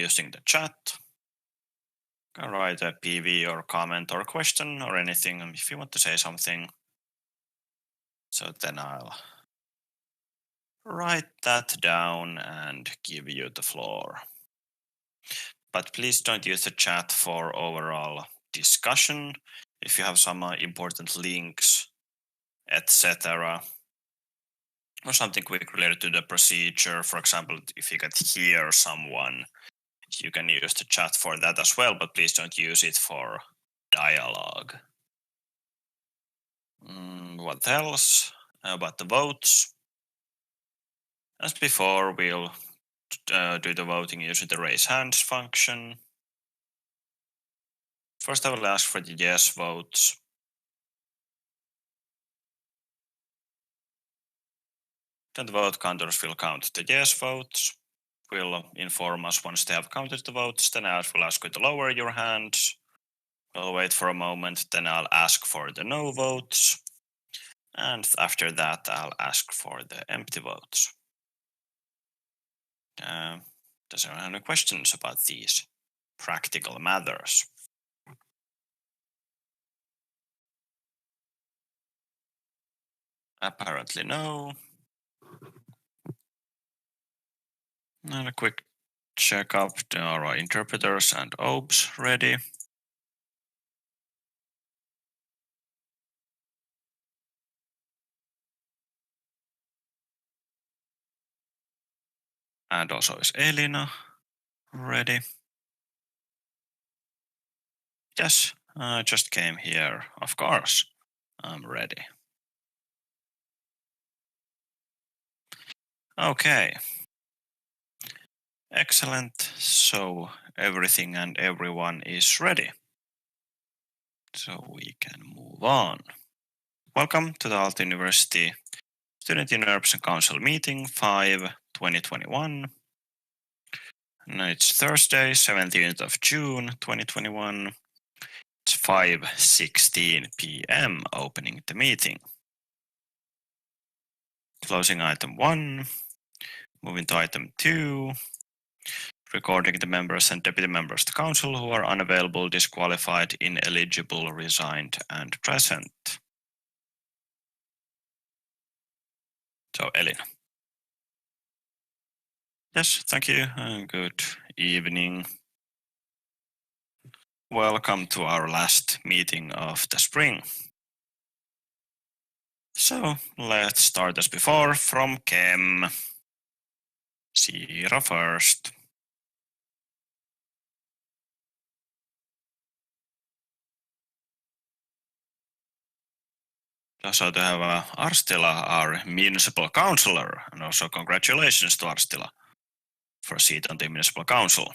using the chat. You can write a PV or comment or question or anything if you want to say something. So then I'll write that down and give you the floor. But please don't use the chat for overall discussion. If you have some important links, etc., or something quick related to the procedure, for example, if you can hear someone, you can use the chat for that as well, but please don't use it for dialogue. What else about the votes? As before, we'll do the voting using the raise hands function. First, I will ask for the yes votes. Then the vote counters will count the yes votes. Will inform us once they have counted the votes. Then I will ask you to lower your hands. We'll wait for a moment. Then I'll ask for the no votes. And after that, I'll ask for the empty votes. Does anyone have any questions about these practical matters? Apparently no. And a quick checkup. There are interpreters and OBS ready. And also is Elina ready? Yes, I just came here. Of course, I'm ready. Okay. Excellent. So everything and everyone is ready. So we can move on. Welcome to the Aalto University Student Union Council Meeting 5 2021. And it's Thursday, 17th of June 2021. It's 5:16 p.m. opening the meeting. Closing item 1. Moving to item 2. Recording the members and deputy members of the council who are unavailable, disqualified, ineligible, resigned, and present. So, Elina. Yes, thank you. Good evening. Welcome to our last meeting of the spring. So, let's start as before from Chem. Sira first. So to have Arstila, our municipal councillor, and also congratulations to Arstila for a seat on the municipal council.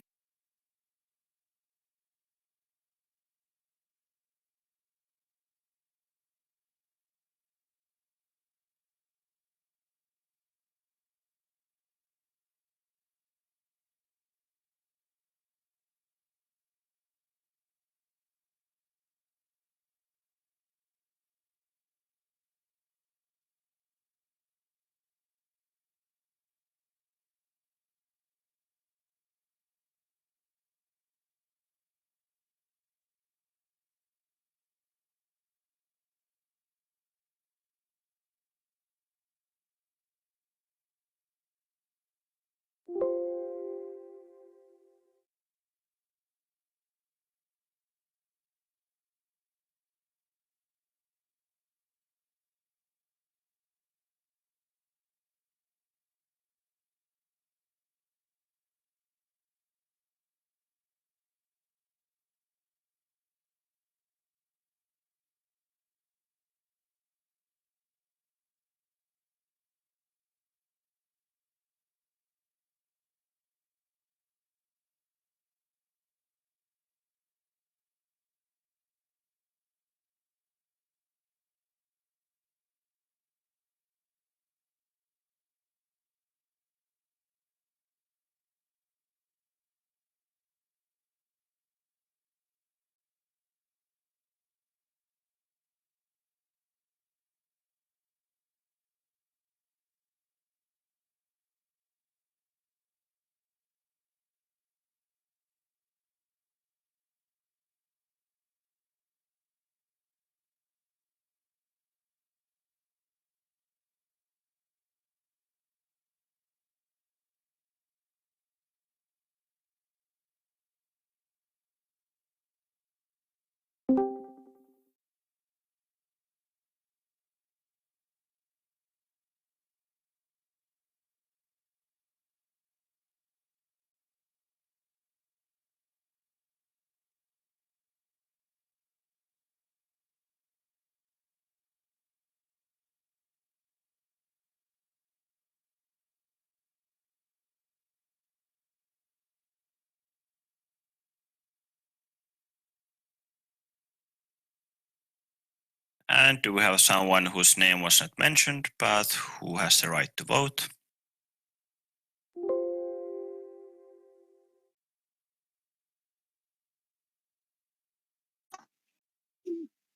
And do we have someone whose name was not mentioned, but who has the right to vote?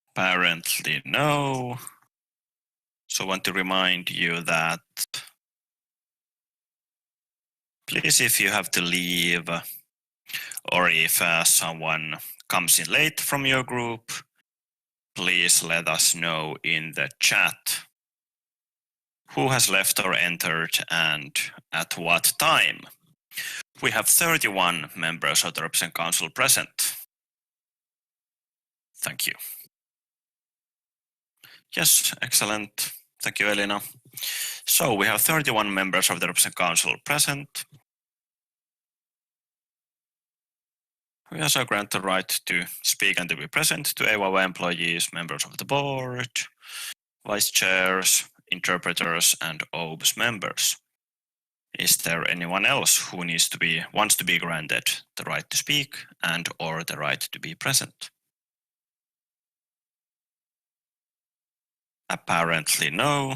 Apparently no. So I want to remind you that please, if you have to leave or if someone comes in late from your group, please let us know in the chat who has left or entered and at what time. We have 31 members of the Representative Council present. Thank you. Yes, excellent. Thank you, Elina. So we have 31 members of the Representative Council present. We also grant the right to speak and to be present to AYYE employees, members of the board, vice chairs, interpreters, and OBS members. Is there anyone else who wants to be granted the right to speak and or the right to be present? Apparently no.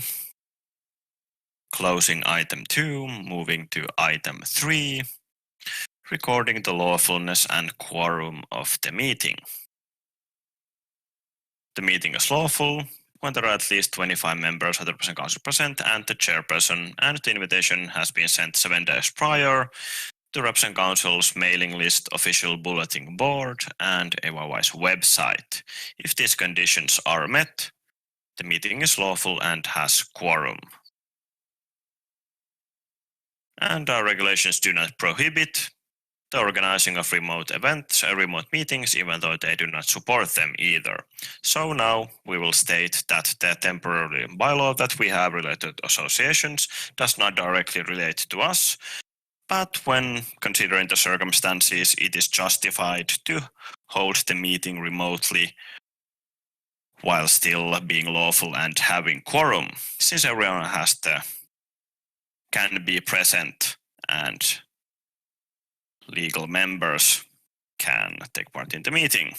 Closing item 2, moving to item 3, recording the lawfulness and quorum of the meeting. The meeting is lawful when there are at least 25 members of the Representative Council present and the chairperson, and the invitation has been sent 7 days prior to Representative Council's mailing list, official bulletin board, and AYY's website. If these conditions are met, the meeting is lawful and has quorum. And our regulations do not prohibit the organizing of remote events or remote meetings, even though they do not support them either. So now we will state that the temporary bylaw that we have related to associations does not directly relate to us, but when considering the circumstances, it is justified to hold the meeting remotely while still being lawful and having quorum, since everyone can be present and legal members can take part in the meeting.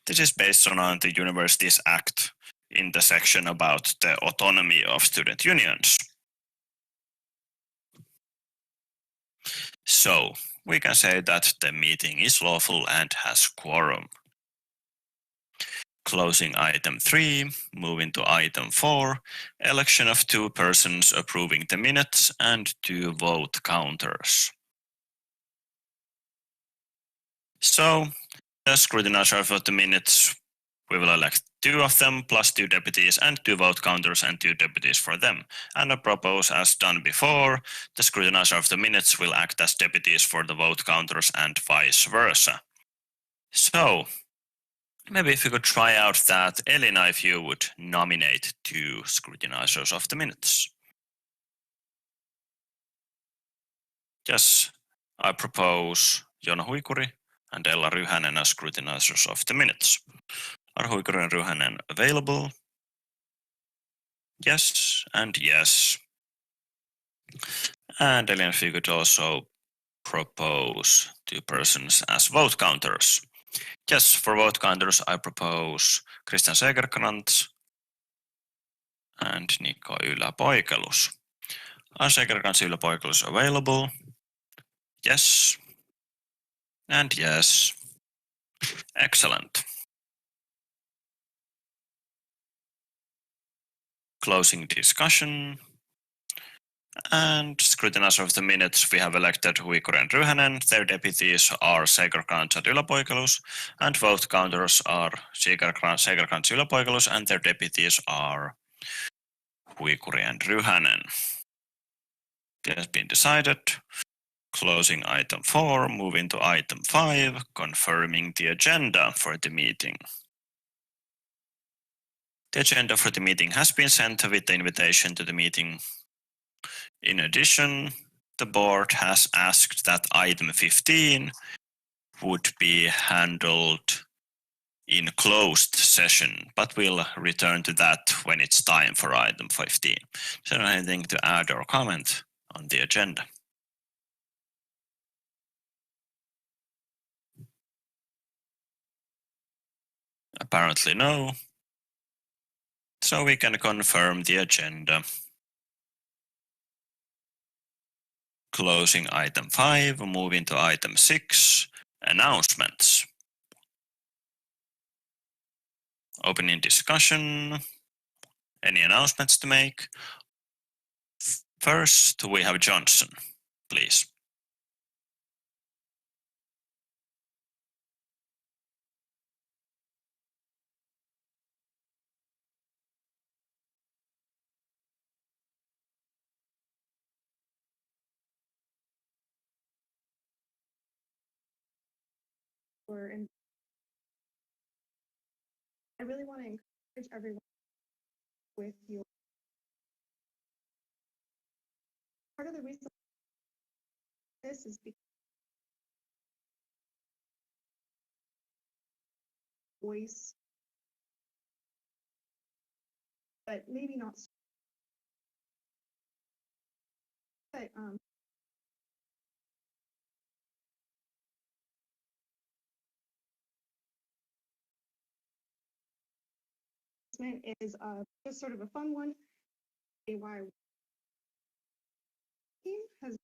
This is based on the Universities Act in the section about the autonomy of student unions. So we can say that the meeting is lawful and has quorum. Closing item 3, moving to item 4, election of 2 persons approving the minutes and 2 vote counters. So the scrutinizer of the minutes, we will elect 2 of them plus 2 deputies and 2 vote counters and 2 deputies for them. And I propose, as done before, the scrutinizer of the minutes will act as deputies for the vote counters and vice versa. So maybe if you could try out that, Elina, if you would nominate 2 scrutinizers of the minutes. Yes, I propose Joona Huikuri and Ella Ryhänen as scrutinizers of the minutes. Are Huikuri and Ryhänen available? Yes, and yes. And Elina, if you could also propose 2 persons as vote counters. Yes, for vote counters I propose Christian Segerkrantz and Nico Ylä-Poikelus. Are Segerkrantz and Ylä-Poikelus available? Yes. And yes. Excellent. Closing discussion. And scrutinizer of the minutes, we have elected Huikuri and Ryhänen. Their deputies are Segerkrantz and Ylä-Poikelus, and vote counters are Segerkrantz, Ylä-Poikelus, and their deputies are Huikuri and Ryhänen. It has been decided. Closing item 4, moving to item 5, confirming the agenda for the meeting. The agenda for the meeting has been sent with the invitation to the meeting. In addition, the board has asked that item 15 would be handled in closed session, but we'll return to that when it's time for item 15. Is there anything to add or comment on the agenda? Apparently no. So we can confirm the agenda. Closing item 5, moving to item 6, announcements. Opening discussion. Any announcements to make? First, we have Johnson, please. I really want to encourage everyone with your part of the reason this is because voice, but maybe not. But is just sort of a fun one. AYYE team has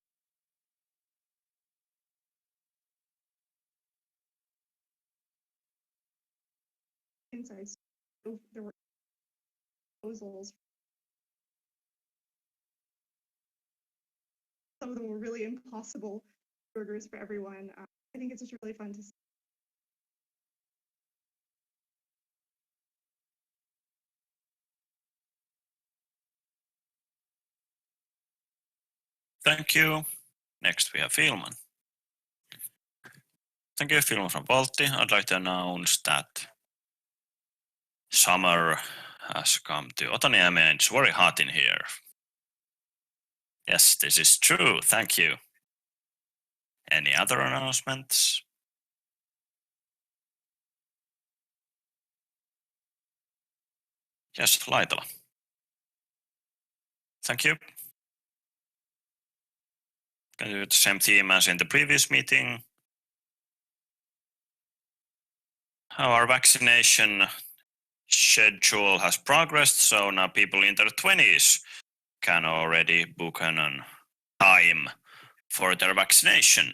insights. There were proposals. Some of them were really impossible burgers for everyone. I think it's just really fun to see. Thank you. Next we have Fihlman. Thank you, Fihlman from Balti. I'd like to announce that summer has come to Otaniemi and it's very hot in here. Yes, this is true. Thank you. Any other announcements? Yes, Laitila. Thank you. Can you do the same theme as in the previous meeting? How our vaccination schedule has progressed, so now people in their 20s can already book an time for their vaccination.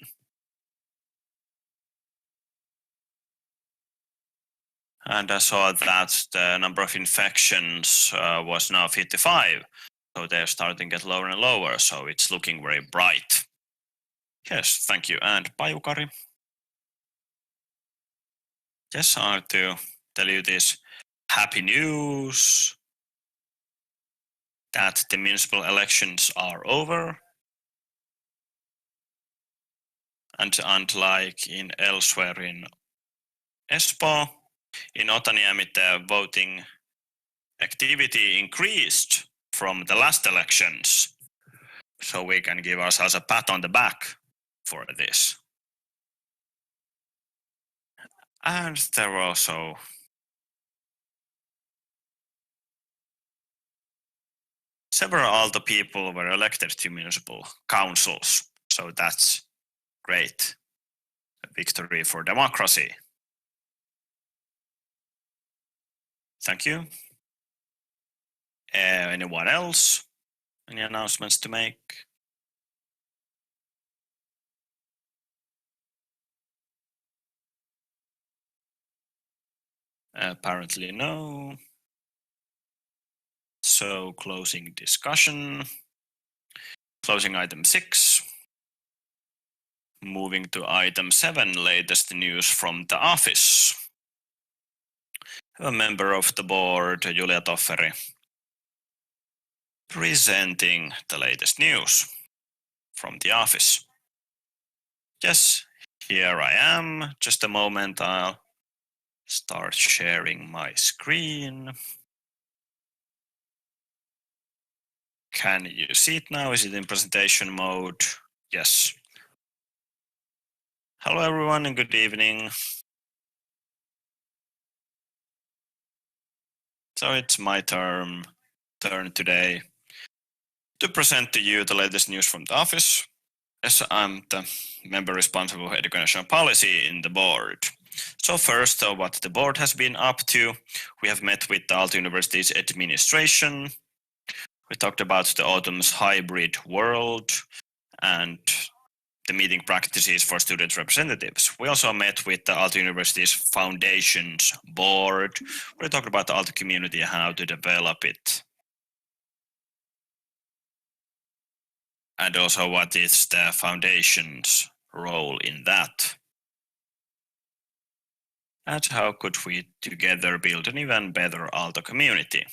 And I saw that the number of infections was now 55, so they're starting to get lower and lower, so it's looking very bright. Yes, thank you. And Pajukari? Yes, I have to tell you this happy news that the municipal elections are over. And unlike in elsewhere in Espoo, in Otaniemi the voting activity increased from the last elections. So we can give ourselves a pat on the back for this. And there were also several Aalto people were elected to municipal councils. So that's great. A victory for democracy. Thank you. Anyone else? Any announcements to make? Apparently no. So closing discussion. Closing item 6. Moving to item 7, latest news from the office. A member of the board, Julia Tofferi, presenting the latest news from the office. Yes, here I am. Just a moment, I'll start sharing my screen. Can you see it now? Is it in presentation mode? Yes. Hello everyone and good evening. So it's my turn today to present to you the latest news from the office. Yes, I'm the member responsible for educational policy in the board. So first, what the board has been up to. We have met with the Aalto University's administration. We talked about the autumn's hybrid world and the meeting practices for student representatives. We also met with the Aalto University's foundations board. We talked about the Aalto community and how to develop it. And also what is the foundation's role in that. And how could we together build an even better Aalto community?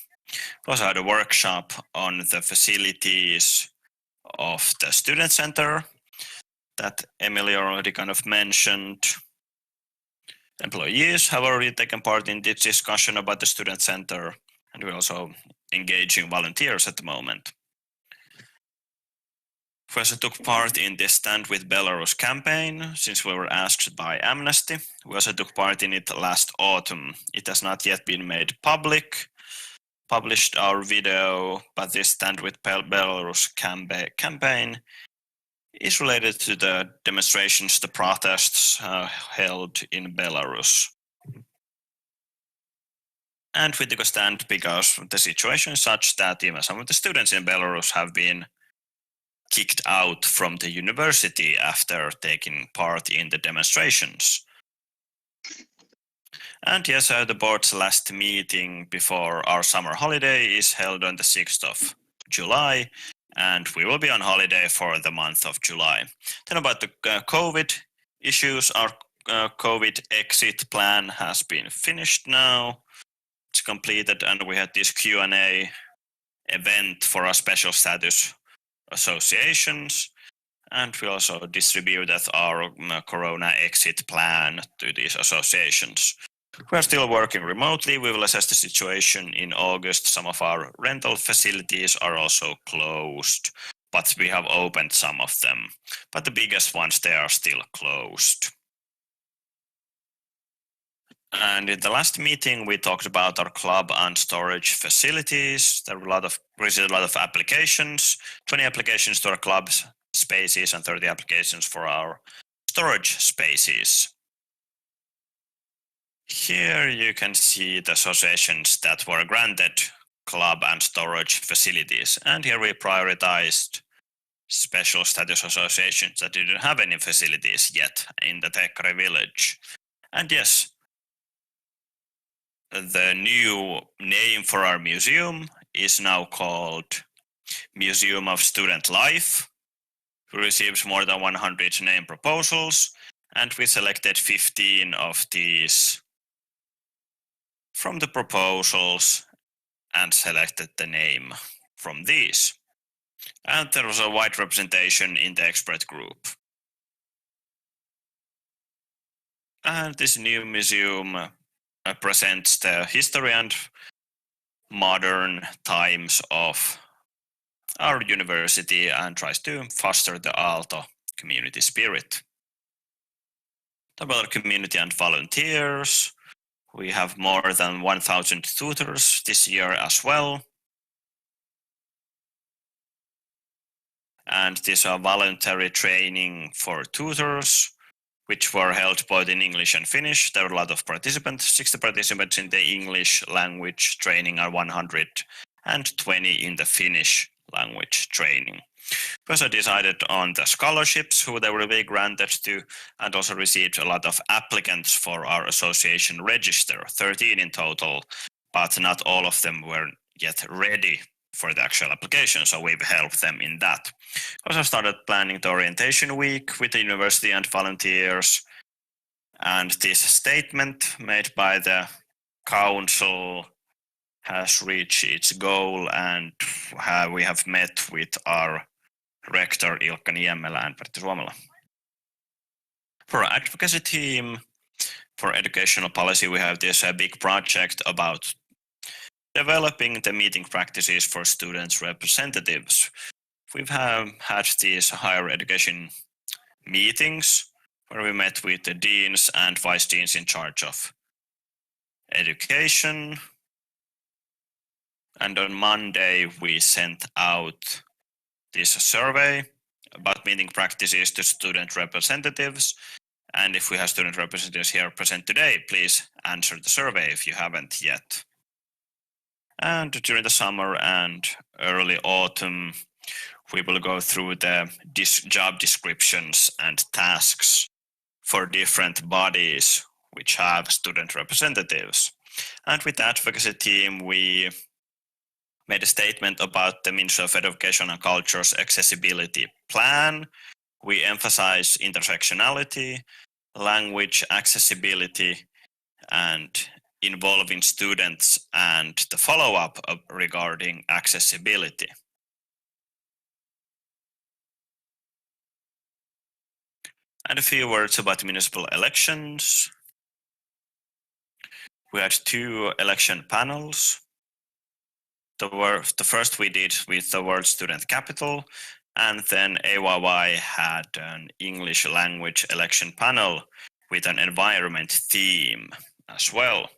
We also had a workshop on the facilities of the student center that Emily already kind of mentioned. Employees have already taken part in this discussion about the student center, and we're also engaging volunteers at the moment. We also took part in the Stand with Belarus campaign, since we were asked by Amnesty. We also took part in it last autumn. It has not yet been made published our video, but this Stand with Belarus campaign is related to the demonstrations, the protests held in Belarus. And we took a stand because the situation is such that even some of the students in Belarus have been kicked out from the university after taking part in the demonstrations. And yes, the board's last meeting before our summer holiday is held on the 6th of July, and we will be on holiday for the month of July. Then about the COVID issues, our COVID exit plan has been finished now. It's completed, and we had this Q&A event for our special status associations, and we also distributed our corona exit plan to these associations. We are still working remotely. We will assess the situation in August. Some of our rental facilities are also closed, but we have opened some of them. But the biggest ones, they are still closed. And in the last meeting, we talked about our club and storage facilities. There were received a lot of applications, 20 applications to our club spaces and 30 applications for our storage spaces. Here you can see the associations that were granted club and storage facilities. And here we prioritized special status associations that didn't have any facilities yet in the Tekkari village. And yes, the new name for our museum is now called Museum of Student Life. We received more than 100 name proposals, and we selected 15 of these from the proposals and selected the name from these. And there was a wide representation in the expert group. And this new museum presents the history and modern times of our university and tries to foster the Aalto community spirit. About our community and volunteers, we have more than 1,000 tutors this year as well. And these are voluntary training for tutors, which were held both in English and Finnish. There were a lot of participants, 60 participants in the English language training and 120 in the Finnish language training. We also decided on the scholarships, who they will be granted to, and also received a lot of applicants for our association register, 13 in total, but not all of them were yet ready for the actual application, so we've helped them in that. Also started planning the orientation week with the university and volunteers, and this statement made by the council has reached its goal, and we have met with our rector Ilkka Niemelä and Pertti Suomela. For our advocacy team, for educational policy, we have this big project about developing the meeting practices for students' representatives. We've had these higher education meetings where we met with the deans and vice deans in charge of education. And on Monday, we sent out this survey about meeting practices to student representatives. And if we have student representatives here present today, please answer the survey if you haven't yet. And during the summer and early autumn, we will go through the job descriptions and tasks for different bodies which have student representatives. And with the advocacy team, we made a statement about the Ministry of Education and Culture's accessibility plan. We emphasize intersectionality, language accessibility, and involving students and the follow-up regarding accessibility. And a few words about municipal elections. We had 2 election panels. The first we did with the World Student Capital, and then AYY had an English language election panel with an environment theme as well.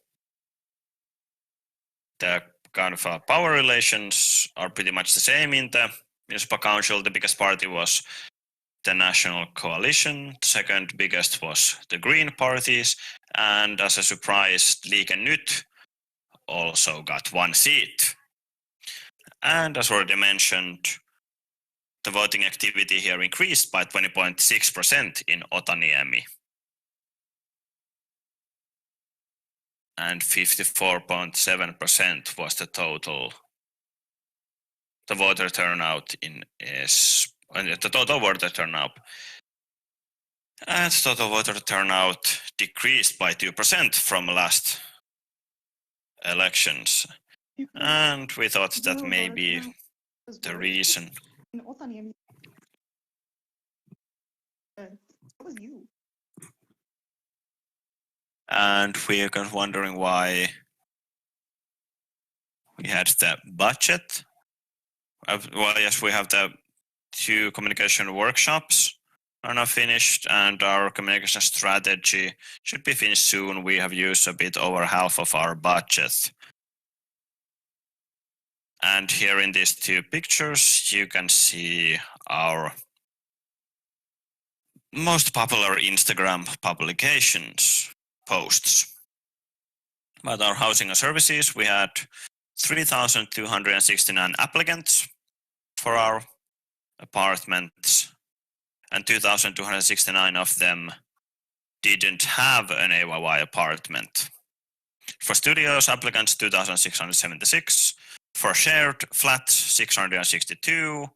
The kind of power relations are pretty much the same in the municipal council. The biggest party was the National Coalition, the second biggest was the Green parties, and as a surprise, Liike Nyt also got 1 seat. And as already mentioned, the voting activity here increased by 20.6% in Otaniemi. And 54.7% was the voter turnout the total voter turnout. And total voter turnout decreased by 2% from last elections. And we thought that maybe the reason. And we are kind of wondering why we had the budget. Well, yes, we have the 2 communication workshops are now finished, and our communication strategy should be finished soon. We have used a bit over half of our budget. And here in these 2 pictures, you can see our most popular Instagram publications, posts. About our housing and services, we had 3,269 applicants for our apartments, and 2,269 of them didn't have an AYY apartment. For studios, applicants 2,676. For shared flats, 662.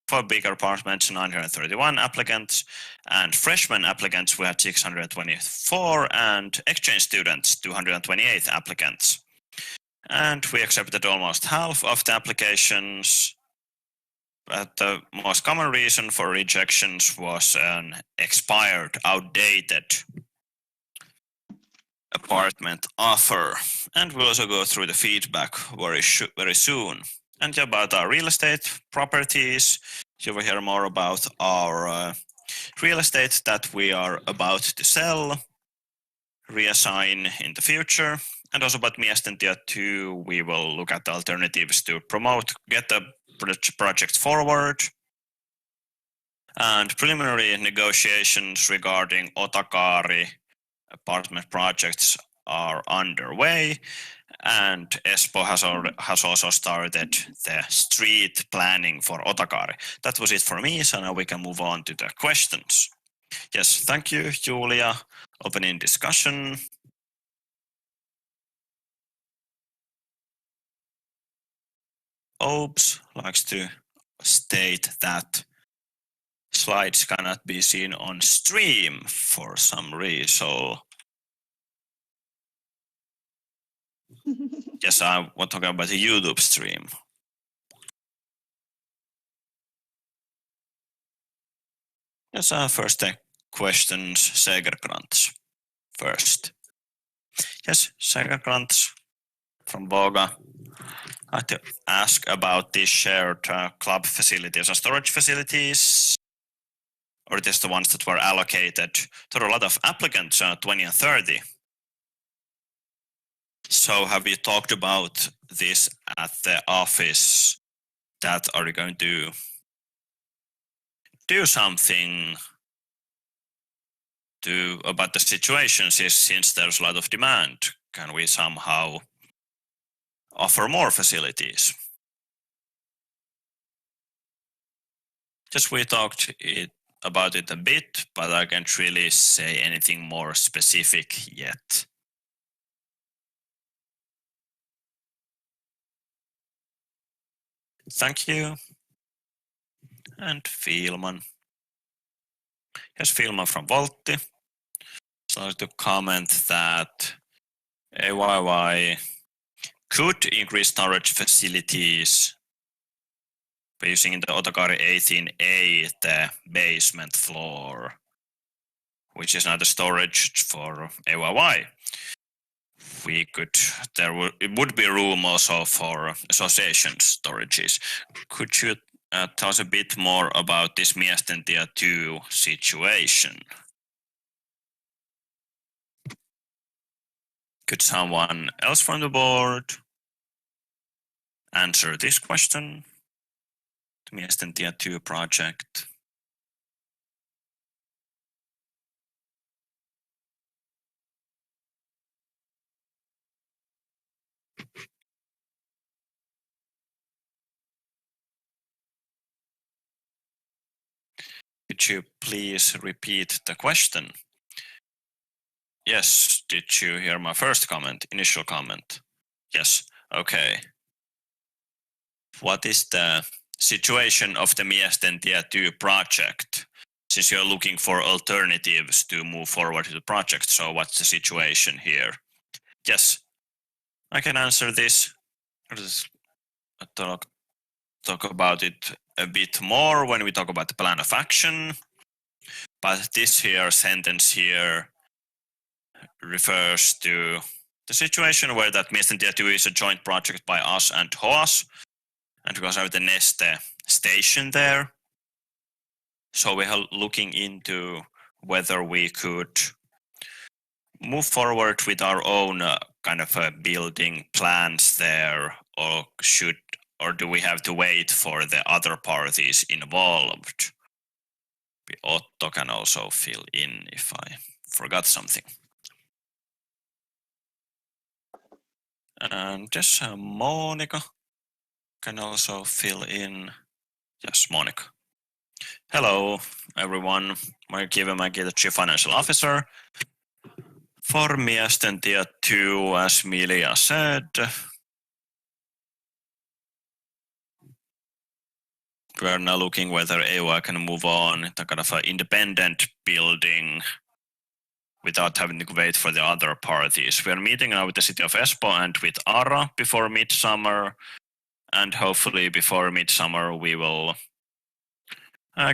For bigger apartments, 931 applicants. And freshman applicants, we had 624. And exchange students, 228 applicants. And we accepted almost half of the applications. But the most common reason for rejections was an expired, outdated apartment offer. And we'll also go through the feedback very soon. And about our real estate properties, you will hear more about our real estate that we are about to sell, reassign in the future, and also about Miestentie 2, we will look at alternatives to get the project forward. And preliminary negotiations regarding Otakaari apartment projects are underway, and Espoo has also started the street planning for Otakaari. That was it for me, so now we can move on to the questions. Yes, thank you, Julia. Opening discussion. Oops likes to state that slides cannot be seen on stream for some reason. Yes, I want to talk about the YouTube stream. Yes, first the questions, Segerkrantz first. Yes, Segerkrantz from Voga. I have to ask about these shared club facilities and storage facilities, or just the ones that were allocated. There are a lot of applicants, 20 and 30. So have you talked about this at the office? That are you going to do something about the situations is, since there's a lot of demand, can we somehow offer more facilities? Just we talked about it a bit, but I can't really say anything more specific yet. Thank you. And Fihlman. Here's Fihlman from Voltti. So to comment that AYYE could increase storage facilities by using the Otokari 18A, the basement floor, which is not a storage for AYYE. It would be room also for association storages. Could you tell us a bit more about this Miesten tie 2 situation? Could someone else from the board answer this question? The Miesten tie 2 project. Could you please repeat the question? Yes, did you hear my first comment, initial comment? Yes, okay. What is the situation of the Miesten tie 2 project? Since you're looking for alternatives to move forward to the project, so what's the situation here? Yes, I can answer this. I'll talk about it a bit more when we talk about the plan of action. But this here sentence here refers to the situation where that Miesten tie 2 is a joint project by us and HOAS, and because of the Neste station there. So we are looking into whether we could move forward with our own kind of building plans there, or do we have to wait for the other parties involved? Otto can also fill in if I forgot something. And just Monika can also fill in. Yes, Monika. Hello, everyone. Monika Kivimäki, the Chief Financial Officer. For Miesten tie 2, as Milja said, we are now looking whether AYYE can move on to kind of an independent building without having to wait for the other parties. We are meeting now with the city of Espoo and with ARA before midsummer, and hopefully before midsummer we will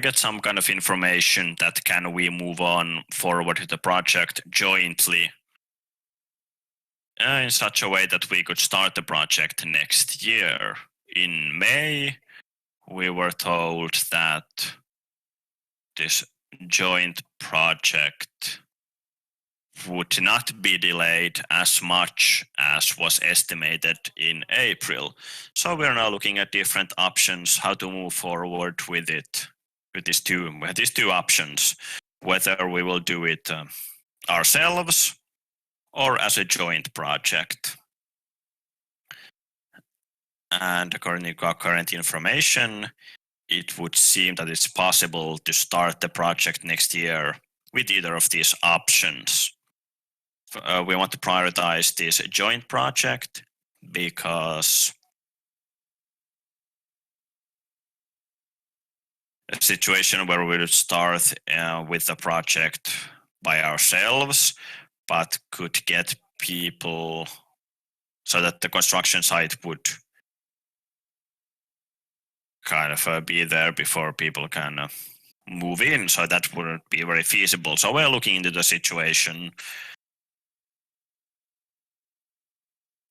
get some kind of information that can we move on forward with the project jointly in such a way that we could start the project next year. In May, we were told that this joint project would not be delayed as much as was estimated in April. So we are now looking at different options, how to move forward with it. We have these two options, whether we will do it ourselves or as a joint project. And according to our current information, it would seem that it's possible to start the project next year with either of these options. We want to prioritize this joint project because a situation where we would start with the project by ourselves, but could get people so that the construction site would kind of be there before people can move in. So that wouldn't be very feasible. So we're looking into the situation.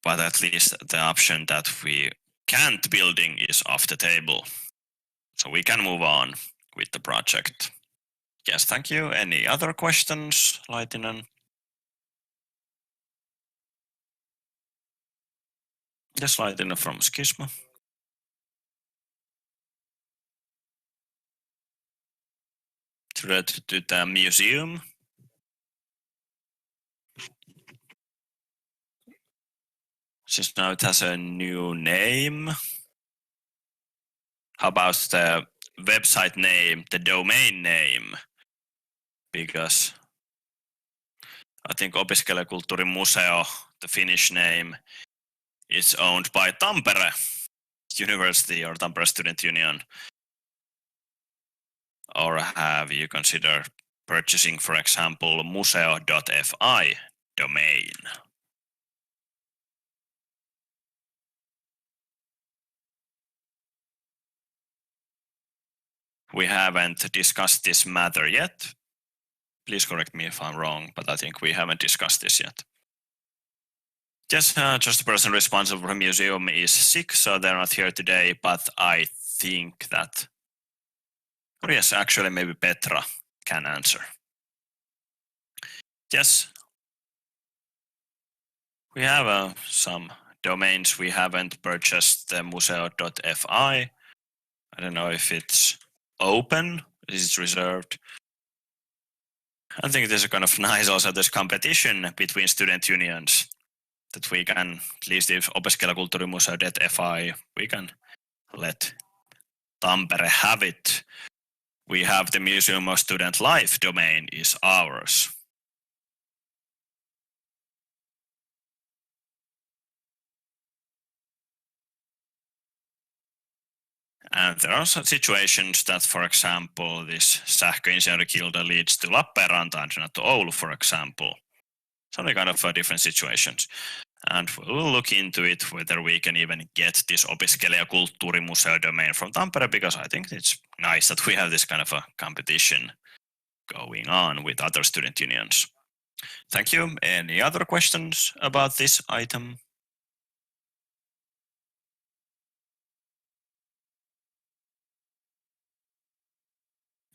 But at least the option that we can't building is off the table. So we can move on with the project. Yes, thank you. Any other questions, Laitinen? Yes, Laitinen from Skisma. To the museum. since now it has a new name. How about the website name, the domain name? Because I think Opiskelijakulttuurimuseo, the Finnish name, is owned by Tampere University or Tampere Student Union. Or have you considered purchasing, for example, museo.fi domain? We haven't discussed this matter yet. Please correct me if I'm wrong, but I think we haven't discussed this yet. Yes, just the person responsible for the museum is sick, so they're not here today, but I think that, or yes, actually maybe Petra can answer. Yes, we have some domains. We haven't purchased the museo.fi. I don't know if it's open, is it reserved? I think there's a kind of nice also this competition between student unions that we can, at least if Opiskelijakulttuurimuseo.fi, we can let Tampere have it. We have the Museum of Student Life domain is ours. And there are some situations that, for example, this Sähköinsinöörikilda leads to Lappeenranta and not to Oulu, for example. Some kind of different situations. And we'll look into it whether we can even get this Opiskelijakulttuurimuseo domain from Tampere, because I think it's nice that we have this kind of a competition going on with other student unions. Thank you. Any other questions about this item?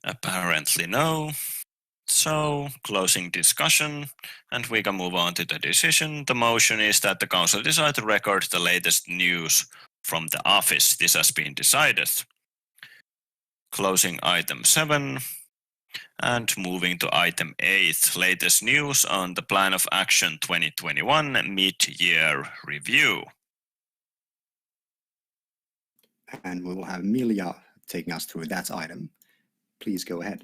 Apparently no. So, closing discussion, and we can move on to the decision. The motion is that the council decide to record the latest news from the office. This has been decided. Closing item 7, and moving to item 8, latest news on the Plan of Action 2021 mid-year review. And we will have Milja taking us through that item. Please go ahead.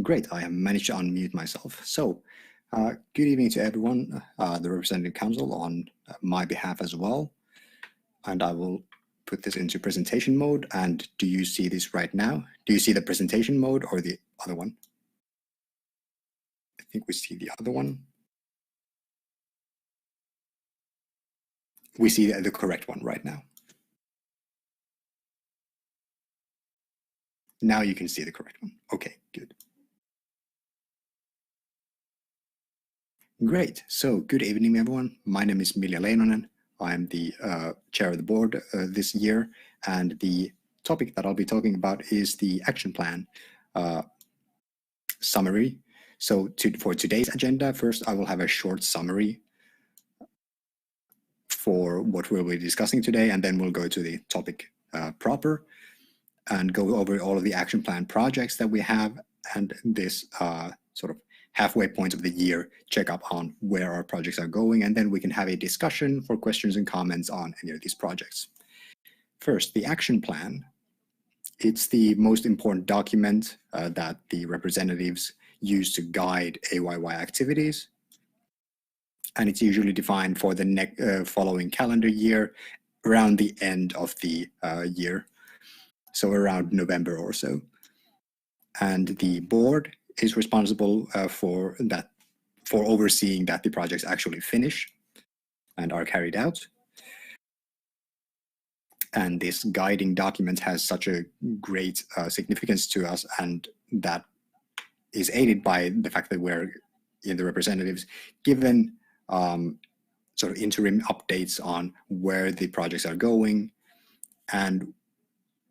Great, I have managed to unmute myself. So, good evening to everyone, the Representative Council on my behalf as well. And I will put this into presentation mode. And do you see this right now? Do you see the presentation mode or the other one? I think we see the other one. We see the correct one right now. Now you can see the correct one. Okay, good. Great. So good evening, everyone. My name is Milja Leinonen. I'm the chair of the board this year, and the topic that I'll be talking about is the action plan summary. So for today's agenda, first I will have a short summary for what we'll be discussing today, and then we'll go to the topic proper and go over all of the action plan projects that we have, and this sort of halfway point of the year check up on where our projects are going, and then we can have a discussion for questions and comments on any of these projects. First, the action plan. It's the most important document that the representatives use to guide AYY activities, and it's usually defined for the following calendar year around the end of the year, so around November or so. And the board is responsible for overseeing that the projects actually finish and are carried out. And this guiding document has such a great significance to us, and that is aided by the fact that we're in the representatives given sort of interim updates on where the projects are going. And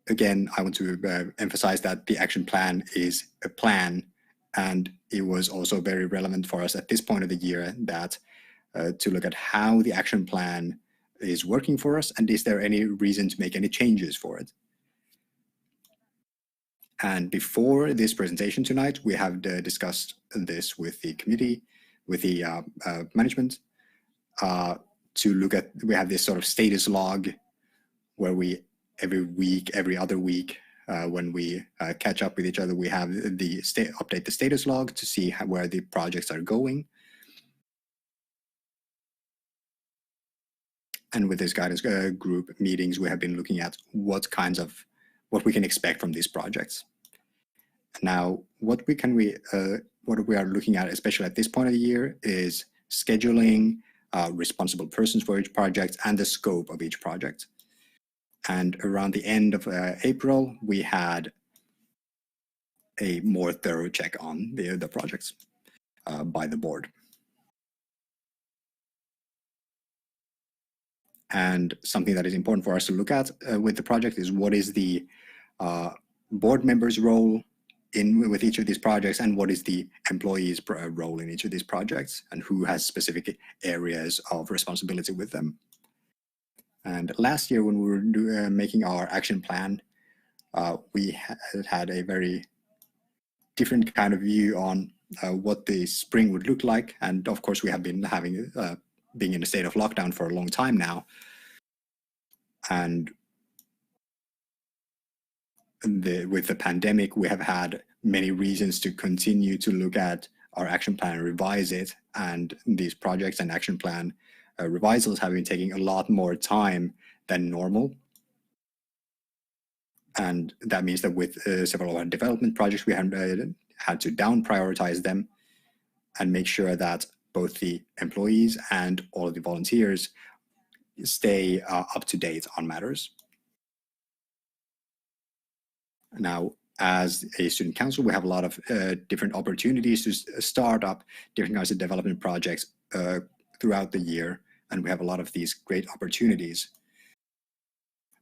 again, I want to emphasize that the action plan is a plan, and it was also very relevant for us at this point of the year that to look at how the action plan is working for us, and is there any reason to make any changes for it. And before this presentation tonight, we have discussed this with the committee, with the management, to look at, we have this sort of status log where we every week, every other week, when we catch up with each other, we have the update the status log to see where the projects are going. And with this guidance group meetings, we have been looking at what we can expect from these projects. Now, what we are looking at, especially at this point of the year, is scheduling, responsible persons for each project, and the scope of each project. And around the end of April, we had a more thorough check on the projects by the board. And something that is important for us to look at with the project is what is the board members' role with each of these projects, and what is the employees' role in each of these projects, and who has specific areas of responsibility with them. And last year, when we were making our action plan, we had a very different kind of view on what the spring would look like. And of course, we have been having being in a state of lockdown for a long time now. And with the pandemic, we have had many reasons to continue to look at our action plan and revise it. And these projects and action plan revisals have been taking a lot more time than normal. And that means that with several of our development projects, we have had to down prioritize them and make sure that both the employees and all of the volunteers stay up to date on matters. Now, as a student council, we have a lot of different opportunities to start up different kinds of development projects throughout the year, and we have a lot of these great opportunities.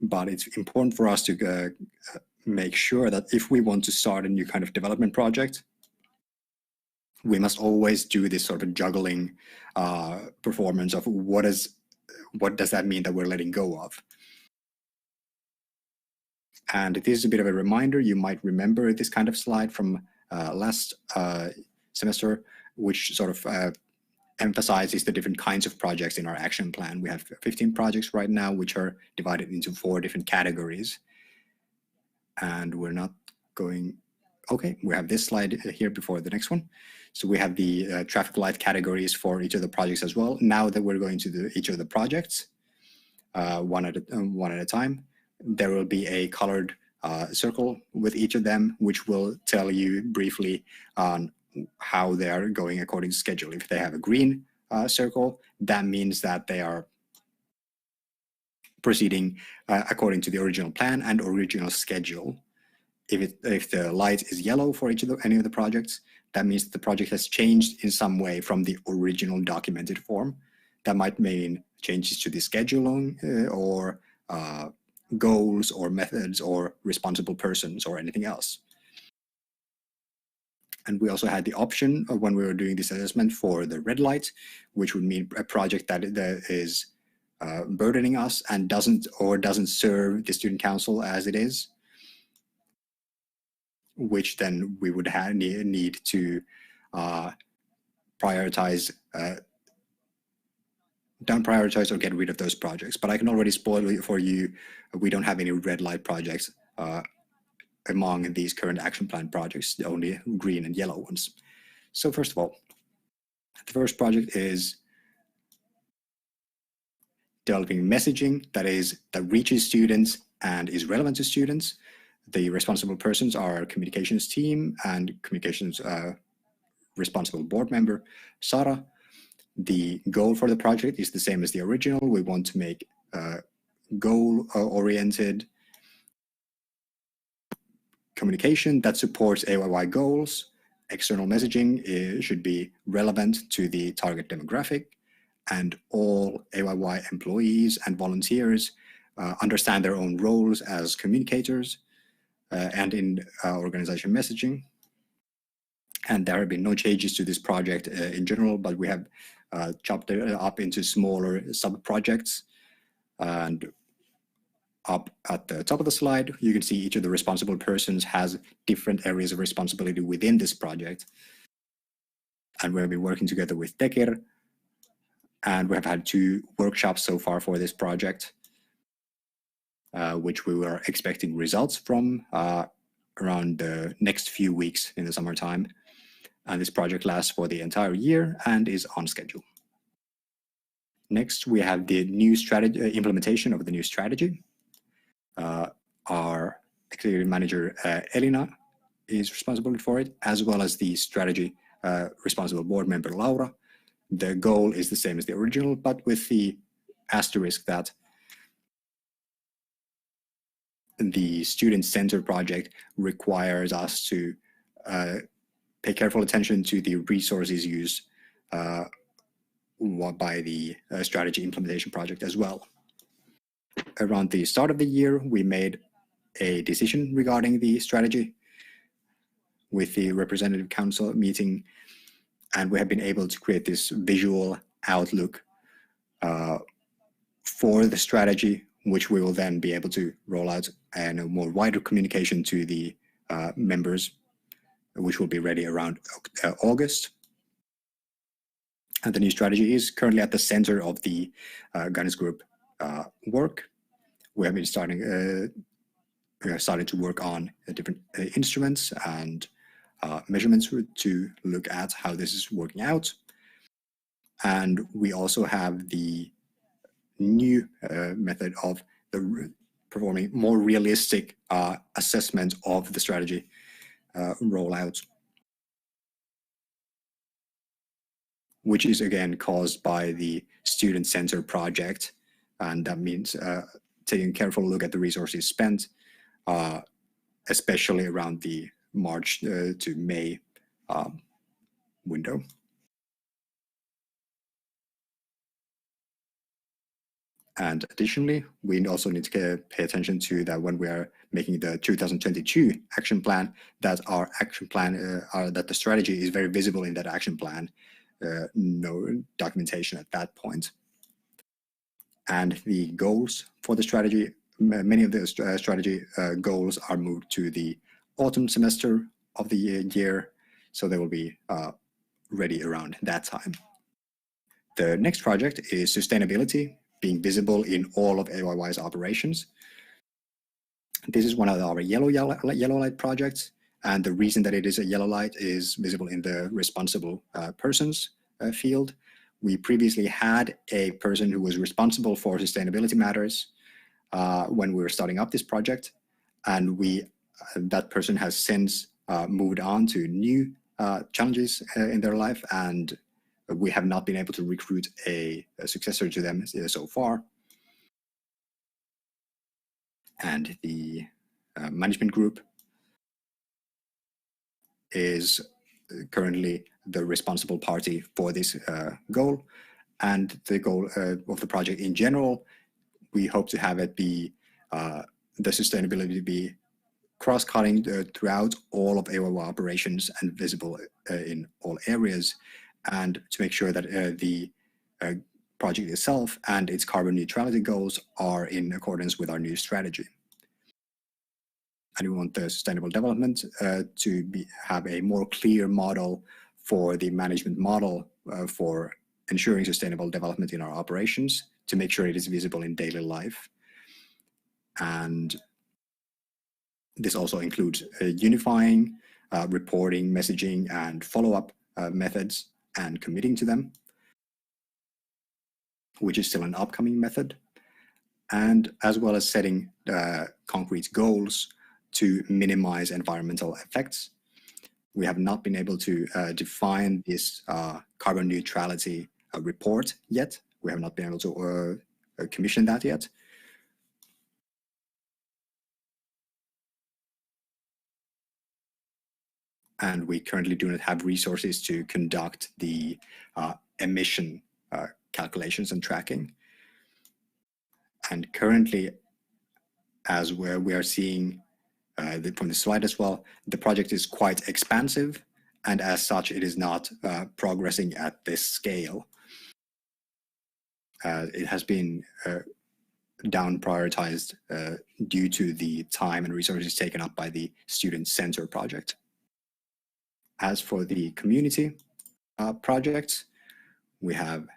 But it's important for us to make sure that if we want to start a new kind of development project, we must always do this sort of juggling performance of what does that mean that we're letting go of. And this is a bit of a reminder. You might remember this kind of slide from last semester, which sort of emphasizes the different kinds of projects in our action plan. We have 15 projects right now, which are divided into 4 different categories. And we're not going, okay, we have this slide here before the next one. So we have the traffic light categories for each of the projects as well. Now that we're going to each of the projects, one at a time, there will be a colored circle with each of them, which will tell you briefly on how they are going according to schedule. If they have a green circle, that means that they are proceeding according to the original plan and original schedule. If the light is yellow for any of the projects, that means that the project has changed in some way from the original documented form. That might mean changes to the scheduling or goals or methods or responsible persons or anything else. And we also had the option of when we were doing this assessment for the red light, which would mean a project that is burdening us and doesn't serve the student council as it is, which then we would need to prioritize, down prioritize or get rid of those projects. But I can already spoil it for you. We don't have any red light projects among these current action plan projects, only green and yellow ones. So first of all, the first project is developing messaging that reaches students and is relevant to students. The responsible persons are our communications team and communications responsible board member, Sara. The goal for the project is the same as the original. We want to make goal-oriented communication that supports AYY goals. External messaging should be relevant to the target demographic, and all AYY employees and volunteers understand their own roles as communicators and in organization messaging. And there have been no changes to this project in general, but we have chopped it up into smaller sub-projects. And up at the top of the slide, you can see each of the responsible persons has different areas of responsibility within this project. And we'll be working together with Teker And we have had 2 workshops so far for this project, which we were expecting results from around the next few weeks in the summertime. And this project lasts for the entire year and is on schedule. Next, we have the new strategy, implementation of the new strategy. Our executive manager, Elina, is responsible for it, as well as the strategy responsible board member, Laura. The goal is the same as the original, but with the asterisk that the student center project requires us to pay careful attention to the resources used by the strategy implementation project as well. Around the start of the year, we made a decision regarding the strategy with the representative council meeting, and we have been able to create this visual outlook for the strategy, which we will then be able to roll out and a more wider communication to the members, which will be ready around August. And the new strategy is currently at the center of the guidance group work. We have been starting to work on different instruments and measurements to look at how this is working out. And we also have the new method of performing more realistic assessment of the strategy rollout, which is again caused by the student center project. And that means taking a careful look at the resources spent, especially around the March to May window. And additionally, we also need to pay attention to that when we are making the 2022 action plan, that our action plan, that the strategy is very visible in that action plan, no documentation at that point. And the goals for the strategy, many of the strategy goals are moved to the autumn semester of the year, so they will be ready around that time. The next project is sustainability, being visible in all of AYY's operations. This is one of our yellow light projects, and the reason that it is a yellow light is visible in the responsible persons field. We previously had a person who was responsible for sustainability matters when we were starting up this project, and that person has since moved on to new challenges in their life, and we have not been able to recruit a successor to them so far. And the management group is currently the responsible party for this goal. And the goal of the project in general, we hope to have it be the sustainability be cross-cutting throughout all of AYY operations and visible in all areas, and to make sure that the project itself and its carbon neutrality goals are in accordance with our new strategy. And we want the sustainable development to have a more clear model for the management model for ensuring sustainable development in our operations, to make sure it is visible in daily life. And this also includes unifying reporting, messaging, and follow-up methods, and committing to them, which is still an upcoming method, and as well as setting concrete goals to minimize environmental effects. We have not been able to define this carbon neutrality report yet. We have not been able to commission that yet. And we currently do not have resources to conduct the emission calculations and tracking. And currently, as we are seeing from the slide as well, the project is quite expansive, and as such, it is not progressing at this scale. It has been down prioritized due to the time and resources taken up by the student center project. As for the community projects, we have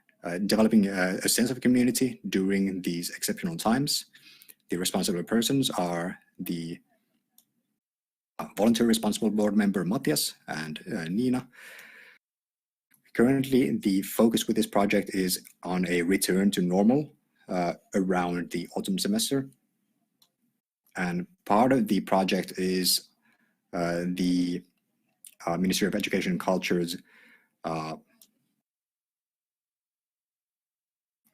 developing a sense of community during these exceptional times. The responsible persons are the volunteer responsible board member Matthias and Nina. Currently, the focus with this project is on a return to normal around the autumn semester. And part of the project is the Ministry of Education and Culture's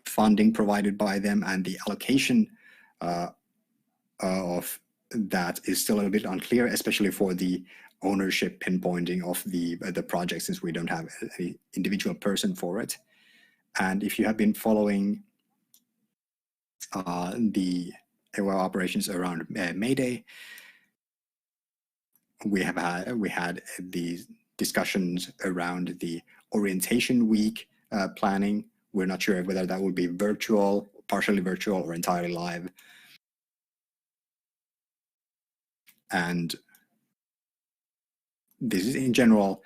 funding provided by them, and the allocation of that is still a bit unclear, especially for the ownership pinpointing of the project, since we don't have an individual person for it. And if you have been following the AYYE operations around May Day, we had these discussions around the orientation week planning. We're not sure whether that will be virtual, partially virtual, or entirely live. And this is in general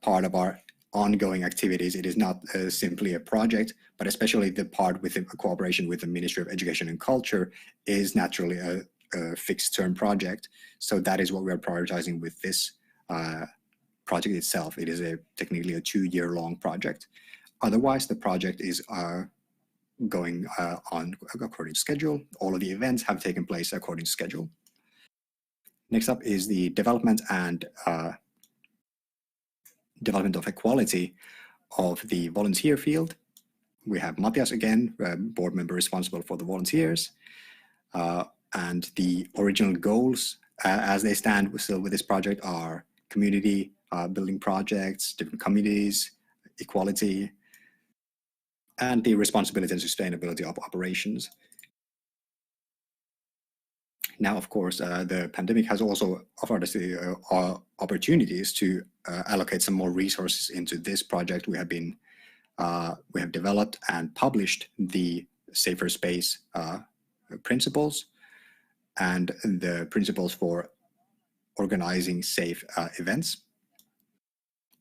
part of our ongoing activities. It is not simply a project, but especially the part with the cooperation with the Ministry of Education and Culture is naturally a fixed term project. So that is what we are prioritizing with this project itself. It is technically a 2-year-long project. Otherwise, the project is going on according to schedule. All of the events have taken place according to schedule. Next up is the development and development of equality of the volunteer field. We have Matthias again, board member responsible for the volunteers. And the original goals as they stand still with this project are community building projects, different committees, equality, and the responsibility and sustainability of operations. Now, of course, the pandemic has also offered us the opportunities to allocate some more resources into this project. We have developed and published the Safer Space principles and the principles for organizing safe events.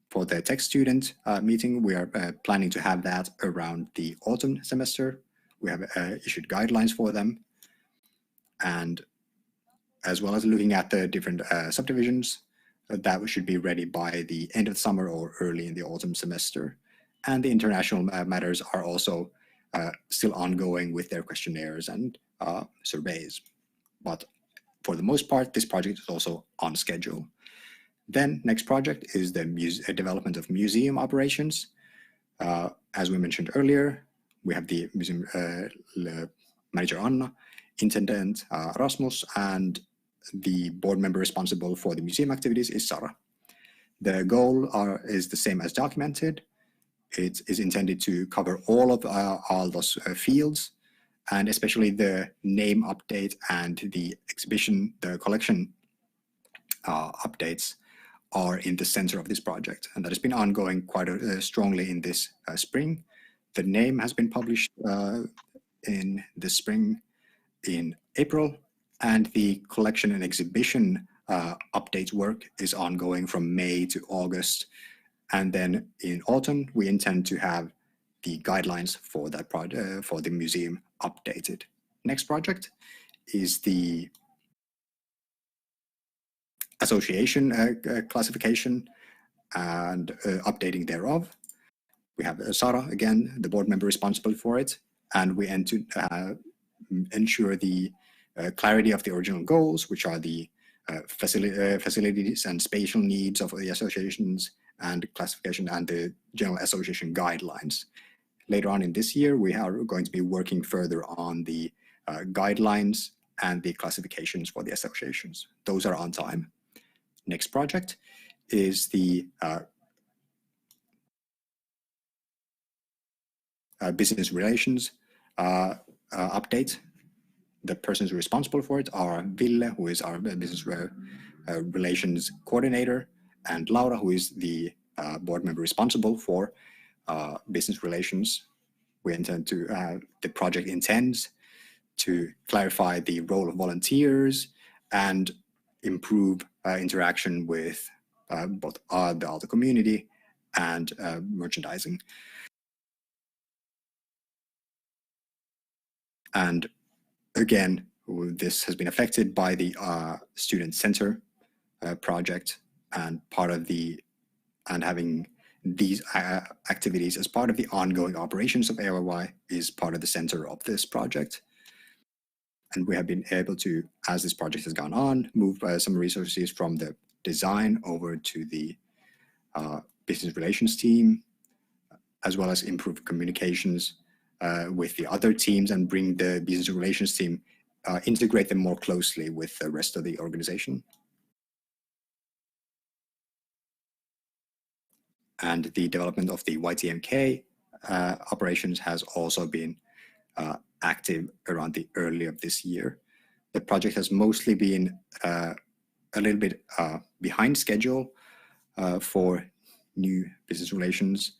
For the tech student meeting, we are planning to have that around the autumn semester. We have issued guidelines for them, and as well as looking at the different subdivisions that should be ready by the end of summer or early in the autumn semester. And the international matters are also still ongoing with their questionnaires and surveys. But for the most part, this project is also on schedule. Then next project is the development of museum operations. As we mentioned earlier, we have the museum manager Anna, intendant Rasmus, and the board member responsible for the museum activities is Sara. The goal is the same as documented. It is intended to cover all of Aalto's fields, and especially the name update and the exhibition, the collection updates are in the center of this project. And that has been ongoing quite strongly in this spring. The name has been published in the spring in April, and the collection and exhibition updates work is ongoing from May to August. And then in autumn, we intend to have the guidelines for that project, for the museum updated. Next project is the association classification and updating thereof. We have Sara, again, the board member responsible for it, and we aim to ensure the clarity of the original goals, which are the facilities and spatial needs of the associations, and classification and the general association guidelines. Later on in this year, we are going to be working further on the guidelines and the classifications for the associations. Those are on time. Next project is the business relations update. The persons responsible for it are Ville, who is our business relations coordinator, and Laura, who is the board member responsible for business relations. We intend to, the project intends to clarify the role of volunteers and improve interaction with both the Aalto community and merchandising. And again, this has been affected by the student center project, and having these activities as part of the ongoing operations of AYYE is part of the center of this project. And we have been able to, as this project has gone on, move some resources from the design over to the business relations team, as well as improve communications with the other teams and bring the business relations team, integrate them more closely with the rest of the organization. And the development of the YTMK operations has also been active around the early of this year. The project has mostly been a little bit behind schedule for new business relations,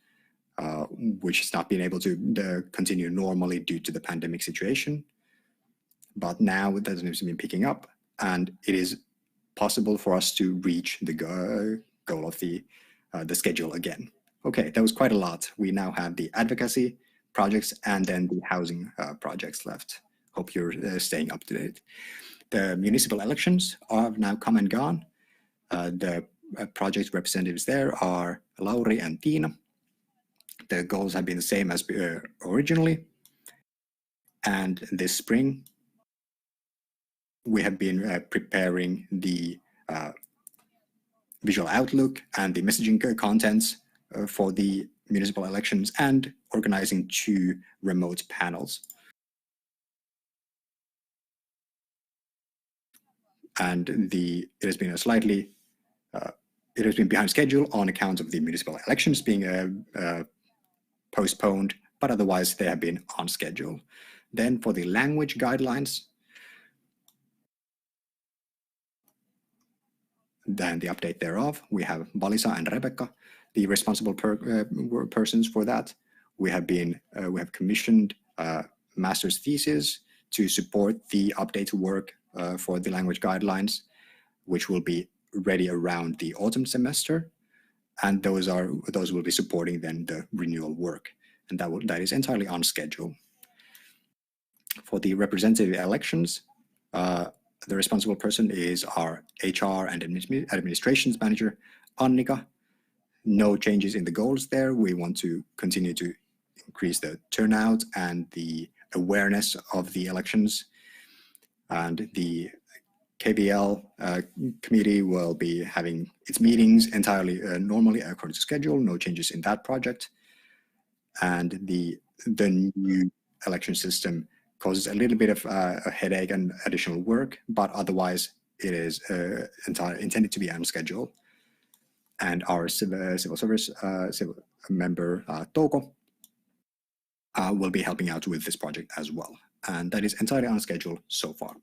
which has not been able to continue normally due to the pandemic situation. But now that seems to be picking up, and it is possible for us to reach the goal of the schedule again. Okay, that was quite a lot. We now have the advocacy projects and then the housing projects left. Hope you're staying up to date. The municipal elections are now come and gone. The project representatives there are Lauri and Tiina. The goals have been the same as originally. And this spring, we have been preparing the visual outlook and the messaging contents for the municipal elections and organizing 2 remote panels. And it has been it has been behind schedule on account of the municipal elections being postponed, but otherwise they have been on schedule. Then for the language guidelines, then the update thereof, we have Valisa and Rebecca, the responsible persons for that. We have commissioned master's thesis to support the update work for the language guidelines, which will be ready around the autumn semester, and those will be supporting then the renewal work, and that is entirely on schedule. For the representative elections, the responsible person is our HR and administrations manager, Annika. No changes in the goals there. We want to continue to increase the turnout and the awareness of the elections. And the KVL committee will be having its meetings entirely normally according to schedule. No changes in that project. And the new election system causes a little bit of a headache and additional work, but otherwise it is intended to be on schedule. And our civil service member, Touko, will be helping out with this project as well. And that is entirely on schedule so far.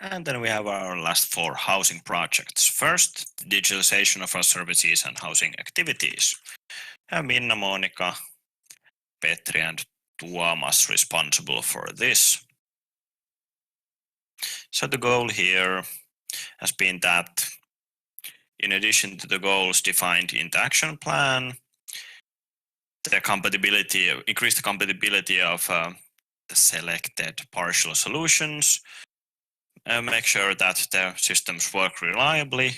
And then we have our last 4 housing projects. First, digitalization of our services and housing activities. Minna, Monika, Petri and Tuomas responsible for this. So the goal here has been that in addition to the goals defined in the action plan, increase the compatibility of the selected partial solutions, make sure that the systems work reliably,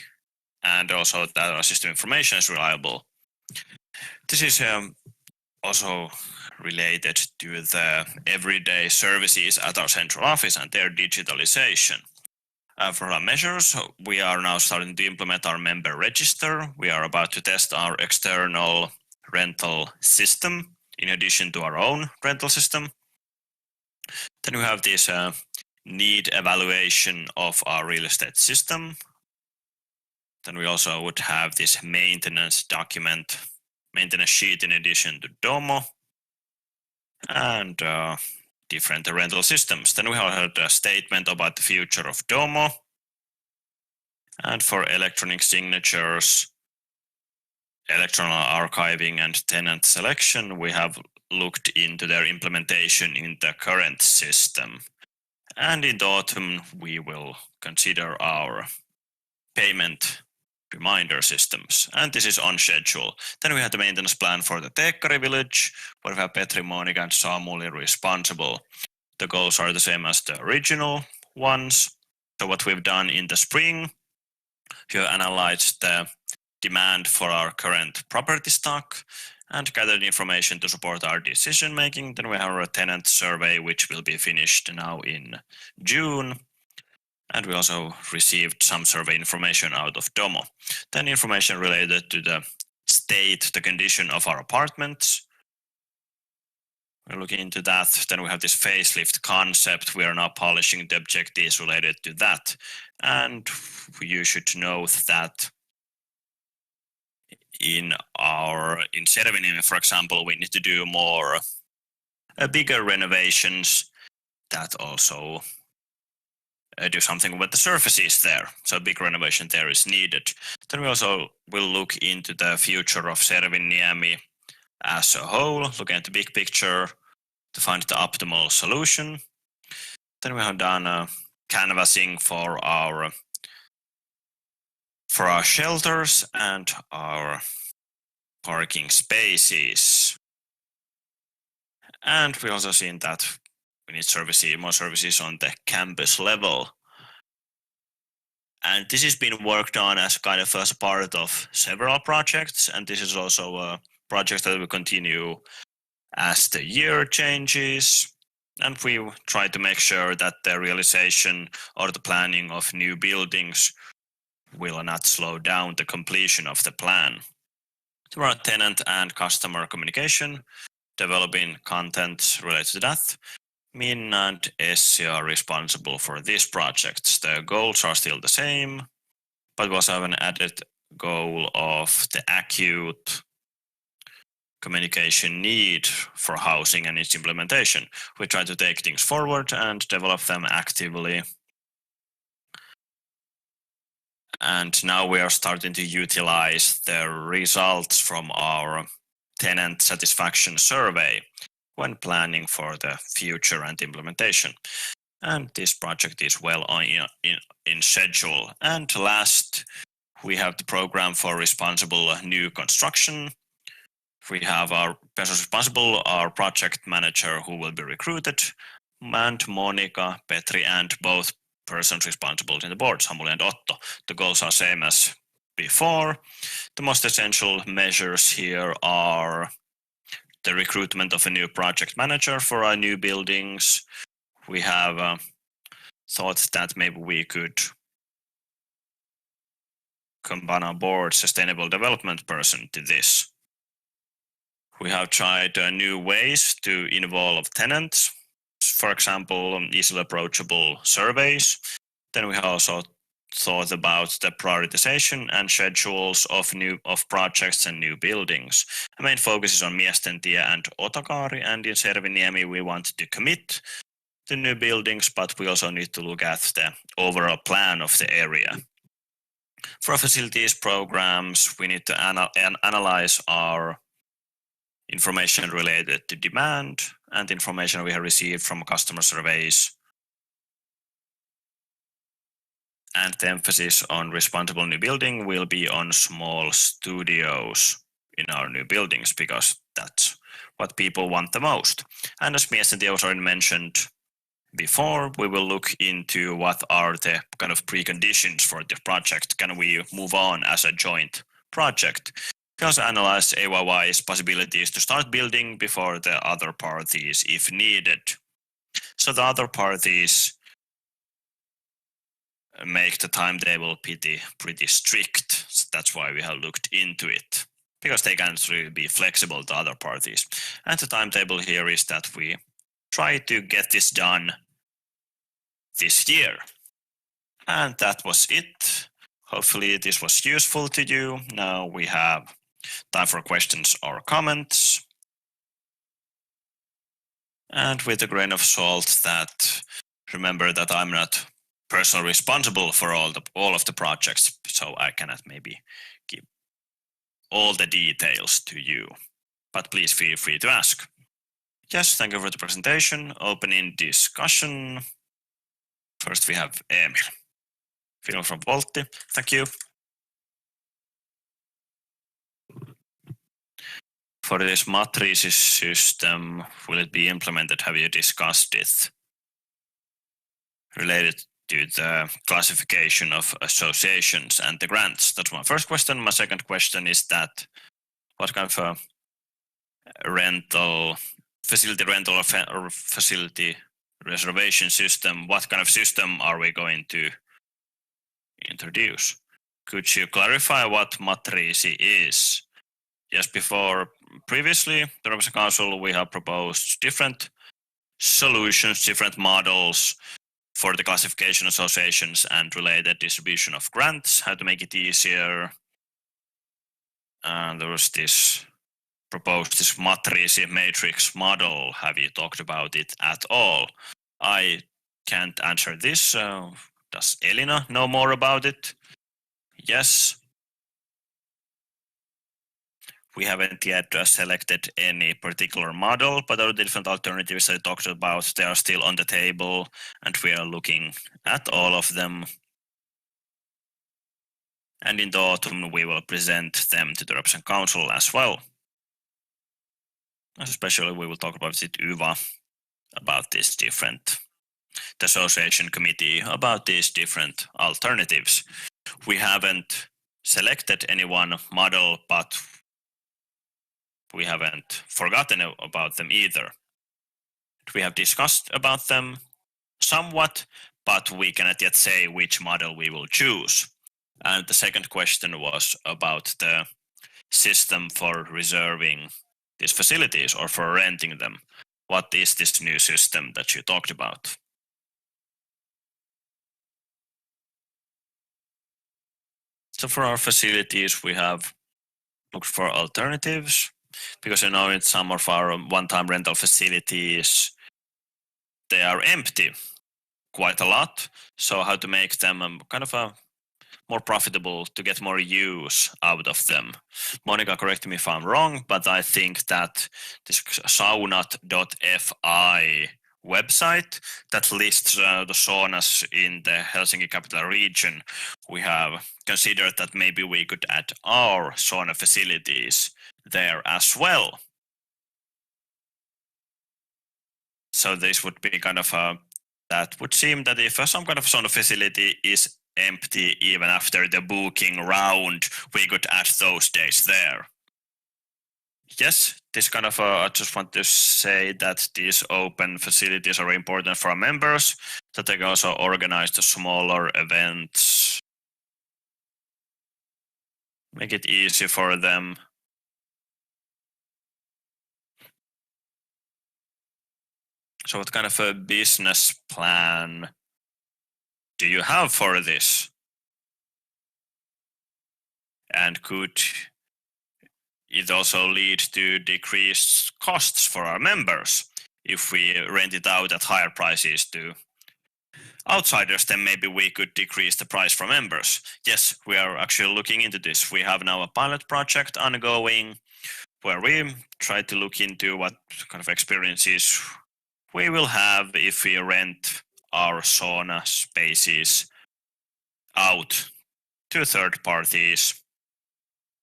and also that our system information is reliable. This is also related to the everyday services at our central office and their digitalization. For our measures, we are now starting to implement our member register. We are about to test our external rental system in addition to our own rental system. Then we have this need evaluation of our real estate system. Then we also would have this maintenance sheet in addition to Domo and different rental systems. Then we have had a statement about the future of Domo. And for electronic signatures, electronic archiving and tenant selection, we have looked into their implementation in the current system. And in the autumn, we will consider our payment reminder systems, and this is on schedule. Then we have the maintenance plan for the Teekkari village, where we have Petri, Monika, and Samuli responsible. The goals are the same as the original ones. So what we've done in the spring, we have analyzed the demand for our current property stock and gathered information to support our decision making. Then we have a tenant survey, which will be finished now in June. And we also received some survey information out of Domo. Then information related to the state, the condition of our apartments. We're looking into that. Then we have this facelift concept. We are now polishing the objectives related to that. And you should note that in Serviniemi, for example, we need to do more bigger renovations that also do something with the surfaces there. So big renovation there is needed. Then we also will look into the future of Serviniemi as a whole, looking at the big picture to find the optimal solution. Then we have done canvassing for our shelters and our parking spaces. And we also seen that we need more services on the campus level. And this has been worked on as kind of as a part of several projects, and this is also a project that will continue as the year changes. And we try to make sure that the realization or the planning of new buildings will not slow down the completion of the plan. There are tenant and customer communication, developing content related to that. Minna and Essi are responsible for these projects. The goals are still the same, but we also have an added goal of the acute communication need for housing and its implementation. We try to take things forward and develop them actively. And now we are starting to utilize the results from our tenant satisfaction survey when planning for the future and implementation. And this project is well in schedule. And last, we have the program for responsible new construction. We have our person responsible, our project manager who will be recruited, and Monika, Petri, and both persons responsible in the board, Samuli and Otto. The goals are same as before. The most essential measures here are the recruitment of a new project manager for our new buildings. We have thought that maybe we could combine on board sustainable development person to this. We have tried new ways to involve tenants, for example, easily approachable surveys. Then we have also thought about the prioritization and schedules of projects and new buildings. The main focus is on Miesten tie and Otakaari, and in Serviniemi we want to commit the new buildings, but we also need to look at the overall plan of the area. For facilities programs, we need to analyze our information related to demand and information we have received from customer surveys. And the emphasis on responsible new building will be on small studios in our new buildings, because that's what people want the most. And as Miesten tie was already mentioned before, we will look into what are the kind of preconditions for the project. Can we move on as a joint project? We also analyze AYY's possibilities to start building before the other parties if needed. So the other parties make the timetable pretty strict. So that's why we have looked into it, because they can't really be flexible to other parties. And the timetable here is that we try to get this done this year. And that was it. Hopefully this was useful to you. Now we have time for questions or comments. And with a grain of salt, that remember that I'm not personally responsible for all of the projects, so I cannot maybe give all the details to you. But please feel free to ask. Yes, thank you for the presentation. Opening discussion. First we have Emil Fihlman from Voltti. Thank you. For this matrices system, will it be implemented? Have you discussed it related to the classification of associations and the grants? That's my first question. My second question is that what kind of facility rental or facility reservation system, what kind of system are we going to introduce? Could you clarify what matriisi is? Yes, previously, the European Council, we have proposed different solutions, different models for the classification associations and related distribution of grants, how to make it easier. And there was this proposed this matriisi matrix model. Have you talked about it at all? I can't answer this. Does Elina know more about it? Yes. We haven't yet selected any particular model, but all the different alternatives I talked about, they are still on the table, and we are looking at all of them. And in the autumn, we will present them to the European Council as well. Especially, we will talk about it UVA, about this different, the association committee, about these different alternatives. We haven't selected any one model, but we haven't forgotten about them either. We have discussed about them somewhat, but we cannot yet say which model we will choose. And the second question was about the system for reserving these facilities or for renting them. What is this new system that you talked about? So for our facilities, we have looked for alternatives, because in some of our one-time rental facilities, they are empty quite a lot. So how to make them kind of more profitable, to get more use out of them. Monika, correct me if I'm wrong, but I think that this saunat.fi website that lists the saunas in the Helsinki capital region, we have considered that maybe we could add our sauna facilities there as well. So this would be kind of that would seem that if some kind of sauna facility is empty even after the booking round, we could add those days there. Yes, this kind of I just want to say that these open facilities are important for our members, that they can also organize the smaller events, make it easy for them. So what kind of a business plan do you have for this? And could it also lead to decreased costs for our members? If we rent it out at higher prices to outsiders, then maybe we could decrease the price for members. Yes, we are actually looking into this. We have now a pilot project ongoing where we try to look into what kind of experiences we will have if we rent our sauna spaces out to third parties,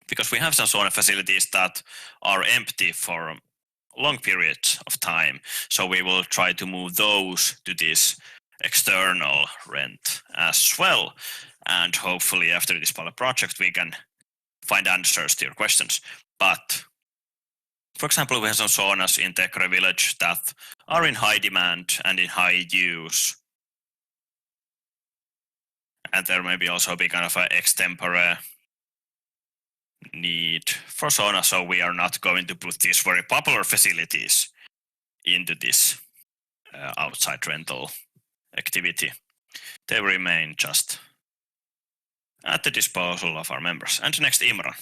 because we have some sauna facilities that are empty for long periods of time. So we will try to move those to this external rent as well. And hopefully after this pilot project, we can find answers to your questions. But for example, we have some saunas in Tekre village that are in high demand and in high use. And there may be also be kind of an extempore need for sauna, so we are not going to put these very popular facilities into this outside rental activity. They remain just at the disposal of our members. And next, Imran.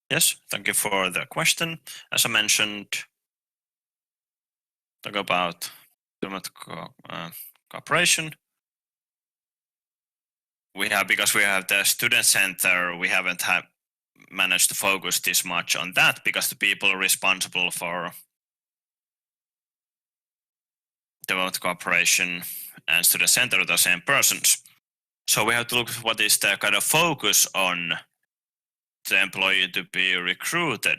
Yes, thank you for the question. As I mentioned, talk about cooperation. because we have the student center, we haven't managed to focus this much on that because the people responsible for development cooperation and student center are the same persons. So we have to look at what is the kind of focus on the employee to be recruited.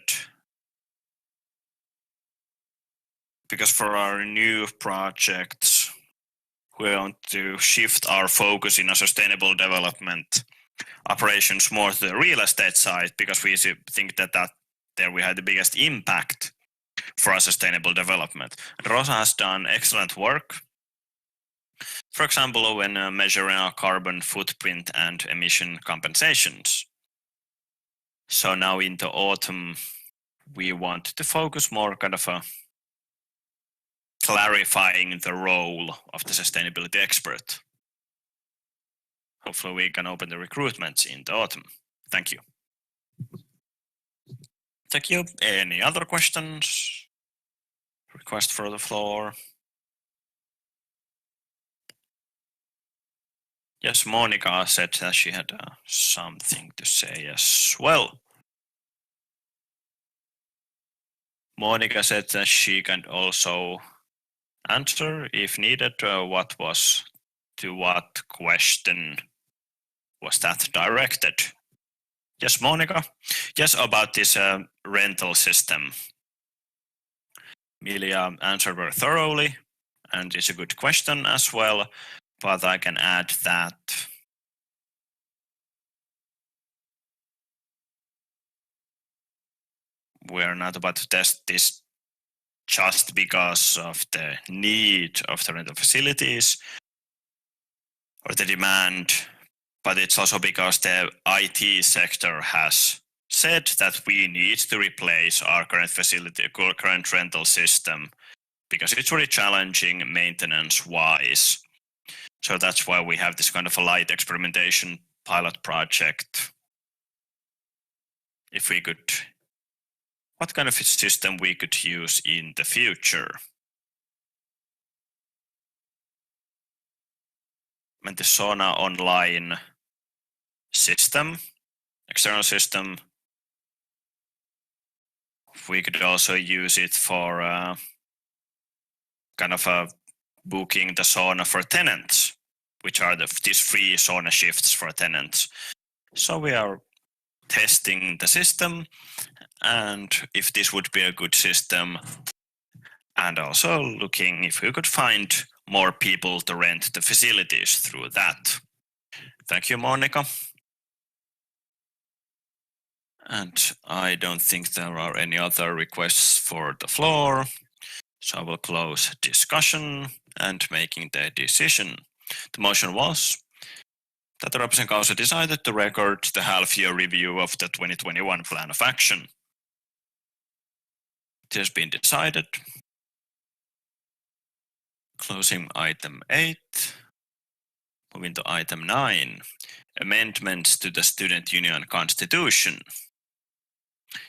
Because for our new projects, we want to shift our focus in a sustainable development operations more to the real estate side, because we think that there we have the biggest impact for our sustainable development. And Rosa has done excellent work. For example, when measuring our carbon footprint and emission compensations. So now in the autumn, we want to focus more kind of clarifying the role of the sustainability expert. Hopefully we can open the recruitments in the autumn. Thank you. Thank you. Any other questions? Request for the floor? Yes, Monika said that she had something to say as well. Monika said that she can also answer, if needed, what question was that directed? Yes, Monika. Yes, about this rental system. Milia answered very thoroughly, and it's a good question as well. But I can add that we're not about to test this just because of the need of the rental facilities or the demand, but it's also because the IT sector has said that we need to replace our current rental system because it's really challenging maintenance-wise. So that's why we have this kind of a light experimentation pilot project. If we could, what kind of a system we could use in the future? And the Sauna online system, external system, we could also use it for kind of booking the sauna for tenants, which are these free sauna shifts for tenants. So we are testing the system and if this would be a good system, and also looking if we could find more people to rent the facilities through that. Thank you, Monika. And I don't think there are any other requests for the floor. So I will close discussion and making the decision. The motion was that the Representative Council decided to record the half-year review of the 2021 Plan of Action. It has been decided. Closing item 8. Moving to item 9. Amendments to the Student Union Constitution.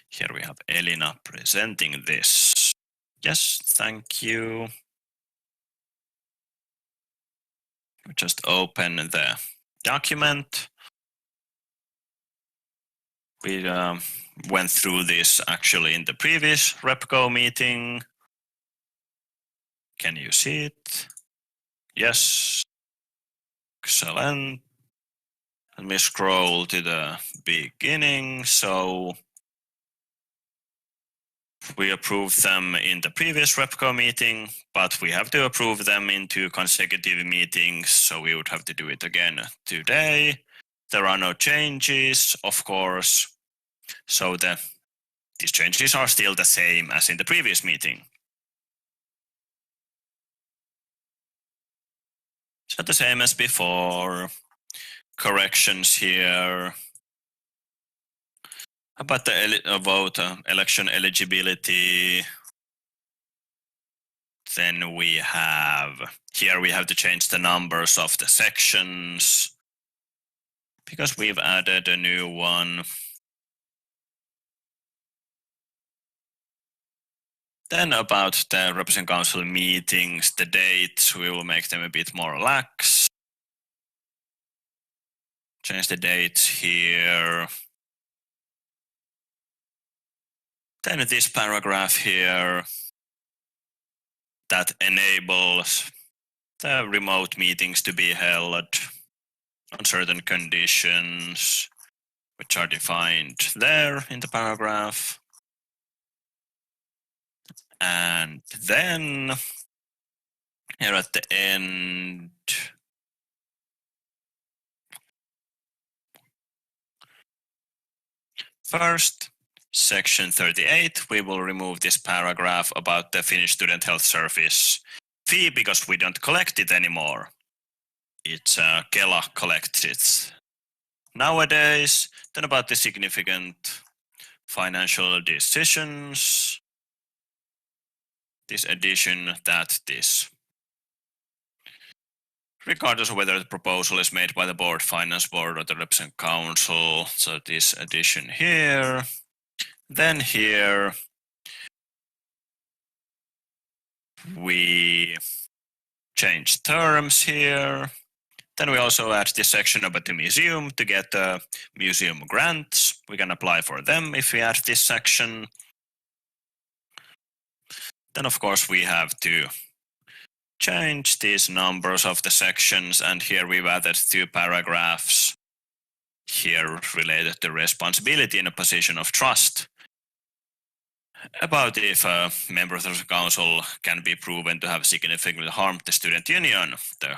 Here we have Elina presenting this. Yes, thank you. Just open the document. We went through this actually in the previous RepCo meeting. Can you see it? Yes. Excellent. Let me scroll to the beginning. So we approved them in the previous RepCo meeting, but we have to approve them in 2 consecutive meetings, so we would have to do it again today. There are no changes, of course, so these changes are still the same as in the previous meeting. So the same as before. Corrections here. About the vote election eligibility, then we have to change the numbers of the sections because we've added a new one. Then about the Representative Council meetings, the dates, we will make them a bit more lax. change the dates here. Then this paragraph here that enables the remote meetings to be held on certain conditions, which are defined there in the paragraph. And then here at the end, first, section 38, we will remove this paragraph about the Finnish Student Health Service fee because we don't collect it anymore. It's Kela collects it nowadays. Then about the significant financial decisions, this addition that this, regardless of whether the proposal is made by the board, finance board, or the representative council, so this addition here. Then here we change terms here. Then we also add this section about the museum to get the museum grants. We can apply for them if we add this section. Then of course we have to change these numbers of the sections, and here we've added 2 paragraphs here related to responsibility in a position of trust, about if a member of the council can be proven to have significantly harmed the student union. The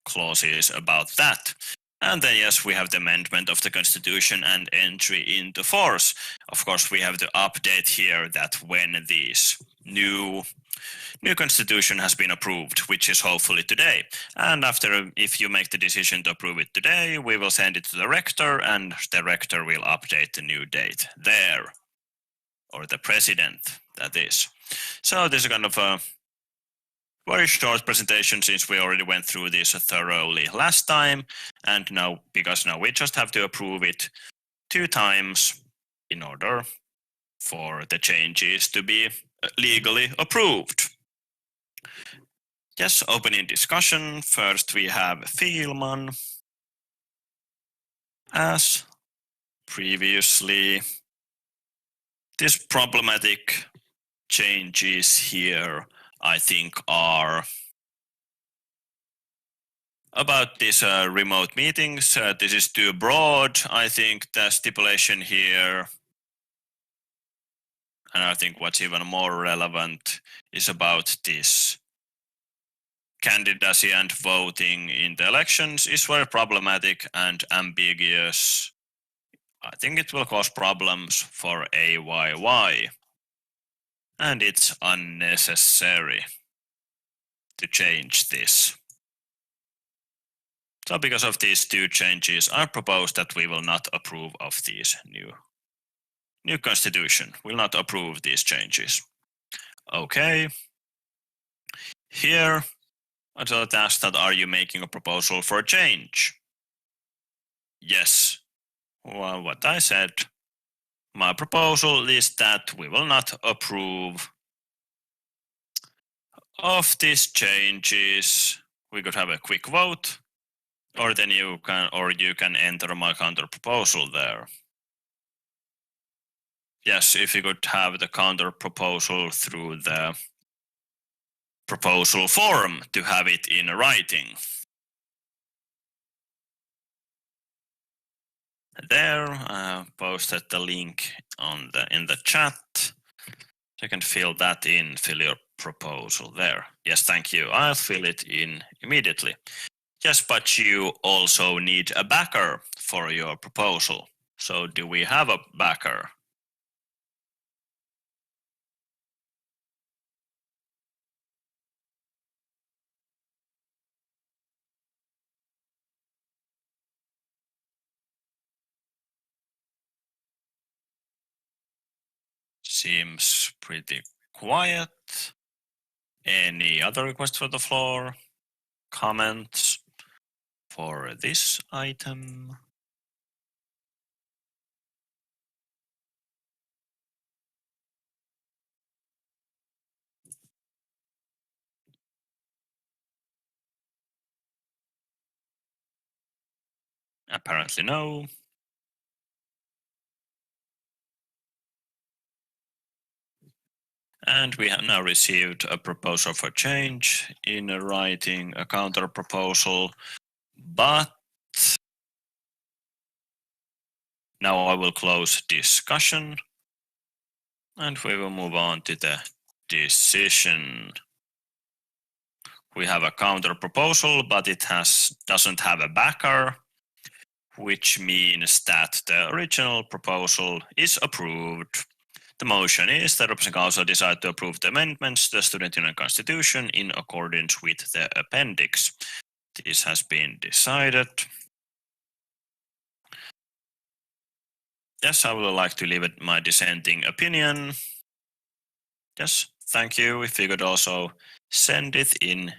clauses about that. And then yes, we have the amendment of the constitution and entry into force. Of course, we have to update here that when this new constitution has been approved, which is hopefully today. And after, if you make the decision to approve it today, we will send it to the rector, and the rector will update the new date there, or the president, that is. So this is kind of a very short presentation, since we already went through this thoroughly last time, and now, because now we just have to approve it 2 times in order for the changes to be legally approved. Yes, opening discussion. First we have Fihlman. As previously, these problematic changes here, I think, are about these remote meetings. This is too broad. I think the stipulation here, and I think what's even more relevant, is about this candidacy and voting in the elections is very problematic and ambiguous. I think it will cause problems for AYY, and it's unnecessary to change this. So because of these 2 changes, I propose that we will not approve of these new constitution. Will not approve these changes. Okay. Here, I just asked that, are you making a proposal for a change? Yes. Well, what I said, my proposal is that we will not approve of these changes. We could have a quick vote, or then you can enter my counter proposal there. Yes, if you could have the counter proposal through the proposal form to have it in writing. There, I posted the link in the chat. You can fill that in, fill your proposal there. Yes, thank you. I'll fill it in immediately. Yes, but you also need a backer for your proposal. So do we have a backer? Seems pretty quiet. Any other requests for the floor? Comments for this item? Apparently no. And we have now received a proposal for change in writing, a counter proposal, but now I will close discussion and we will move on to the decision. We have a counter proposal, but it doesn't have a backer, which means that the original proposal is approved. The motion is that Representative Council decide to approve the amendments to the Student Union Constitution in accordance with the appendix. This has been decided. Yes, I would like to leave it my dissenting opinion. Yes, thank you. If you could also send it in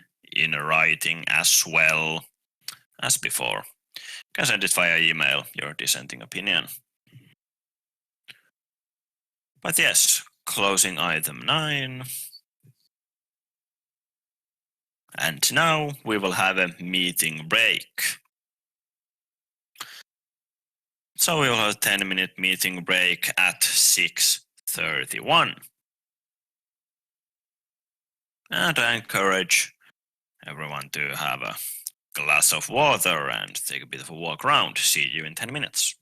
writing as well as before. You can send it via email, your dissenting opinion. But yes, closing item 9. And now we will have a meeting break. So we will have a 10-minute meeting break at 6:31. And I encourage everyone to have a glass of water and take a bit of a walk around. See you in 10 minutes.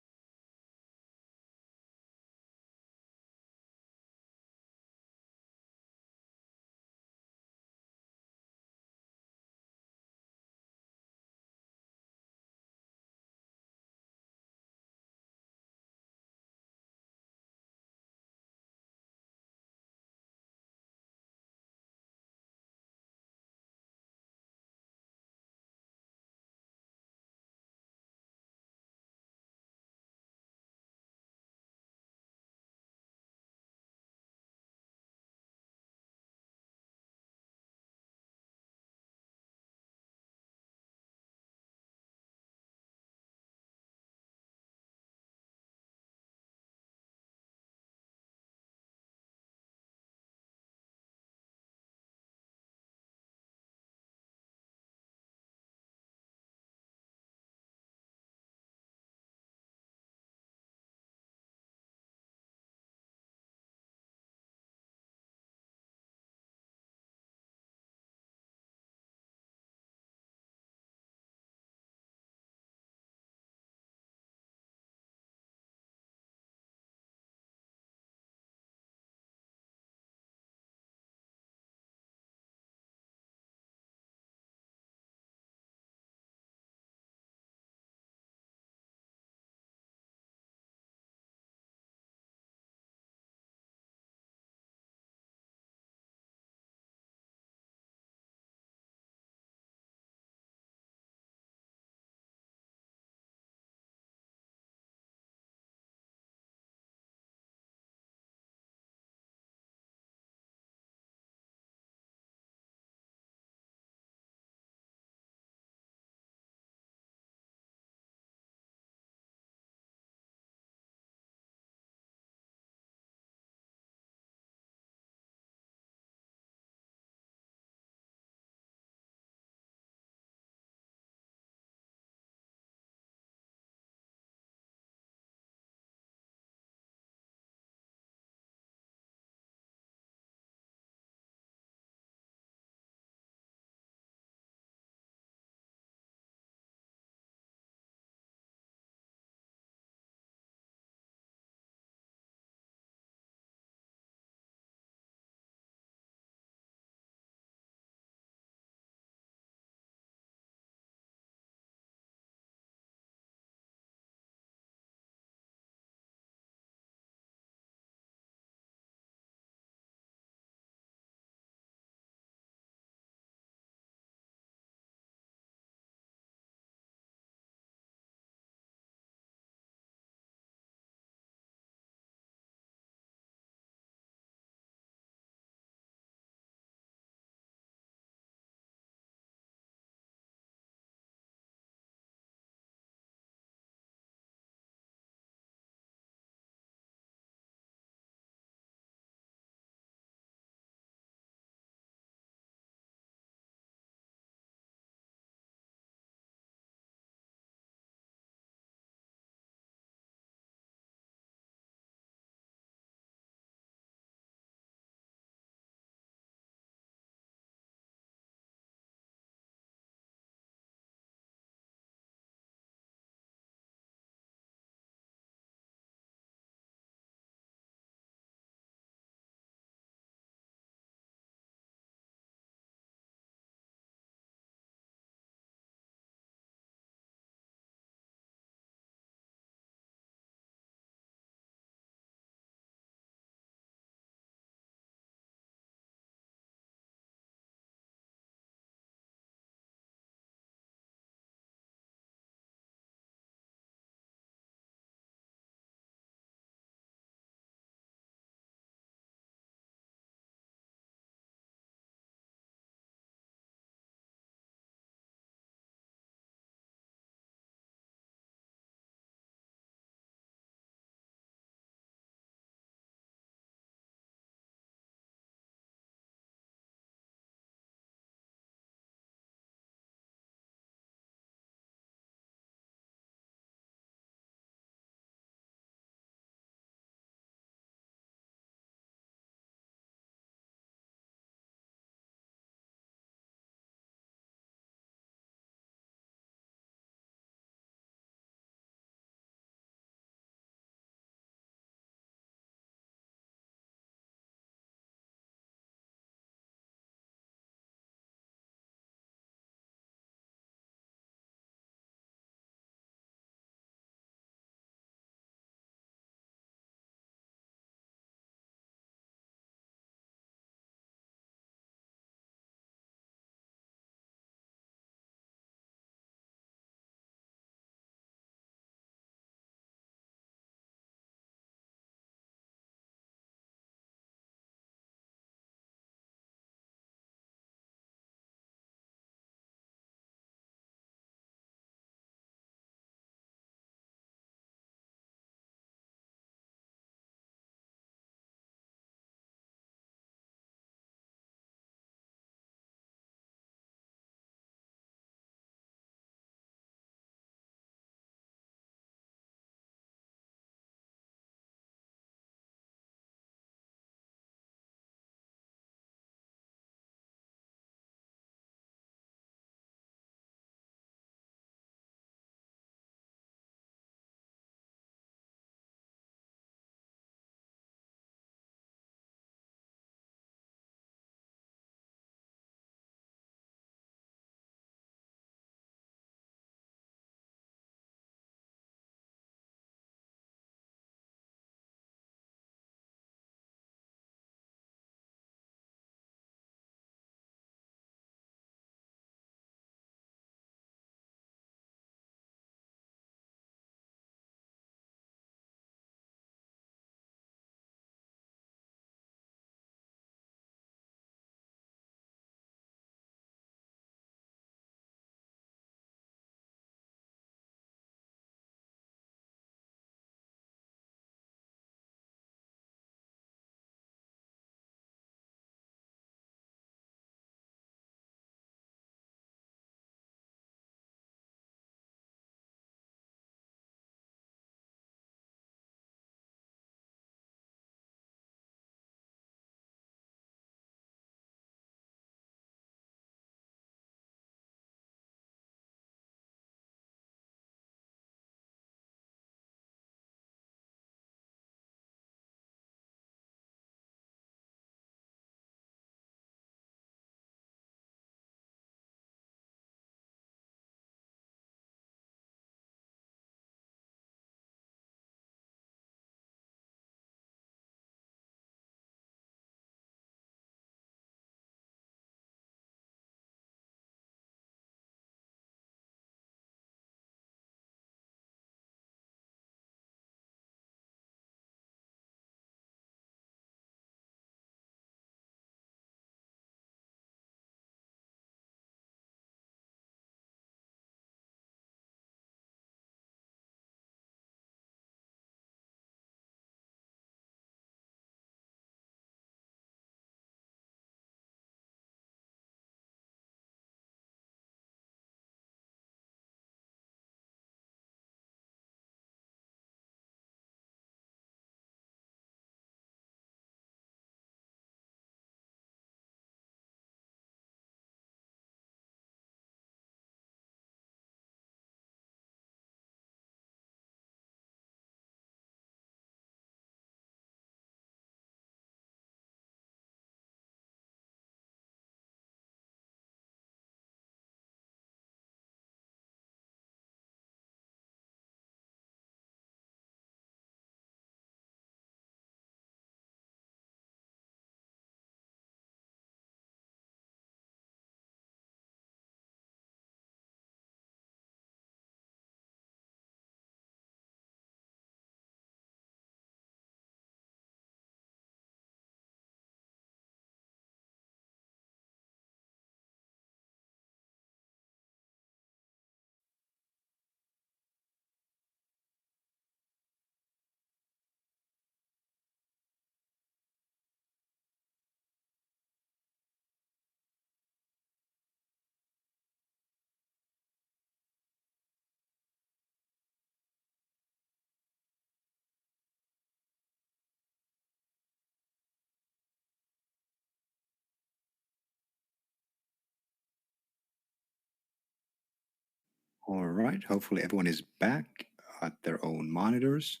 All right, hopefully everyone is back at their own monitors.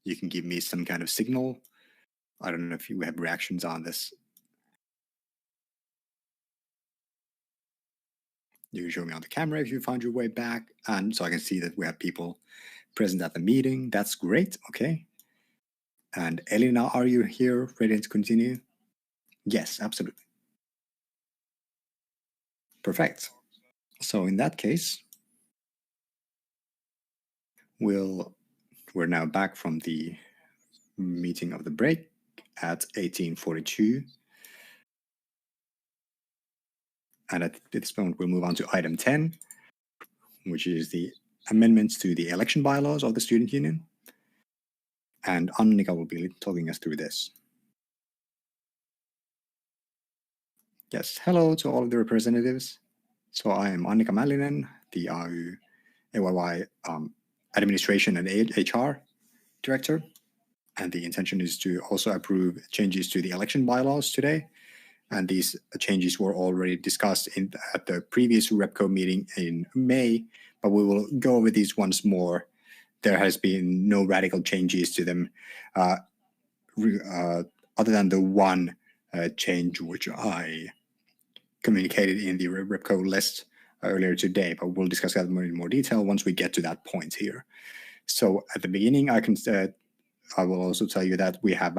You can give me some kind of signal. I don't know if you have reactions on this. You can show me on the camera if you found your way back, and so I can see that we have people present at the meeting. That's great. Okay. And Elina, are you here, ready to continue? Yes, absolutely. Perfect. So in that case, we're now back from the meeting of the break at 18:42. And at this point, we'll move on to item 10, which is the amendments to the election bylaws of the student union. And Annika will be talking us through this. Yes, hello to all of the representatives. So I am Annika Mallinen, the AYYE Administration and HR Director. And the intention is to also approve changes to the election bylaws today. And these changes were already discussed at the previous RepCo meeting in May, but we will go over these once more. There has been no radical changes to them, other than the one change which I communicated in the RepCo list earlier today, but we'll discuss that in more detail once we get to that point here. So at the beginning, I will also tell you that we have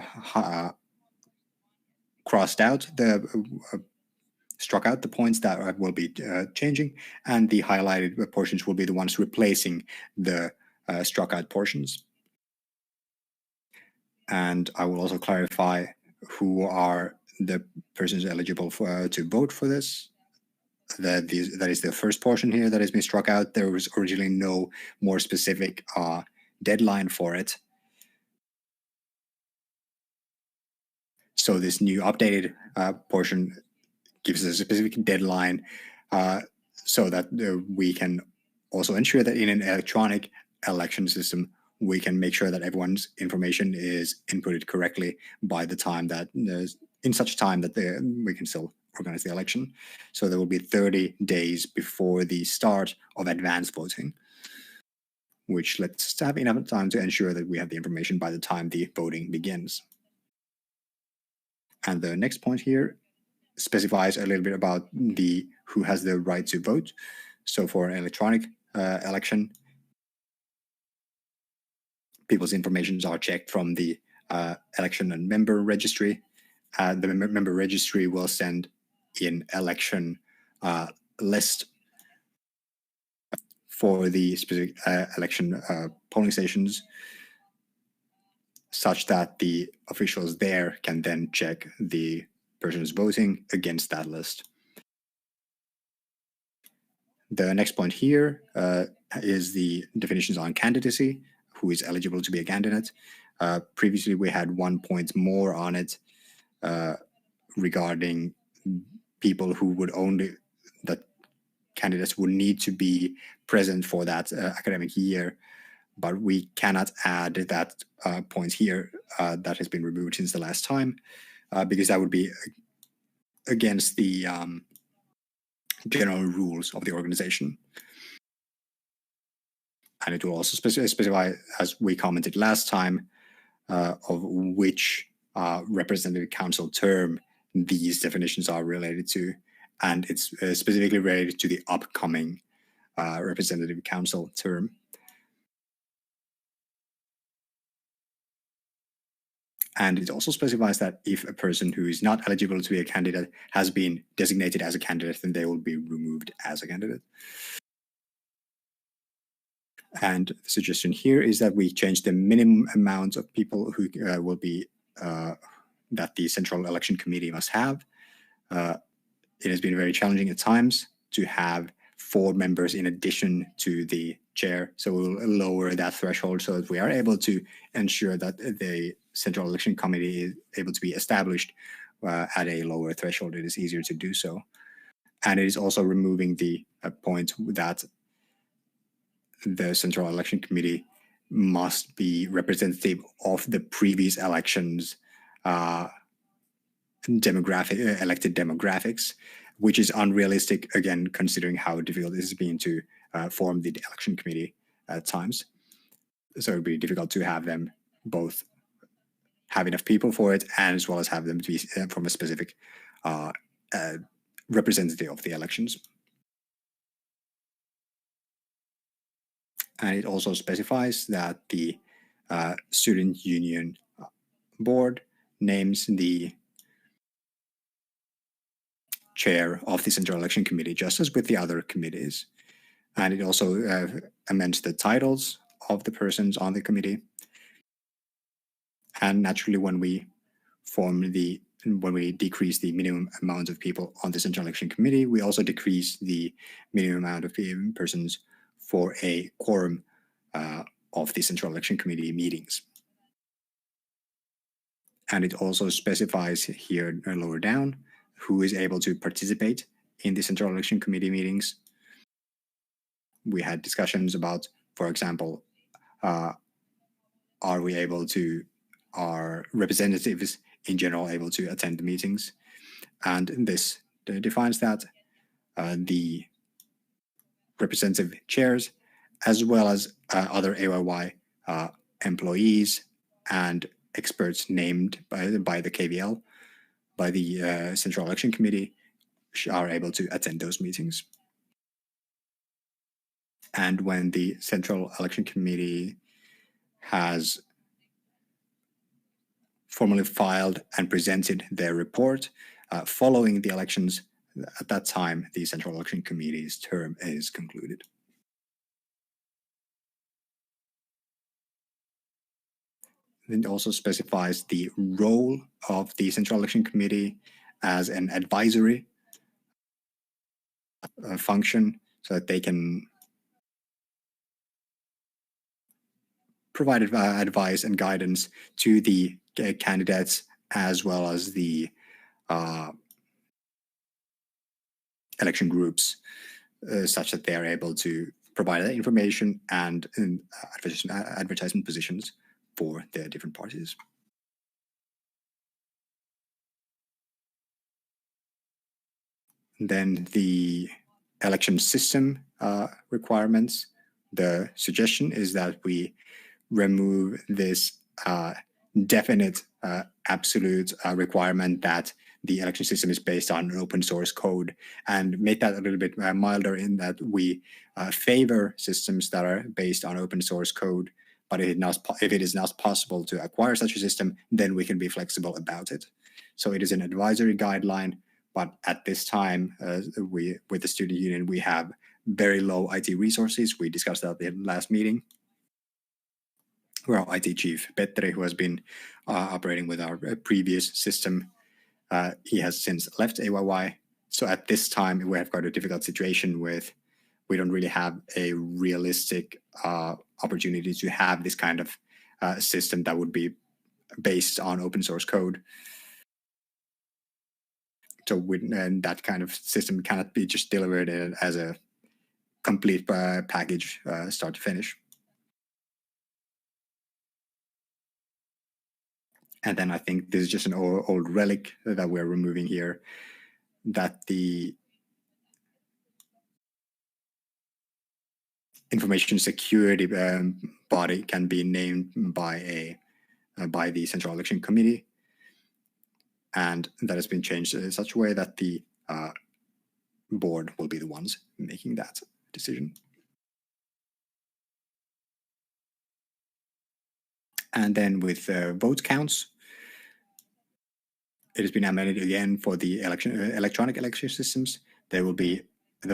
crossed out struck out the points that will be changing, and the highlighted portions will be the ones replacing the struck out portions. And I will also clarify who are the persons eligible to vote for this. That is the first portion here that has been struck out. There was originally no more specific deadline for it. So this new updated portion gives us a specific deadline so that we can also ensure that in an electronic election system, we can make sure that everyone's information is inputted correctly by the time that in such time that we can still organize the election. So there will be 30 days before the start of advanced voting, which lets us have enough time to ensure that we have the information by the time the voting begins. And the next point here specifies a little bit about who has the right to vote. So for an electronic election, people's information are checked from the election and member registry. The member registry will send in election list for the specific election polling stations, such that the officials there can then check the person who's voting against that list. The next point here is the definitions on candidacy, who is eligible to be a candidate. Previously, we had 1 point more on it regarding people who would only, that candidates would need to be present for that academic year, but we cannot add that point here. That has been removed since the last time because that would be against the general rules of the organization. And it will also specify, as we commented last time, of which representative council term these definitions are related to. And it's specifically related to the upcoming representative council term. And it also specifies that if a person who is not eligible to be a candidate has been designated as a candidate, then they will be removed as a candidate. And the suggestion here is that we change the minimum amount of people who will be, that the Central Election Committee must have. It has been very challenging at times to have 4 members in addition to the chair. So we'll lower that threshold so that we are able to ensure that the Central Election Committee is able to be established at a lower threshold. It is easier to do so. And it is also removing the point that the Central Election Committee must be representative of the previous elections elected demographics. which is unrealistic, again, considering how difficult it has been to form the election committee at times. So it would be difficult to have them both have enough people for it, and as well as have them to be from a specific representative of the elections. And it also specifies that the student union board names the chair of the Central Election Committee, just as with the other committees. And it also amends the titles of the persons on the committee. And naturally, when we decrease the minimum amount of people on the Central Election Committee, we also decrease the minimum amount of persons for a quorum of the Central Election Committee meetings. And it also specifies here lower down who is able to participate in the Central Election Committee meetings. We had discussions about, for example, are representatives in general able to attend the meetings? And this defines that the representative chairs, as well as other AYY employees and experts named by the KVL, by the Central Election Committee, are able to attend those meetings. And when the Central Election Committee has formally filed and presented their report following the elections, at that time, the Central Election Committee's term is concluded. It also specifies the role of the Central Election Committee as an advisory function, so that they can provide advice and guidance to the candidates, as well as the election groups, such that they are able to provide that information and advertisement positions for the different parties. Then the election system requirements. The suggestion is that we remove this definite absolute requirement that the election system is based on an open source code, and make that a little bit milder, in that we favor systems that are based on open source code. But if it is not possible to acquire such a system, then we can be flexible about it. So it is an advisory guideline, but at this time, with the student union, we have very low IT resources. We discussed that at the last meeting, where our IT chief, Petteri, who has been operating with our previous system, he has since left AYY. So at this time, we have got a difficult situation with, we don't really have a realistic opportunity to have this kind of system that would be based on open source code. So and that kind of system cannot be just delivered as a complete package, start to finish. And then I think this is just an old relic that we're removing here, that the information security body can be named by the Central Election Committee, and that has been changed in such a way that the board will be the ones making that decision. And then with vote counts, it has been amended again for the electronic election systems. There will be the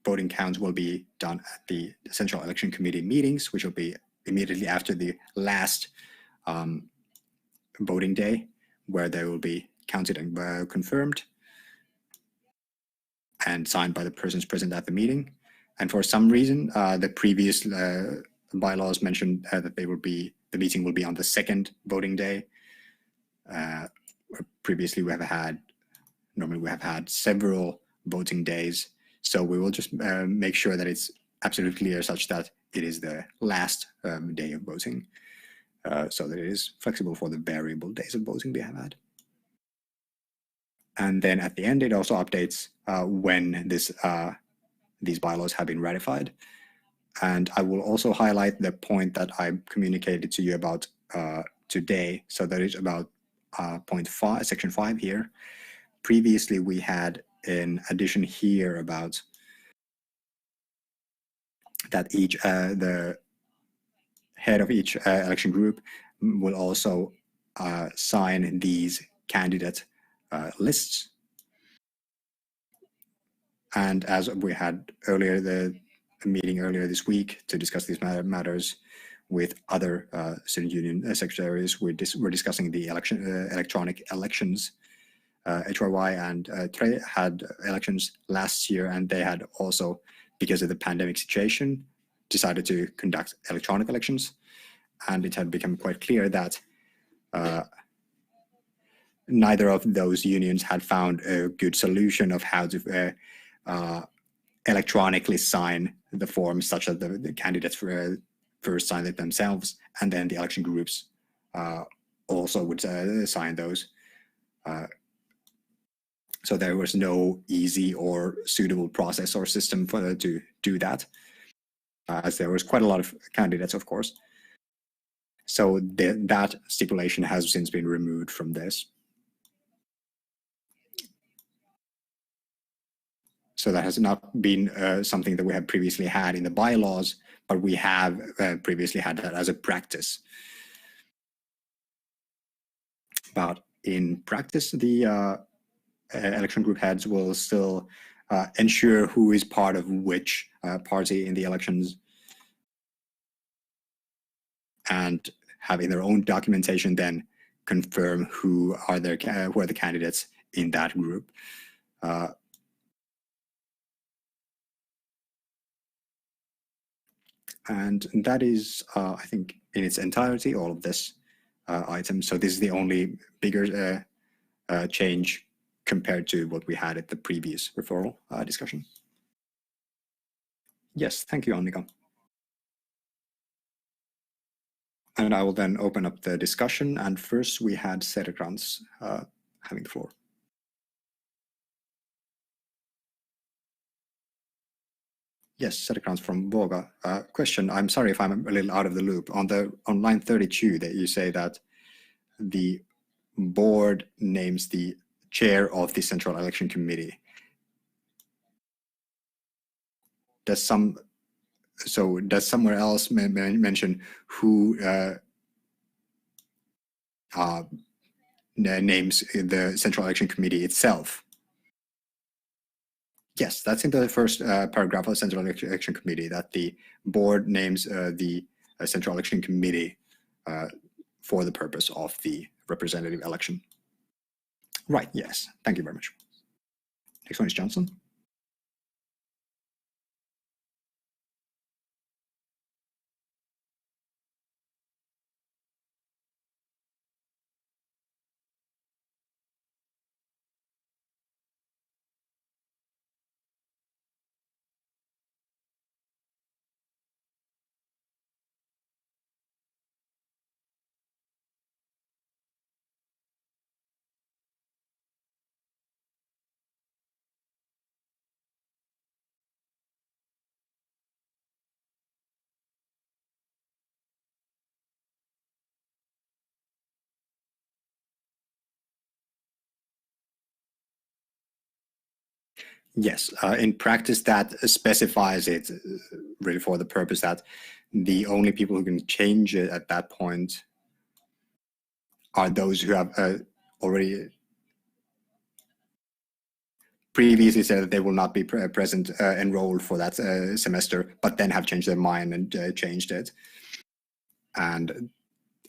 voting counts will be done at the Central Election Committee meetings, which will be immediately after the last voting day, where they will be counted and confirmed and signed by the persons present at the meeting. And for some reason, the previous bylaws mentioned that the meeting will be on the second voting day. Previously, normally we have had several voting days. So we will just make sure that it's absolutely clear, such that it is the last day of voting, so that it is flexible for the variable days of voting we have had. And then at the end, it also updates when these bylaws have been ratified. And I will also highlight the point that I communicated to you about today. So that is about point 5, section 5 here. Previously, we had an addition here about that each the head of each election group will also sign these candidate lists. And as we had earlier, a meeting earlier this week to discuss these matters with other student union secretaries, we're discussing the electronic elections. HYY and TRE had elections last year, and they had also, because of the pandemic situation, decided to conduct electronic elections. And it had become quite clear that neither of those unions had found a good solution of how to electronically sign the forms, such that the candidates first sign it themselves, and then the election groups also would sign those. So there was no easy or suitable process or system for to do that, as there was quite a lot of candidates, of course. So that stipulation has since been removed from this. So that has not been something that we have previously had in the bylaws, but we have previously had that as a practice. But in practice, the election group heads will still ensure who is part of which party in the elections, and have in their own documentation then confirm who are the candidates in that group. And that is, I think, in its entirety, all of this item. So this is the only bigger change compared to what we had at the previous referral discussion. Yes, thank you, Annika. And I will then open up the discussion. And first we had Sara Ikonen having the floor. Yes, Sara Ikonen from Voga. Question, I'm sorry if I'm a little out of the loop. On line 32, that you say that the board names the chair of the Central Election Committee. Does somewhere else mention who names the Central Election Committee itself? Yes, that's in the first paragraph of the Central Election Committee, that the board names the Central Election Committee for the purpose of the representative election. Right, yes, thank you very much. Next one is Johnson. Yes, in practice that specifies it really for the purpose that the only people who can change it at that point are those who have already previously said that they will not be present enrolled for that semester, but then have changed their mind and changed it. And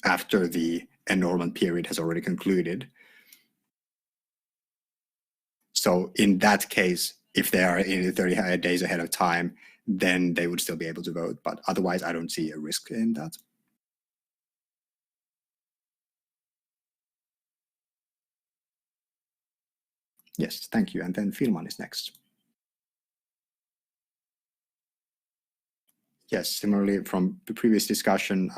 after the enrollment period has already concluded. So in that case, if they are in 30 days ahead of time, then they would still be able to vote. But otherwise, I don't see a risk in that. Yes, thank you. And then Fihlman is next. Yes, similarly from the previous discussion,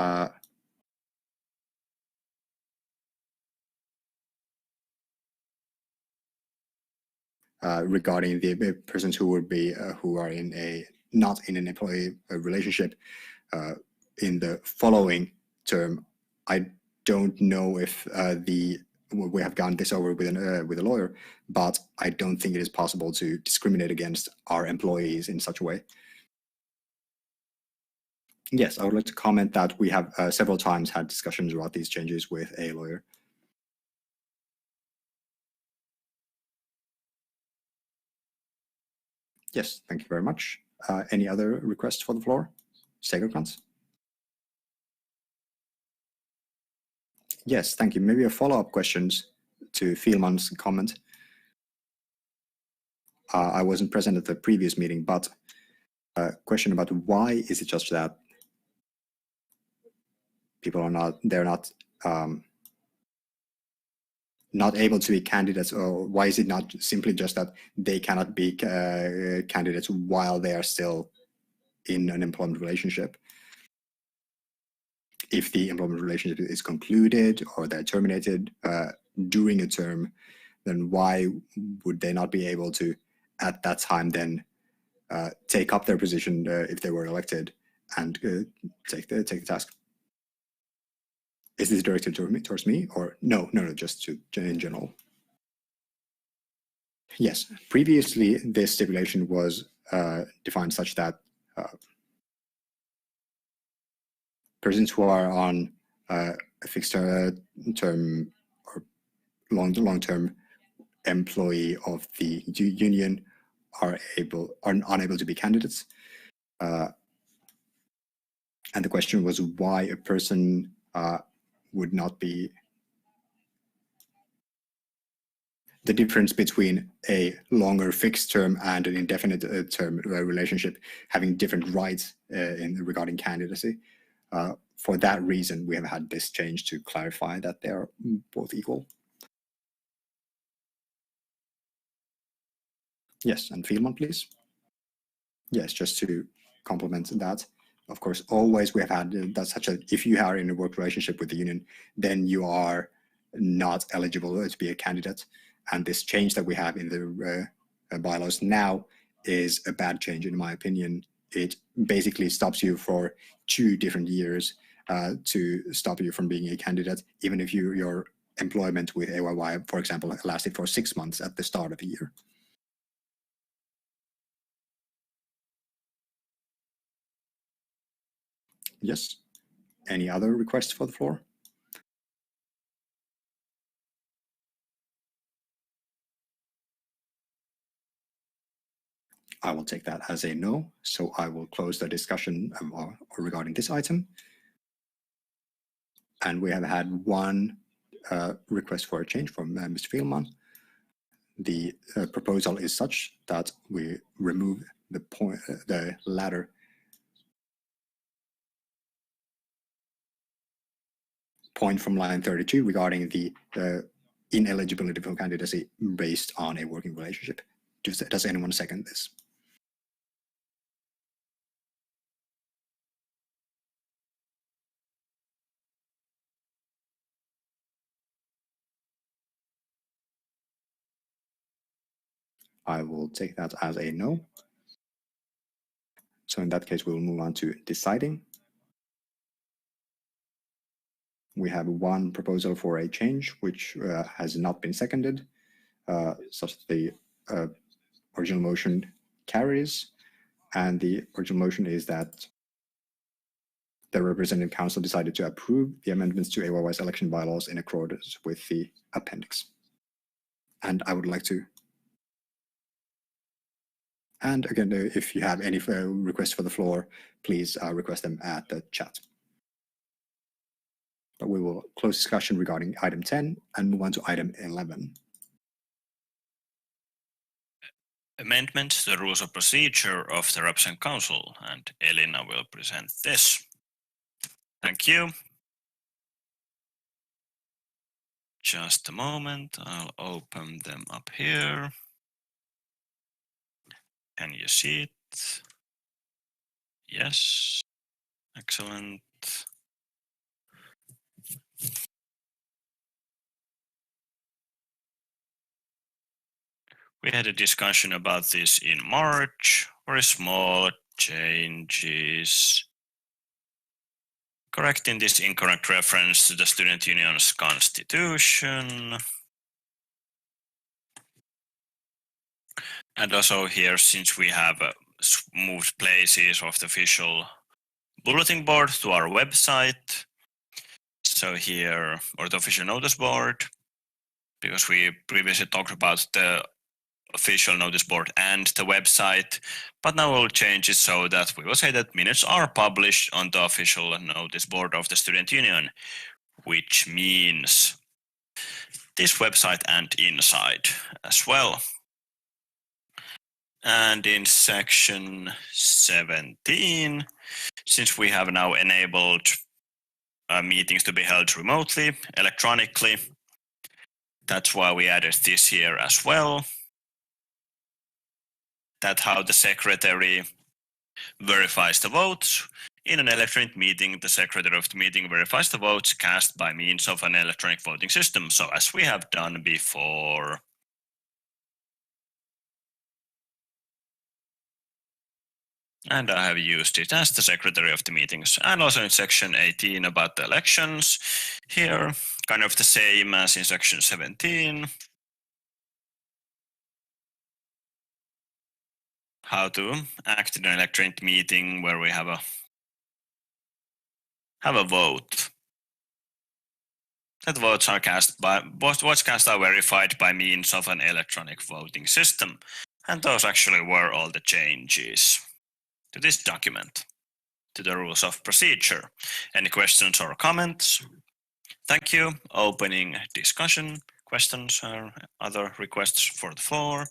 regarding the persons who would be who are not in an employee relationship in the following term. I don't know if we have gone this over with a lawyer, but I don't think it is possible to discriminate against our employees in such a way. Yes, I would like to comment that we have several times had discussions about these changes with a lawyer. Yes, thank you very much. Any other requests for the floor? Segerkrantz? Yes, thank you. Maybe a follow-up questions to Fihlman's comment. I wasn't present at the previous meeting, but a question about why is it just that people are not able to be candidates, or why is it not simply just that they cannot be candidates while they are still in an employment relationship? If the employment relationship is concluded or they're terminated during a term, then why would they not be able to, at that time, then take up their position if they were elected and take the task? Is this directed towards me, or no, just in general? Yes, previously this stipulation was defined such that persons who are on a fixed term or long-term employee of the union are unable to be candidates. And the question was why a person would not be. The difference between a longer fixed term and an indefinite term relationship having different rights regarding candidacy. For that reason, we have had this change to clarify that they are both equal. Yes, and Fihlman, please. Yes, just to complement that. Of course, always we have had that such a, if you are in a work relationship with the union, then you are not eligible to be a candidate. And this change that we have in the bylaws now is a bad change, in my opinion. It basically stops you for 2 different years to stop you from being a candidate, even if your employment with AYY, for example, lasted for 6 months at the start of the year. Yes. Any other requests for the floor? I will take that as a no, so I will close the discussion regarding this item. And we have had one request for a change from Mr. Fihlman. The proposal is such that we remove the latter point from line 32 regarding the ineligibility for candidacy based on a working relationship. Does anyone second this? I will take that as a no. So in that case, we'll move on to deciding. We have one proposal for a change, which has not been seconded, such that the original motion carries. And the original motion is that the representative council decided to approve the amendments to AYY's election bylaws in accordance with the appendix. And I would like to. And again, if you have any requests for the floor, please request them at the chat. But we will close discussion regarding item 10 and move on to item 11. Amendment to the rules of procedure of the Representative Council, and Elina will present this. Thank you. Just a moment, I'll open them up here. Can you see it? Yes. Excellent. We had a discussion about this in March. Very small changes. Correcting this incorrect reference to the student union's constitution. And also here, since we have moved places of the official bulletin board to our website, so here, or the official notice board, because we previously talked about the official notice board and the website, but now we'll change it so that we will say that minutes are published on the official notice board of the student union, which means this website and inside as well. And in section 17, since we have now enabled meetings to be held remotely, electronically, that's why we added this here as well. That's how the secretary verifies the votes. In an electronic meeting, the secretary of the meeting verifies the votes cast by means of an electronic voting system. So as we have done before. And I have used it as the secretary of the meetings. And also in section 18 about the elections. Here, kind of the same as in section 17. How to act in an electronic meeting where we have a vote. That votes are votes cast are verified by means of an electronic voting system. And those actually were all the changes to this document, to the rules of procedure. Any questions or comments? Thank you. Opening discussion, questions or other requests for the floor?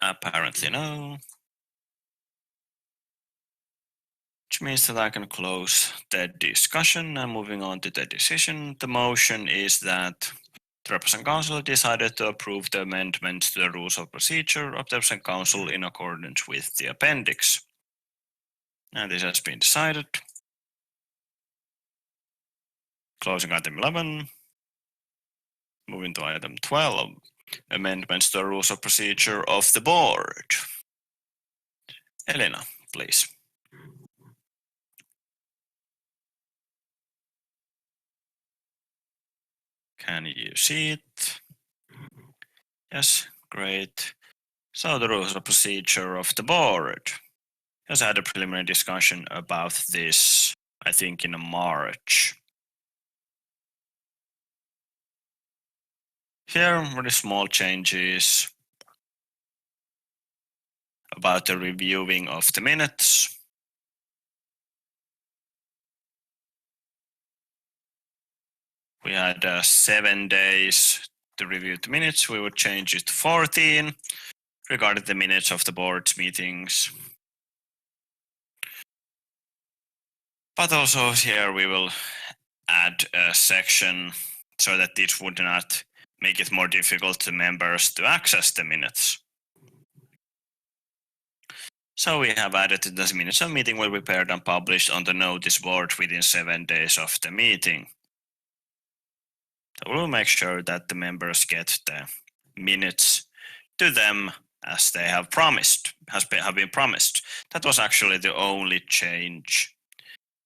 Apparently no. Which means that I can close the discussion and moving on to the decision. The motion is that the Representative Council decided to approve the amendments to the rules of procedure of the Representative Council in accordance with the appendix. And this has been decided. Closing item 11. Moving to item 12. Amendments to the rules of procedure of the board. Elena, please. Can you see it? Yes, great. So the rules of procedure of the board. Has had a preliminary discussion about this, I think, in March. Here, very small changes about the reviewing of the minutes. We had 7 days to review the minutes. We would change it to 14 regarding the minutes of the board's meetings. But also here we will add a section so that this would not make it more difficult to members to access the minutes. So we have added that the minutes of meeting will be prepared and published on the notice board within 7 days of the meeting. So we'll make sure that the members get the minutes to them as they have been promised. That was actually the only change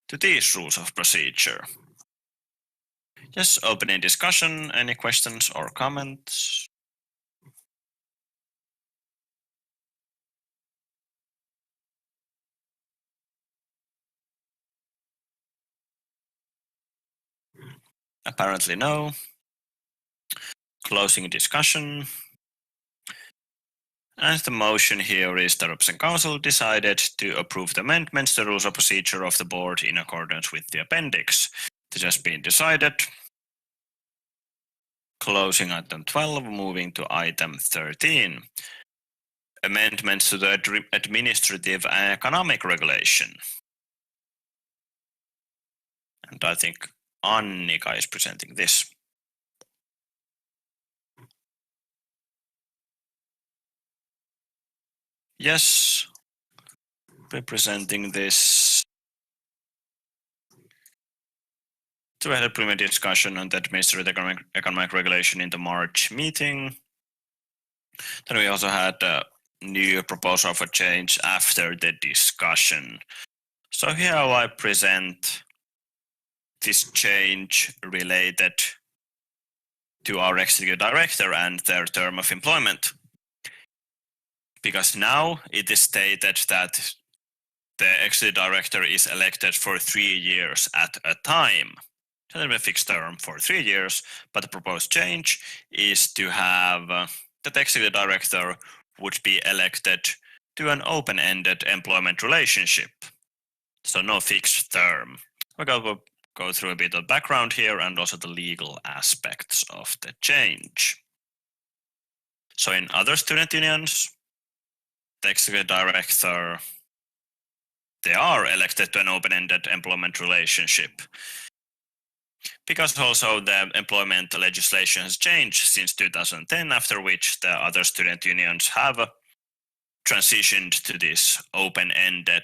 to these rules of procedure. Yes, opening discussion. Any questions or comments? Apparently no. Closing discussion. And the motion here is the Representative Council decided to approve the amendments to the rules of procedure of the board in accordance with the appendix. This has been decided. Closing item 12, moving to item 13. Amendments to the administrative and economic regulation. And I think Annika is presenting this. Yes, representing this. So we had a preliminary discussion on the administrative economic regulation in the March meeting. Then we also had a new proposal for change after the discussion. So here I present this change related to our executive director and their term of employment. Because now it is stated that the executive director is elected for 3 years at a time. So there will be a fixed term for 3 years, but the proposed change is to have that the executive director would be elected to an open-ended employment relationship. So no fixed term. We'll go through a bit of background here and also the legal aspects of the change. So in other student unions, the executive director, they are elected to an open-ended employment relationship. Because also the employment legislation has changed since 2010, after which the other student unions have transitioned to this open-ended,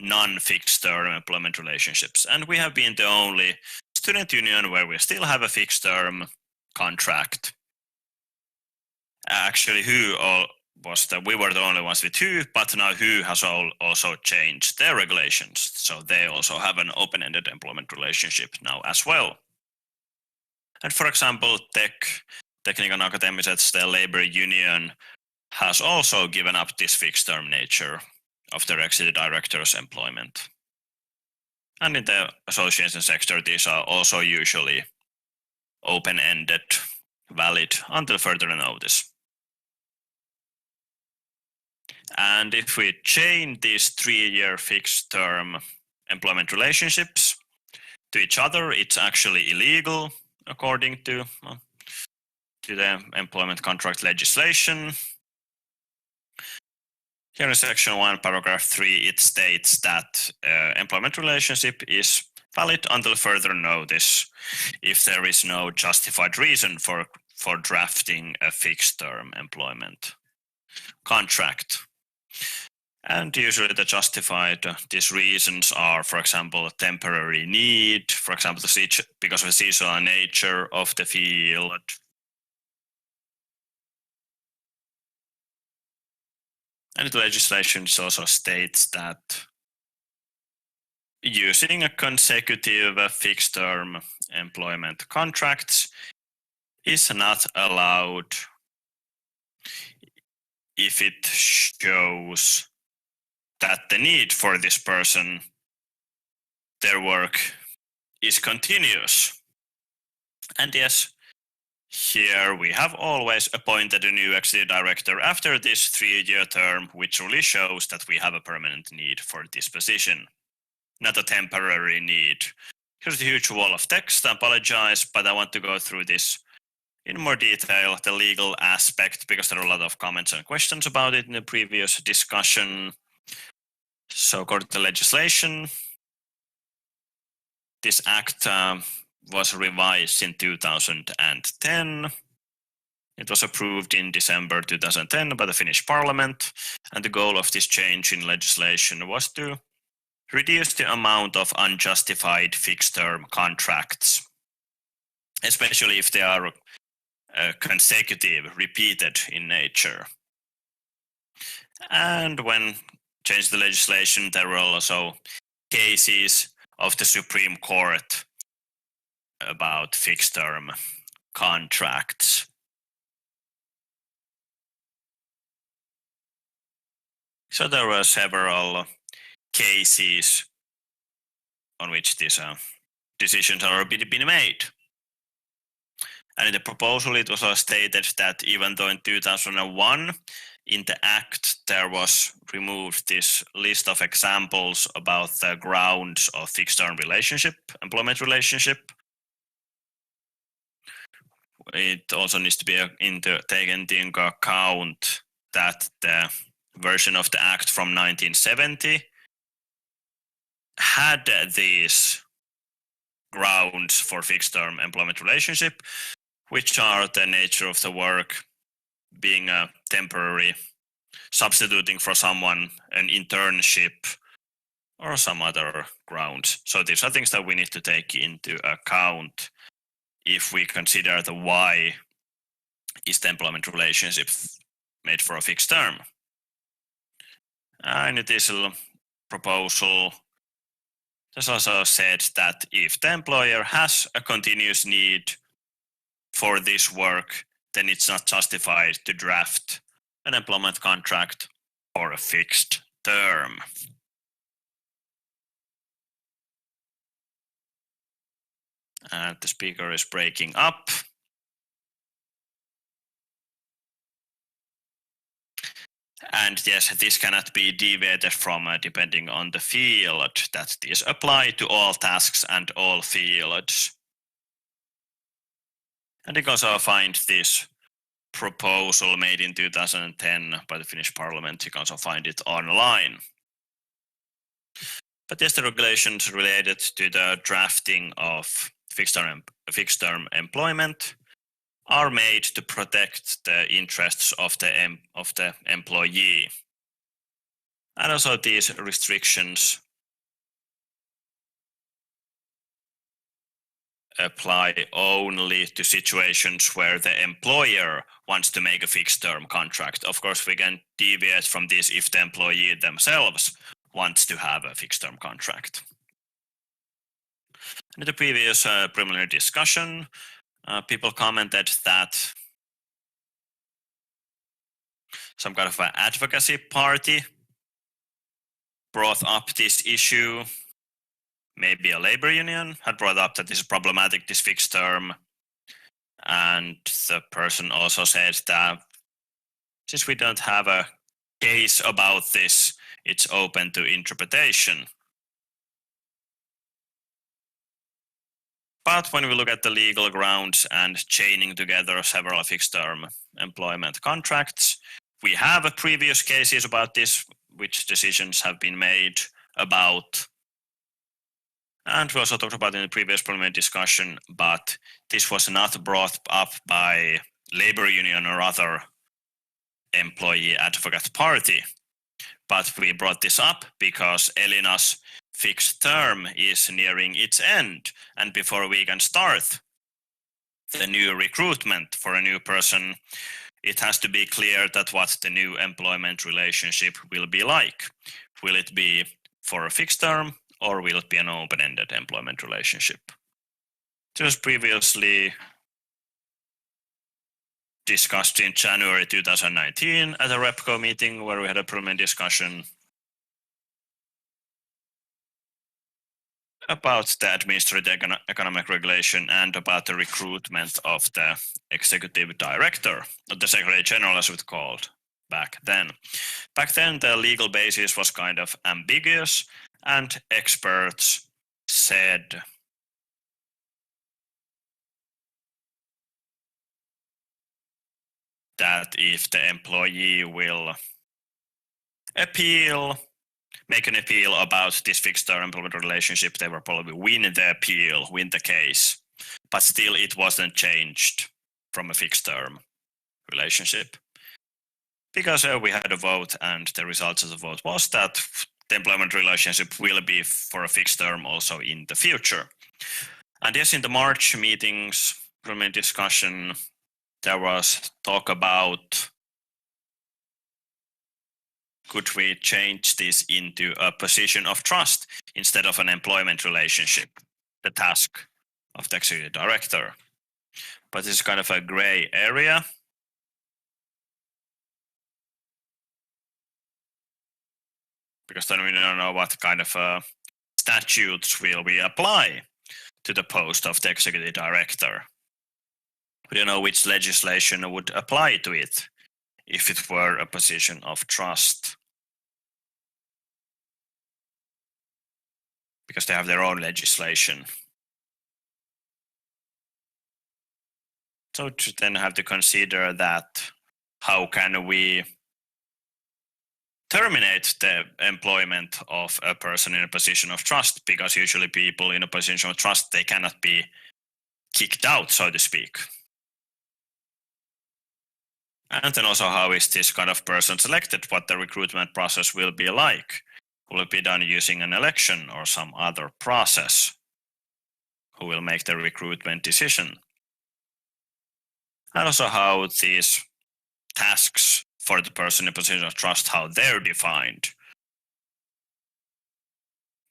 non-fixed term employment relationships. And we have been the only student union where we still have a fixed term contract. Actually, we were the only ones with who, but now who has also changed their regulations. So they also have an open-ended employment relationship now as well. And for example, Tekniikan Akateemiset, the labor union, has also given up this fixed term nature of their executive director's employment. And in the association sector, these are also usually open-ended, valid until further notice. And if we change these 3-year fixed term employment relationships to each other, it's actually illegal according to the employment contract legislation. Here in section 1, paragraph 3, it states that employment relationship is valid until further notice if there is no justified reason for drafting a fixed term employment contract. And usually the justified these reasons are, for example, a temporary need, for example, because of the seasonal nature of the field. And the legislation also states that using a consecutive fixed-term employment contracts is not allowed if it shows that the need for this person, their work, is continuous. And yes, here we have always appointed a new executive director after this 3-year term, which really shows that we have a permanent need for this position, not a temporary need. Here's a huge wall of text, I apologize, but I want to go through this in more detail, the legal aspect, because there are a lot of comments and questions about it in the previous discussion. So according to the legislation, this act was revised in 2010. It was approved in December 2010 by the Finnish Parliament, and the goal of this change in legislation was to reduce the amount of unjustified fixed-term contracts, especially if they are consecutive, repeated in nature. And when changed the legislation, there were also cases of the Supreme Court about fixed-term contracts. So there were several cases on which these decisions are being made. And in the proposal, it was stated that even though in 2001, in the Act, there was removed this list of examples about the grounds of fixed-term relationship, employment relationship, it also needs to be taken into account that the version of the Act from 1970 had these grounds for fixed-term employment relationship, which are the nature of the work being a temporary, substituting for someone an internship, or some other grounds. So these are things that we need to take into account if we consider the why is the employment relationship made for a fixed term. And it is a proposal. There's also said that if the employer has a continuous need for this work, then it's not justified to draft an employment contract for a fixed term. And the speaker is breaking up. And yes, this cannot be deviated from depending on the field, that these apply to all tasks and all fields. And you can also find this proposal made in 2010 by the Finnish Parliament. You can also find it online. But yes, the regulations related to the drafting of fixed-term employment are made to protect the interests of the employee. And also these restrictions apply only to situations where the employer wants to make a fixed-term contract. Of course, we can deviate from this if the employee themselves wants to have a fixed-term contract. In the previous preliminary discussion, people commented that some kind of an advocacy party brought up this issue. Maybe a labor union had brought up that this is problematic, this fixed term. And the person also said that since we don't have a case about this, it's open to interpretation. But when we look at the legal grounds and chaining together several fixed-term employment contracts, we have previous cases about this, which decisions have been made about. And we also talked about in the previous preliminary discussion, but this was not brought up by labor union or other employee advocate party. But we brought this up because Elina's fixed term is nearing its end, and before we can start the new recruitment for a new person, it has to be clear that what the new employment relationship will be like. Will it be for a fixed term, or will it be an open-ended employment relationship? It was previously discussed in January 2019 at a REPCO meeting where we had a preliminary discussion about the administrative economic regulation and about the recruitment of the executive director, or the secretary general as it was called back then. Back then the legal basis was kind of ambiguous, and experts said that if the employee will make an appeal about this fixed-term employment relationship, they will probably win the appeal, win the case. But still it wasn't changed from a fixed-term relationship. Because we had a vote, and the results of the vote was that the employment relationship will be for a fixed term also in the future. And yes, in the March meetings, preliminary discussion, there was talk about could we change this into a position of trust instead of an employment relationship, the task of the executive director. But this is kind of a gray area. Because then we don't know what kind of statutes will we apply to the post of the executive director. We don't know which legislation would apply to it if it were a position of trust. Because they have their own legislation. So to then have to consider that how can we terminate the employment of a person in a position of trust, because usually people in a position of trust, they cannot be kicked out, so to speak. And then also how is this kind of person selected, what the recruitment process will be like. Will it be done using an election or some other process? Who will make the recruitment decision? And also how these tasks for the person in position of trust, how they're defined.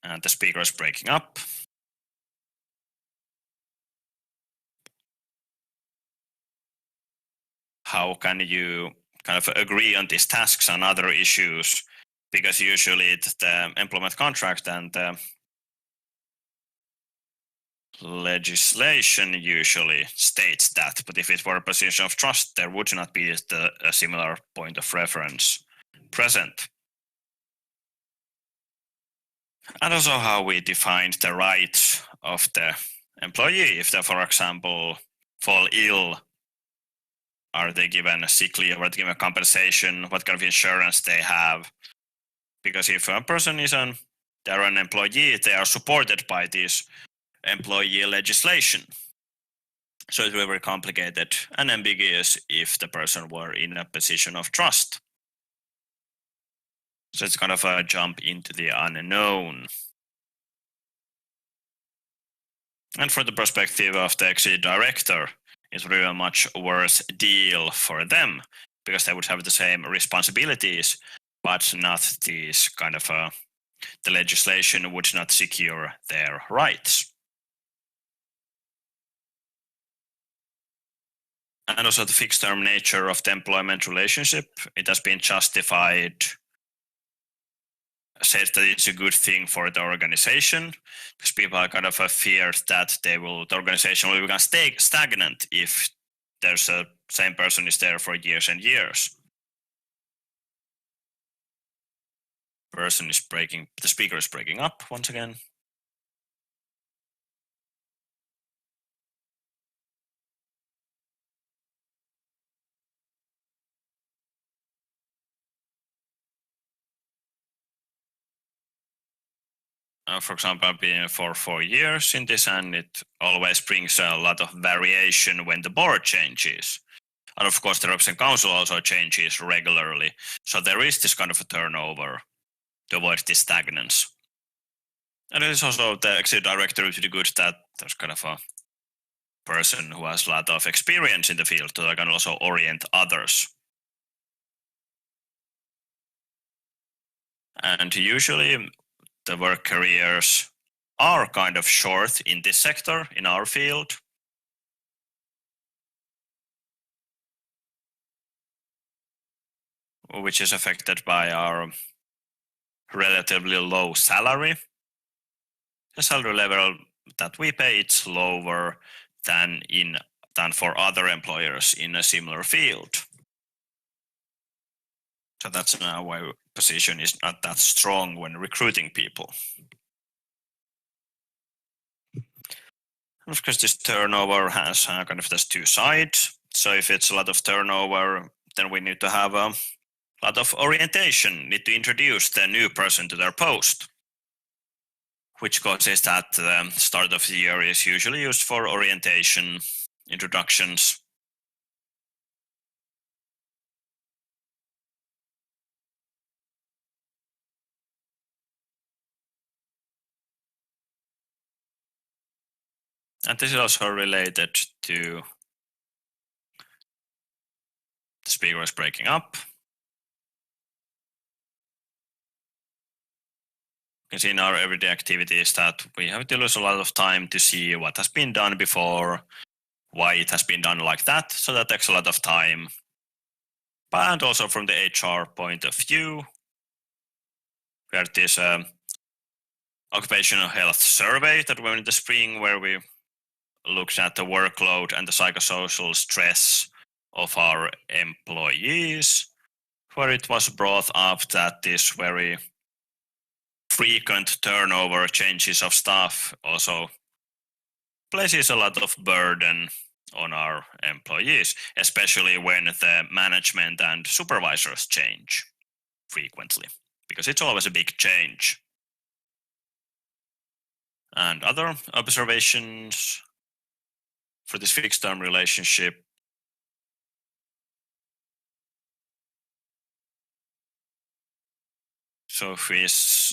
And the speaker is breaking up. How can you kind of agree on these tasks and other issues? Because usually the employment contract and the legislation usually states that, but if it were a position of trust, there would not be a similar point of reference present. And also how we defined the rights of the employee. If they, for example, fall ill, are they given a sick leave, are they given a compensation, what kind of insurance they have? Because if a person they're an employee, they are supported by this employee legislation. So it's very complicated and ambiguous if the person were in a position of trust. So it's kind of a jump into the unknown. And from the perspective of the executive director, it's really a much worse deal for them because they would have the same responsibilities, but not these kind of the legislation would not secure their rights. And also the fixed term nature of the employment relationship, it has been justified, said that it's a good thing for the organization because people are kind of feared that the organization will become stagnant if there's a same person is there for years and years. The speaker is breaking up once again. For example, I've been for 4 years in this, and it always brings a lot of variation when the board changes. And of course, the representative council also changes regularly. So there is this kind of a turnover to avoid this stagnance. And it is also the executive director really good that there's kind of a person who has a lot of experience in the field so they can also orient others. And usually the work careers are kind of short in this sector, in our field. Which is affected by our relatively low salary. The salary level that we pay is lower than for other employers in a similar field. So that's now why position is not that strong when recruiting people. And of course, this turnover has kind of these two sides. So if it's a lot of turnover, then we need to have a lot of orientation, need to introduce the new person to their post, which causes that the start of the year is usually used for orientation, introductions. And this is also related to the speaker is breaking up. You can see in our everyday activities that we have to lose a lot of time to see what has been done before, why it has been done like that. So that takes a lot of time. And also from the HR point of view, we had this occupational health survey that went in the spring where we looked at the workload and the psychosocial stress of our employees, where it was brought up that this very frequent turnover, changes of staff also places a lot of burden on our employees, especially when the management and supervisors change frequently, because it's always a big change. And other observations for this fixed term relationship. So if we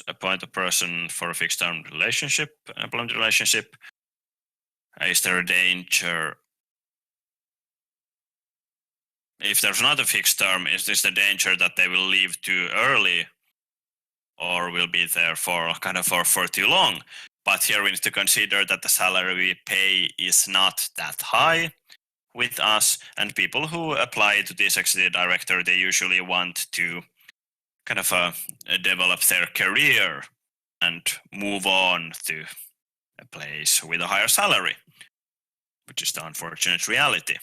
appoint a person for a fixed term relationship, employment relationship, is there a danger? If there's not a fixed term, is this the danger that they will leave too early or will be there for for too long? But here we need to consider that the salary we pay is not that high with us, and people who apply to this executive director, they usually want to develop their career and move on to a place with a higher salary, which is the unfortunate reality.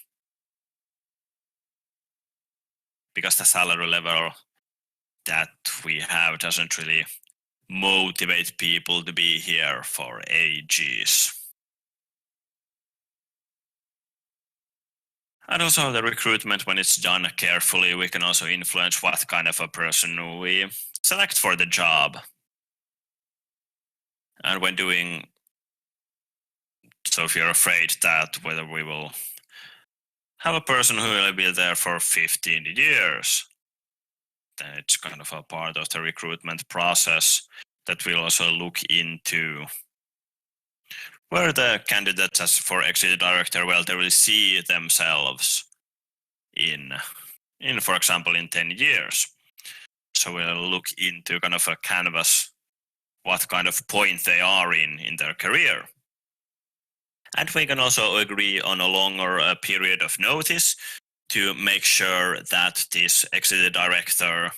Because the salary level that we have doesn't really motivate people to be here for ages. And also the recruitment, when it's done carefully, we can also influence what kind of a person we select for the job. And when doing, so if you're afraid that whether we will have a person who will be there for 15 years, then it's kind of a part of the recruitment process that we'll also look into where the candidates as for executive director, well, they will see themselves in for example, in 10 years. So we'll look into kind of a canvas, what kind of point they are in their career. And we can also agree on a longer period of notice to make sure that this executive director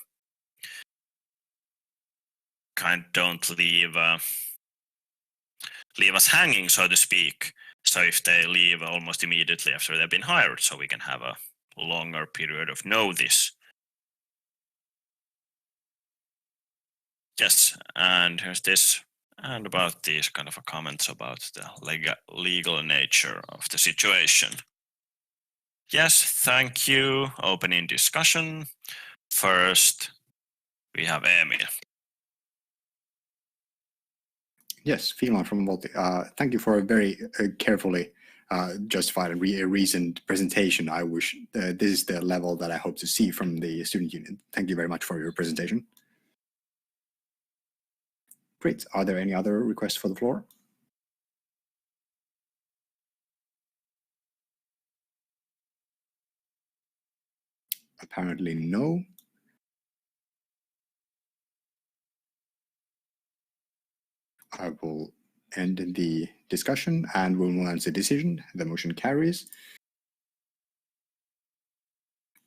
don't leave us hanging, so to speak. So if they leave almost immediately after they've been hired, so we can have a longer period of notice. Yes, and here's this, and about these kind of comments about the legal nature of the situation. Yes, thank you. Opening discussion. First, we have Emil. Yes, Fihlman from Volti. Thank you for a very carefully justified and reasoned presentation. I wish this is the level that I hope to see from the student union. Thank you very much for your presentation. Great. Are there any other requests for the floor? Apparently no. I will end the discussion and we'll move on to the decision. The motion carries.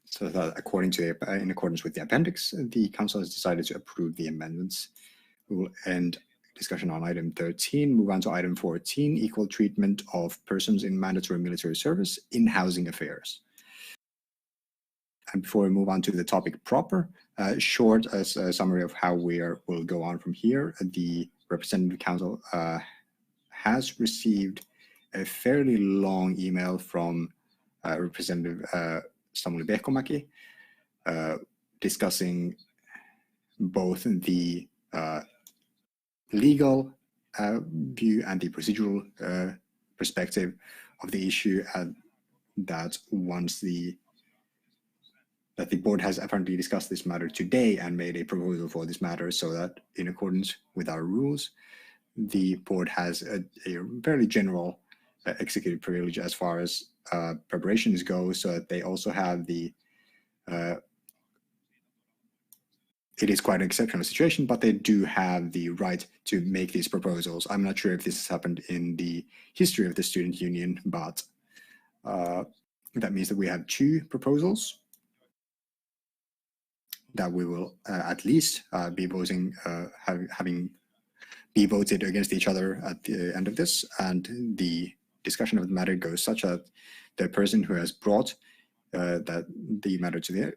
So that in accordance with the appendix, the council has decided to approve the amendments. We will end discussion on item 13, move on to item 14, equal treatment of persons in mandatory military service in housing affairs. And before we move on to the topic proper, short as a summary of how we'll go on from here. The Representative Council has received a fairly long email from Representative Samuli Pehkomäki discussing both the legal view and the procedural perspective of the issue, that the board has apparently discussed this matter today and made a proposal for this matter, so that in accordance with our rules, the board has a fairly general executive privilege as far as preparations go, so that they also have the it is quite an exceptional situation, but they do have the right to make these proposals. I'm not sure if this has happened in the history of the student union, but that means that we have two proposals that we will at least be voting, having be voted against each other at the end of this. And the discussion of the matter goes such that the person who has brought the matter to the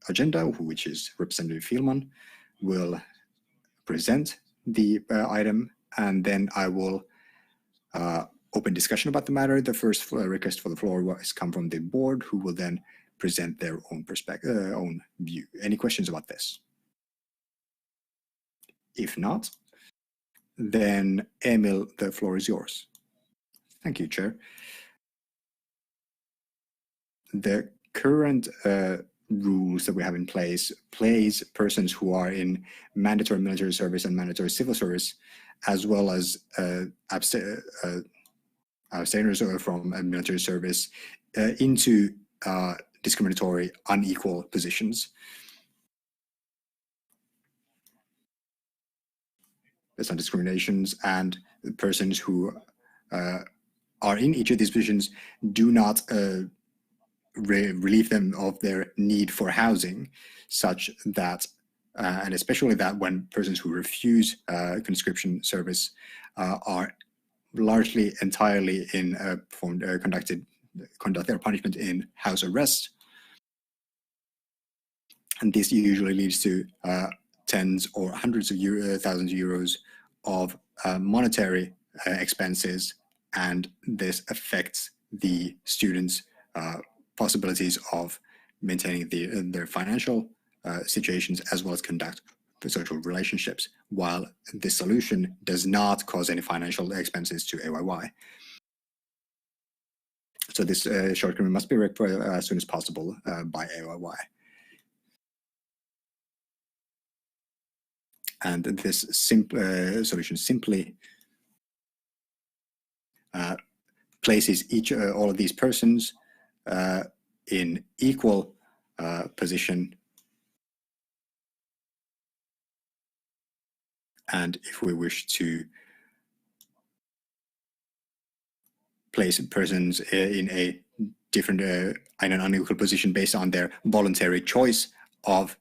agenda, which is Representative Fihlman, will present the item, and then I will open discussion about the matter. The first request for the floor has come from the board, who will then present their own perspective, own view. Any questions about this? If not, then Emil, the floor is yours. Thank you, Chair. The current rules that we have in place persons who are in mandatory military service and mandatory civil service, as well as abstainers from military service, into discriminatory, unequal positions. There's some discriminations, and the persons who are in each of these positions do not relieve them of their need for housing, such that, and especially that when persons who refuse conscription service are largely entirely conduct their punishment in house arrest. And this usually leads to tens or hundreds of thousands of euros of monetary expenses, and this affects the students' possibilities of maintaining their financial situations, as well as conduct social relationships, while this solution does not cause any financial expenses to AYY. So this shortcoming must be rectified as soon as possible by AYY. And this solution simply places all of these persons in equal position. And if we wish to place persons in a different, in an unequal position based on their voluntary choice of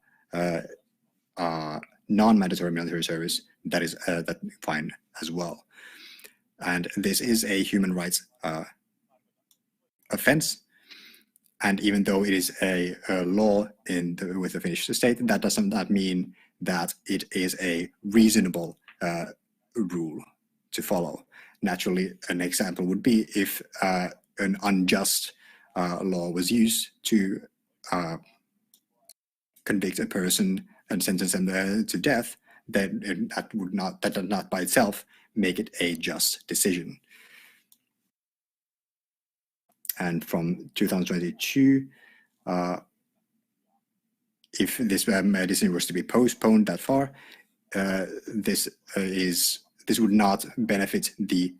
non-mandatory military service, that is fine as well. And this is a human rights offense. And even though it is a law with the Finnish state, that does not mean that it is a reasonable rule to follow. Naturally, an example would be if an unjust law was used to convict a person and sentence them to death, then that does not by itself make it a just decision. And from 2022, if this medicine was to be postponed that far, this would not benefit the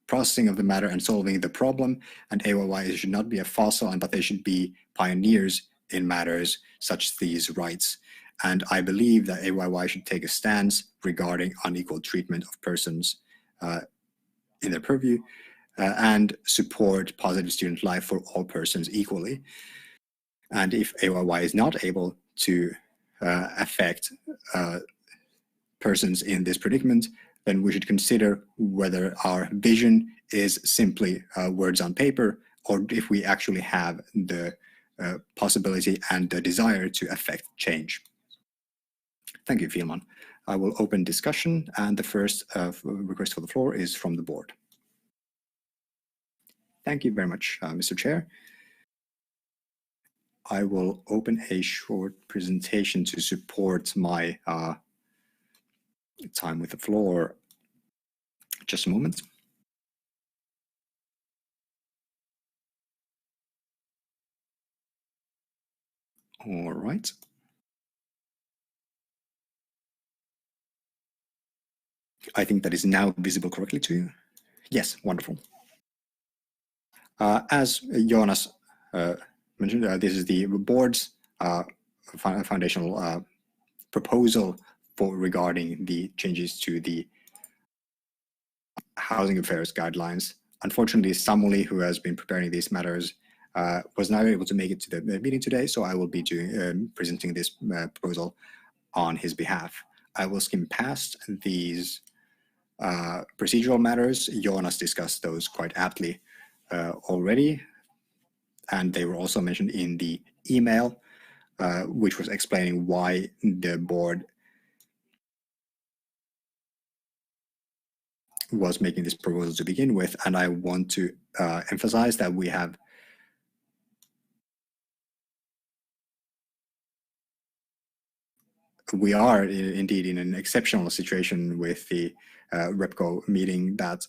processing of the matter and solving the problem. And AYY should not be a fossil, but they should be pioneers in matters such as these rights. And I believe that AYY should take a stance regarding unequal treatment of persons in their purview and support positive student life for all persons equally. And if AYY is not able to affect persons in this predicament, then we should consider whether our vision is simply words on paper, or if we actually have the possibility and the desire to affect change. Thank you, Fihlman. I will open discussion, and the first request for the floor is from the board. Thank you very much, Mr. Chair. I will open a short presentation to support my time with the floor. Just a moment. All right. I think that is now visible correctly to you. Yes, wonderful. As Joonas mentioned, this is the board's foundational proposal regarding the changes to the housing affairs guidelines. Unfortunately, Samuli, who has been preparing these matters, was not able to make it to the meeting today, so I will be presenting this proposal on his behalf. I will skim past these procedural matters. Joonas discussed those quite aptly already, and they were also mentioned in the email, which was explaining why the board was making this proposal to begin with. And I want to emphasize that we are indeed in an exceptional situation with the REPCO meeting that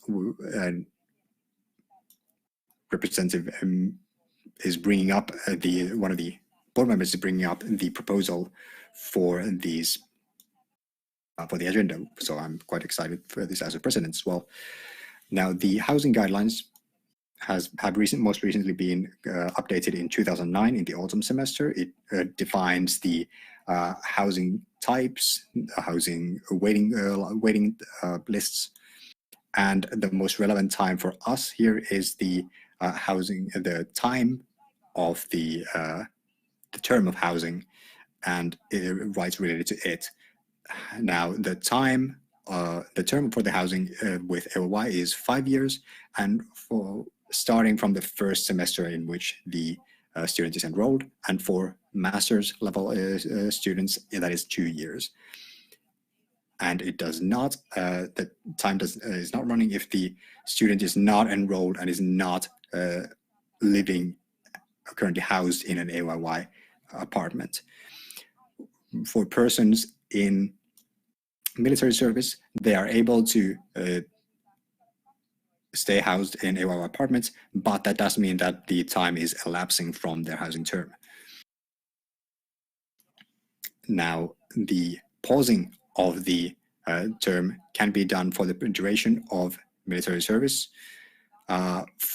Representative is bringing up one of the board members is bringing up the proposal for these for the agenda. So I'm quite excited for this as a president as well. Now, the housing guidelines have most recently been updated in 2009 in the autumn semester. It defines the housing types, housing waiting lists, and the most relevant time for us here is the time of the term of housing and rights related to it. Now, the term for the housing with AYY is 5 years, and for starting from the first semester in which the student is enrolled, and for master's level students, that is 2 years. And it does not, the time is not running if the student is not enrolled and is not currently housed in an AYY apartment. For persons in military service, they are able to stay housed in AYY apartments, but that does mean that the time is elapsing from their housing term. Now, the pausing of the term can be done for the duration of military service.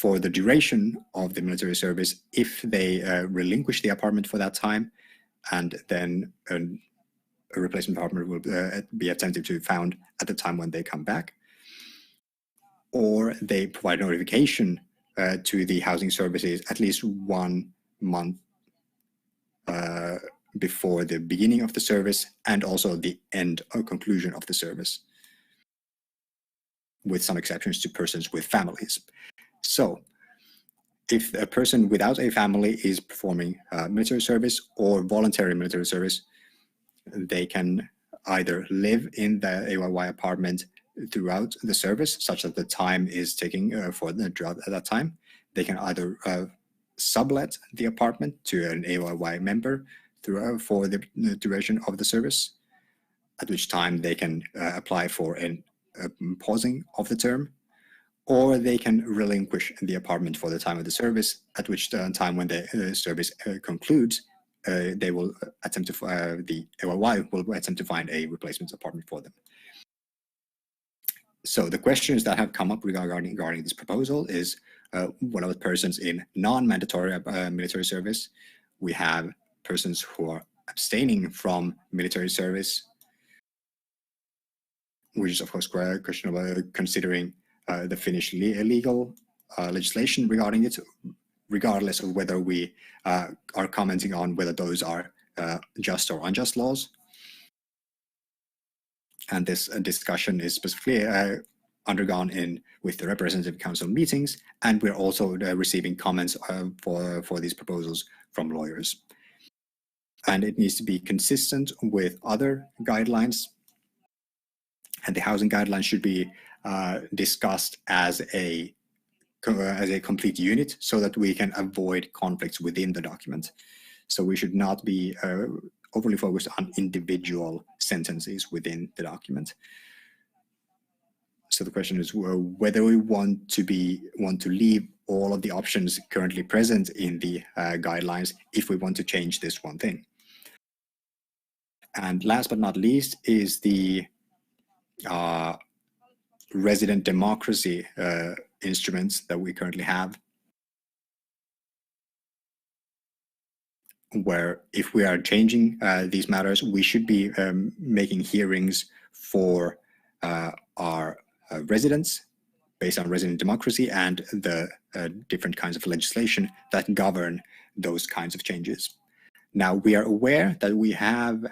For the duration of the military service, if they relinquish the apartment for that time, and then a replacement apartment will be attempted to be found at the time when they come back, or they provide notification to the housing services at least 1 month before the beginning of the service and also the end or conclusion of the service, with some exceptions to persons with families. So if a person without a family is performing military service or voluntary military service, they can either live in the AYY apartment throughout the service, such that the time is taking throughout that time. They can either sublet the apartment to an AYY member for the duration of the service, at which time they can apply for a pausing of the term, or they can relinquish the apartment for the time of the service, at which time when the service concludes, they will attempt to the AYY will attempt to find a replacement apartment for them. So the questions that have come up regarding this proposal is what about persons in non-mandatory military service? We have persons who are abstaining from military service, which is of course questionable considering the Finnish legal legislation regarding it, regardless of whether we are commenting on whether those are just or unjust laws. And this discussion is specifically undergone with the representative council meetings, and we're also receiving comments for these proposals from lawyers. And it needs to be consistent with other guidelines, and the housing guidelines should be discussed as a complete unit so that we can avoid conflicts within the document. So we should not be overly focused on individual sentences within the document. So the question is whether we want to leave all of the options currently present in the guidelines if we want to change this one thing. And last but not least is the resident democracy instruments that we currently have, where if we are changing these matters, we should be making hearings for our residents based on resident democracy and the different kinds of legislation that govern those kinds of changes. Now, we are aware that we have,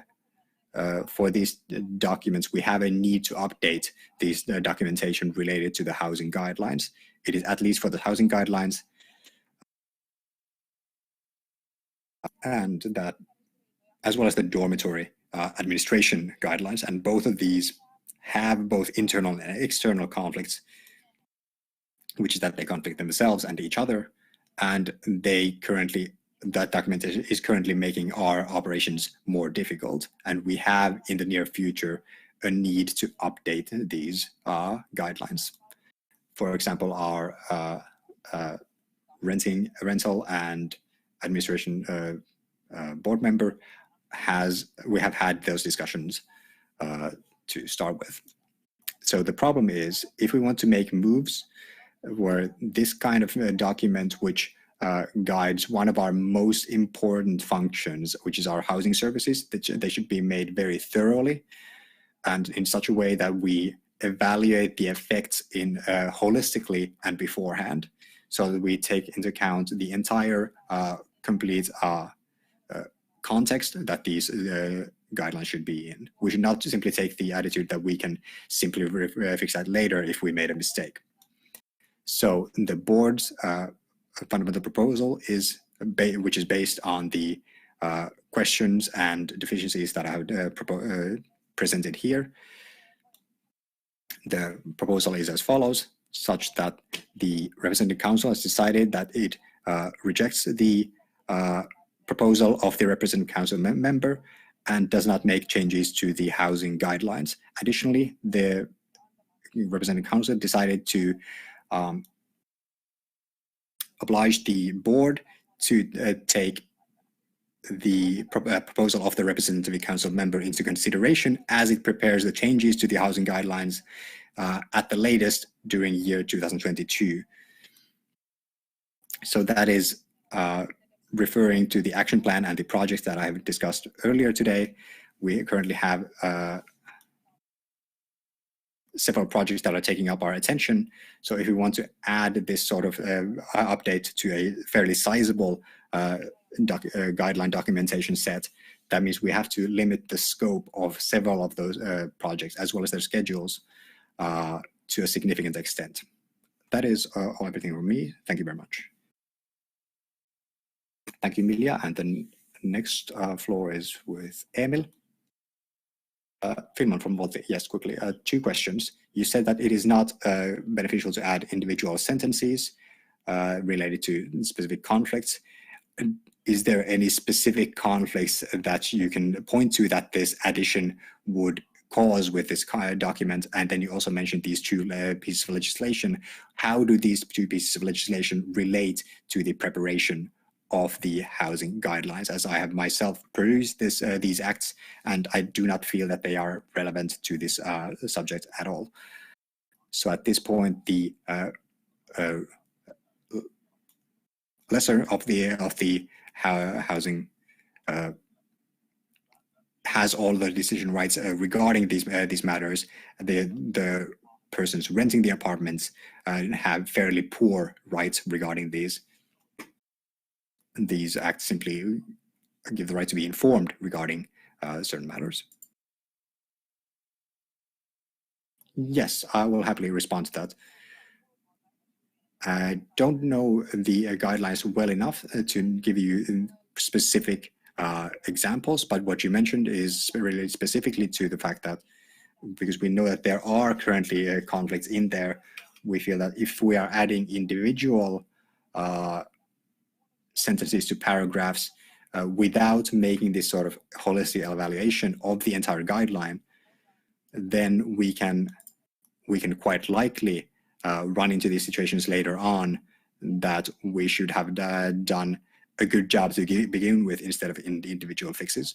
for these documents, we have a need to update these documentation related to the housing guidelines. It is at least for the housing guidelines, and that, as well as the dormitory administration guidelines, and both of these have both internal and external conflicts, which is that they conflict themselves and each other, and that documentation is currently making our operations more difficult, and we have in the near future a need to update these guidelines. For example, our rental and administration board member, we have had those discussions to start with. So the problem is, if we want to make moves where this kind of document, which guides one of our most important functions, which is our housing services, they should be made very thoroughly and in such a way that we evaluate the effects in holistically and beforehand, so that we take into account the entire complete context that these guidelines should be in. We should not simply take the attitude that we can simply fix that later if we made a mistake. So the board's fundamental proposal is, which is based on the questions and deficiencies that I have presented here. The proposal is as follows, such that the Representative Council has decided that it rejects the proposal of the Representative Council member and does not make changes to the housing guidelines. Additionally, the Representative Council decided to oblige the board to take the proposal of the Representative Council member into consideration as it prepares the changes to the housing guidelines at the latest during year 2022. So that is referring to the action plan and the projects that I have discussed earlier today. We currently have several projects that are taking up our attention. So if we want to add this sort of update to a fairly sizable guideline documentation set, that means we have to limit the scope of several of those projects as well as their schedules to a significant extent. That is everything from me. Thank you very much. Thank you, Milja. And the next floor is with Emil Fihlman from Volte. Yes, quickly, 2 questions. You said that it is not beneficial to add individual sentences related to specific conflicts. Is there any specific conflicts that you can point to that this addition would cause with this document? And then you also mentioned these 2 pieces of legislation. How do these 2 pieces of legislation relate to the preparation of the housing guidelines, as I have myself produced these acts, and I do not feel that they are relevant to this subject at all. So at this point, the lesser of the housing has all the decision rights regarding these matters. The persons renting the apartments have fairly poor rights regarding these. These acts simply give the right to be informed regarding certain matters. Yes, I will happily respond to that. I don't know the guidelines well enough to give you specific examples, but what you mentioned is related specifically to the fact that, because we know that there are currently conflicts in there, we feel that if we are adding individual sentences to paragraphs without making this sort of holistic evaluation of the entire guideline, then we can quite likely run into these situations later on that we should have done a good job to begin with instead of in the individual fixes.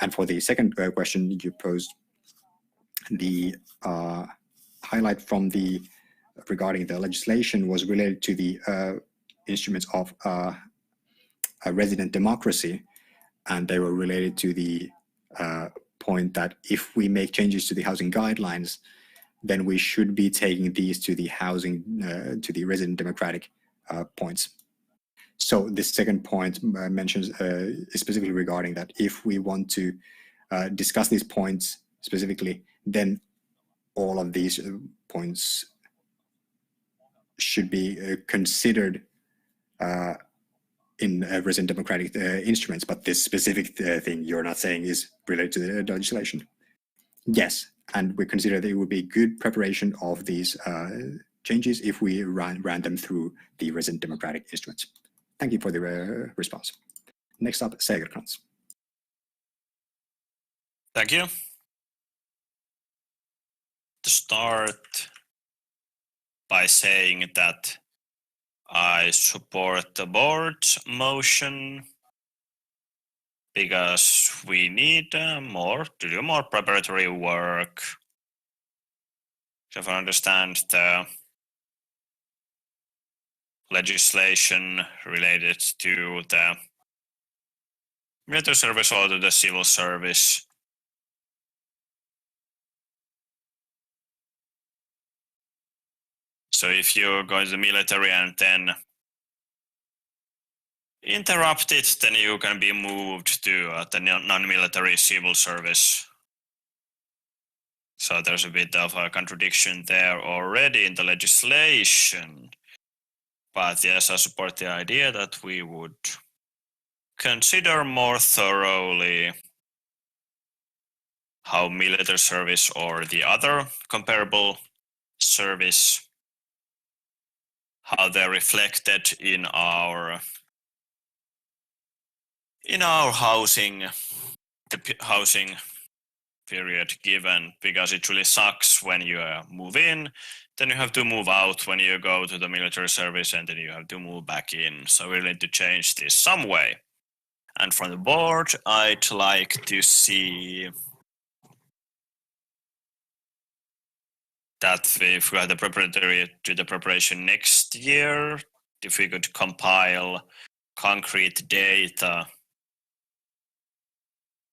And for the second question you posed, the highlight from regarding the legislation was related to the instruments of resident democracy, and they were related to the point that if we make changes to the housing guidelines, then we should be taking these to the to the resident democratic points. So this second point mentions specifically regarding that if we want to discuss these points specifically, then all of these points should be considered in resident democratic instruments, but this specific thing you're not saying is related to the legislation. Yes, and we consider that it would be good preparation of these changes if we ran them through the resident democratic instruments. Thank you for the response. Next up, Segerkrantz. Thank you. To start by saying that I support the board's motion because we need to do more preparatory work to understand the legislation related to the military service or to the civil service. So if you go to the military and then interrupt it, then you can be moved to the non-military civil service. So there's a bit of a contradiction there already in the legislation. But yes, I support the idea that we would consider more thoroughly how military service or the other comparable service, how they're reflected in our housing, the housing period given, because it really sucks when you move in, then you have to move out when you go to the military service, and then you have to move back in. So we need to change this some way. And from the board, I'd like to see that if we have the preparation next year, if we could compile concrete data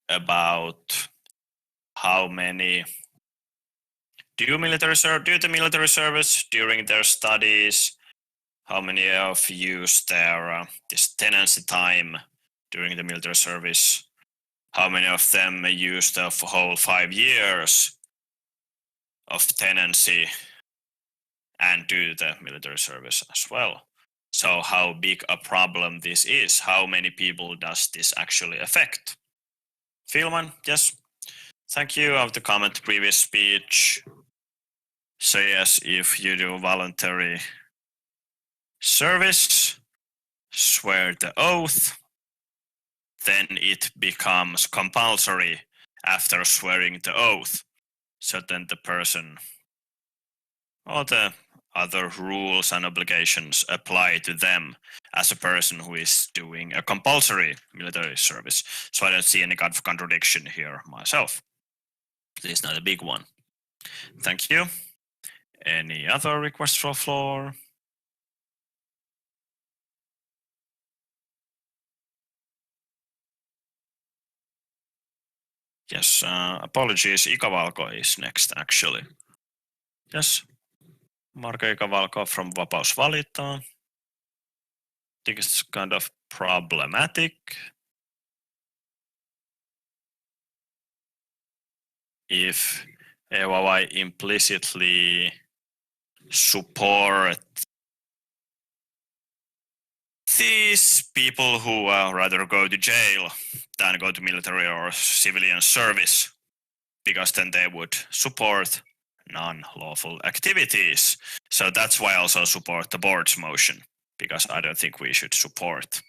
about how many do the military service during their studies, how many of use their this tenancy time during the military service, how many of them use the whole 5 years of tenancy and do the military service as well. So how big a problem this is, how many people does this actually affect? Fihlman, yes. Thank you of the comment previous speech. So yes, if you do voluntary service, swear the oath, then it becomes compulsory after swearing the oath. So then the person, all the other rules and obligations apply to them as a person who is doing a compulsory military service. So I don't see any kind of contradiction here myself. This is not a big one. Thank you. Any other requests for floor? Yes, apologies. Ikavalko is next, actually. Yes, Marko Ikavalko from Vapaus Valita. I think it's kind of problematic if AYYE implicitly support these people who rather go to jail than go to military or civilian service, because then they would support non-lawful activities. So that's why I also support the board's motion, because I don't think we should support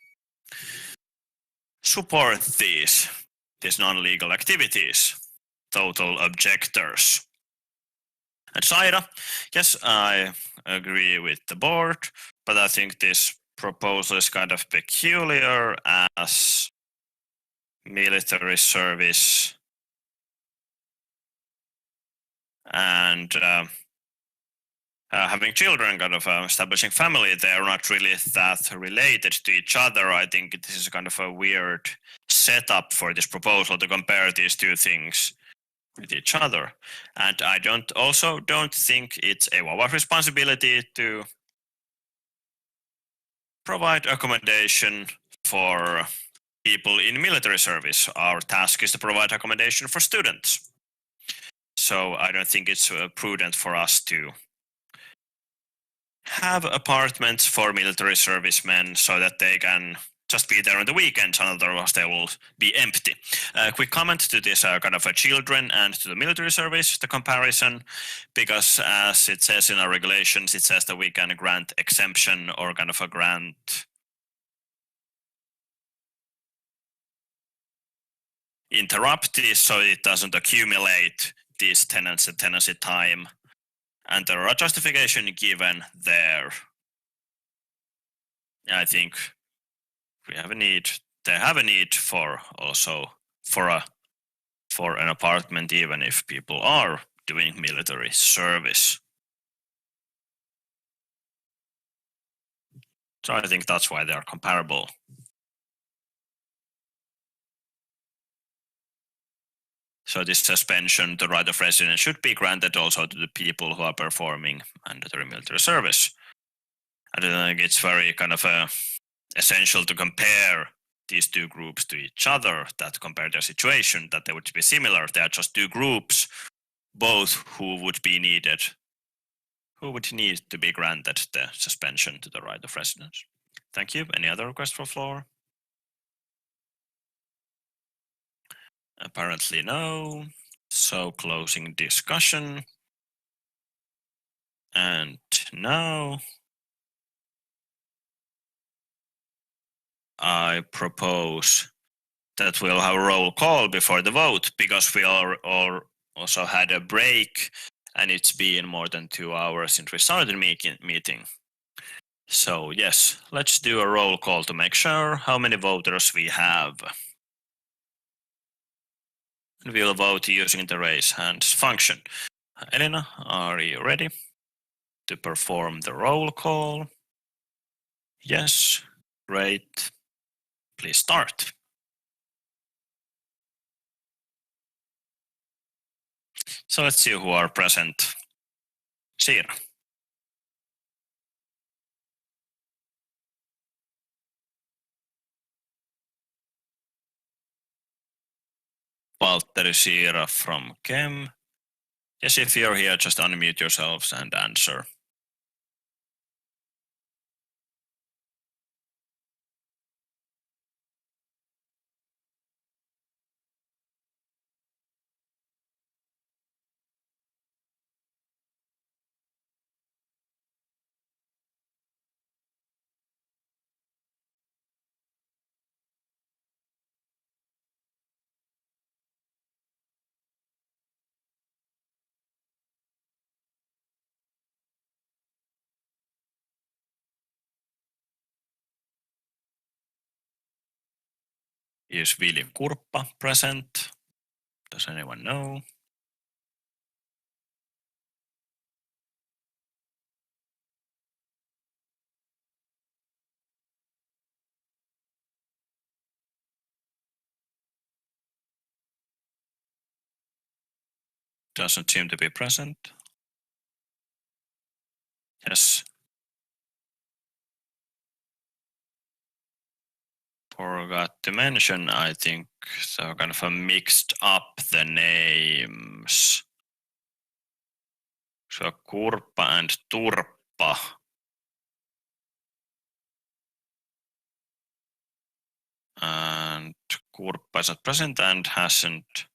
these non-legal activities, total objectors. And Sara, yes, I agree with the board, but I think this proposal is kind of peculiar, as military service and having children, kind of establishing family, they're not really that related to each other. I think this is kind of a weird setup for this proposal to compare these two things with each other. And I don't think it's AYYE's responsibility to provide accommodation for people in military service. Our task is to provide accommodation for students. So I don't think it's prudent for us to have apartments for military servicemen so that they can just be there on the weekends, otherwise they will be empty. Quick comment to this kind of children and to the military service, the comparison, because as it says in our regulations, it says that we can grant exemption or kind of a grant interrupt this so it doesn't accumulate this tenancy time. And there are justification given there. I think we have a need they have a need for an apartment, even if people are doing military service. So I think that's why they are comparable. So this suspension, the right of residence, should be granted also to the people who are performing mandatory military service. I think it's very kind of essential to compare these two groups to each other, that compare their situation, that they would be similar. They are just two groups, both who would need to be granted the suspension to the right of residence. Thank you. Any other request for floor? Apparently no. So closing discussion. And now I propose that we'll have a roll call before the vote, because we also had a break and it's been more than 2 hours since we started the meeting. So yes, let's do a roll call to make sure how many voters we have. And we'll vote using the raise hands function. Elina, are you ready to perform the roll call? Yes, great. Please start. So let's see who are present. Sira. Valtteri Sira from Chem. Yes, if you're here, just unmute yourselves and answer. Is Vili Kurppa present? Does anyone know? Doesn't seem to be present. Yes. Forgot to mention, I think, so kind of mixed up the names. So Kurppa and Turppa. And Kurppa is not present and hasn't.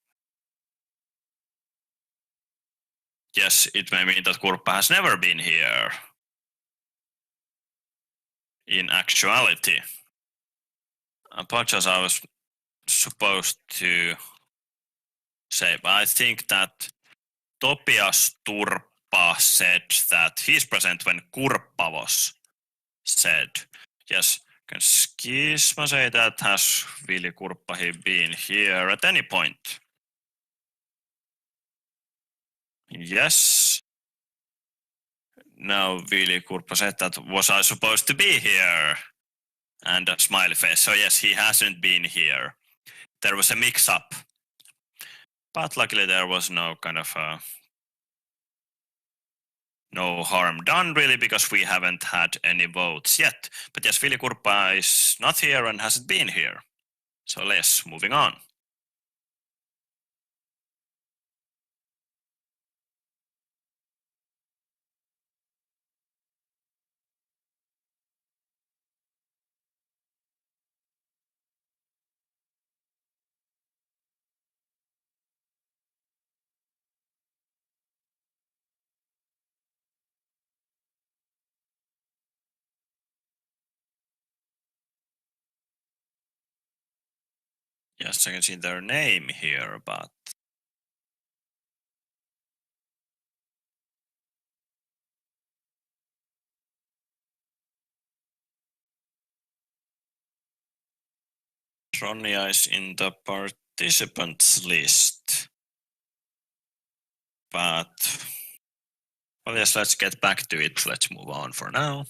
Yes, it may mean that Kurppa has never been here. In actuality. Apologize, I was supposed to say, but I think that Topias Turppa said that he's present when Kurppa was said. Yes, can Skisma say that? Has Vili Kurppa been here at any point? Yes. No, Vili Kurppa said that, was I supposed to be here? And a smiley face. So yes, he hasn't been here. There was a mix-up. But luckily there was no kind of no harm done really, because we haven't had any votes yet. But yes, Vili Kurppa is not here and hasn't been here. So let's moving on. Yes, I can see their name here, but Ronja is in the participants list. But, well, yes, let's get back to it. Let's move on for now.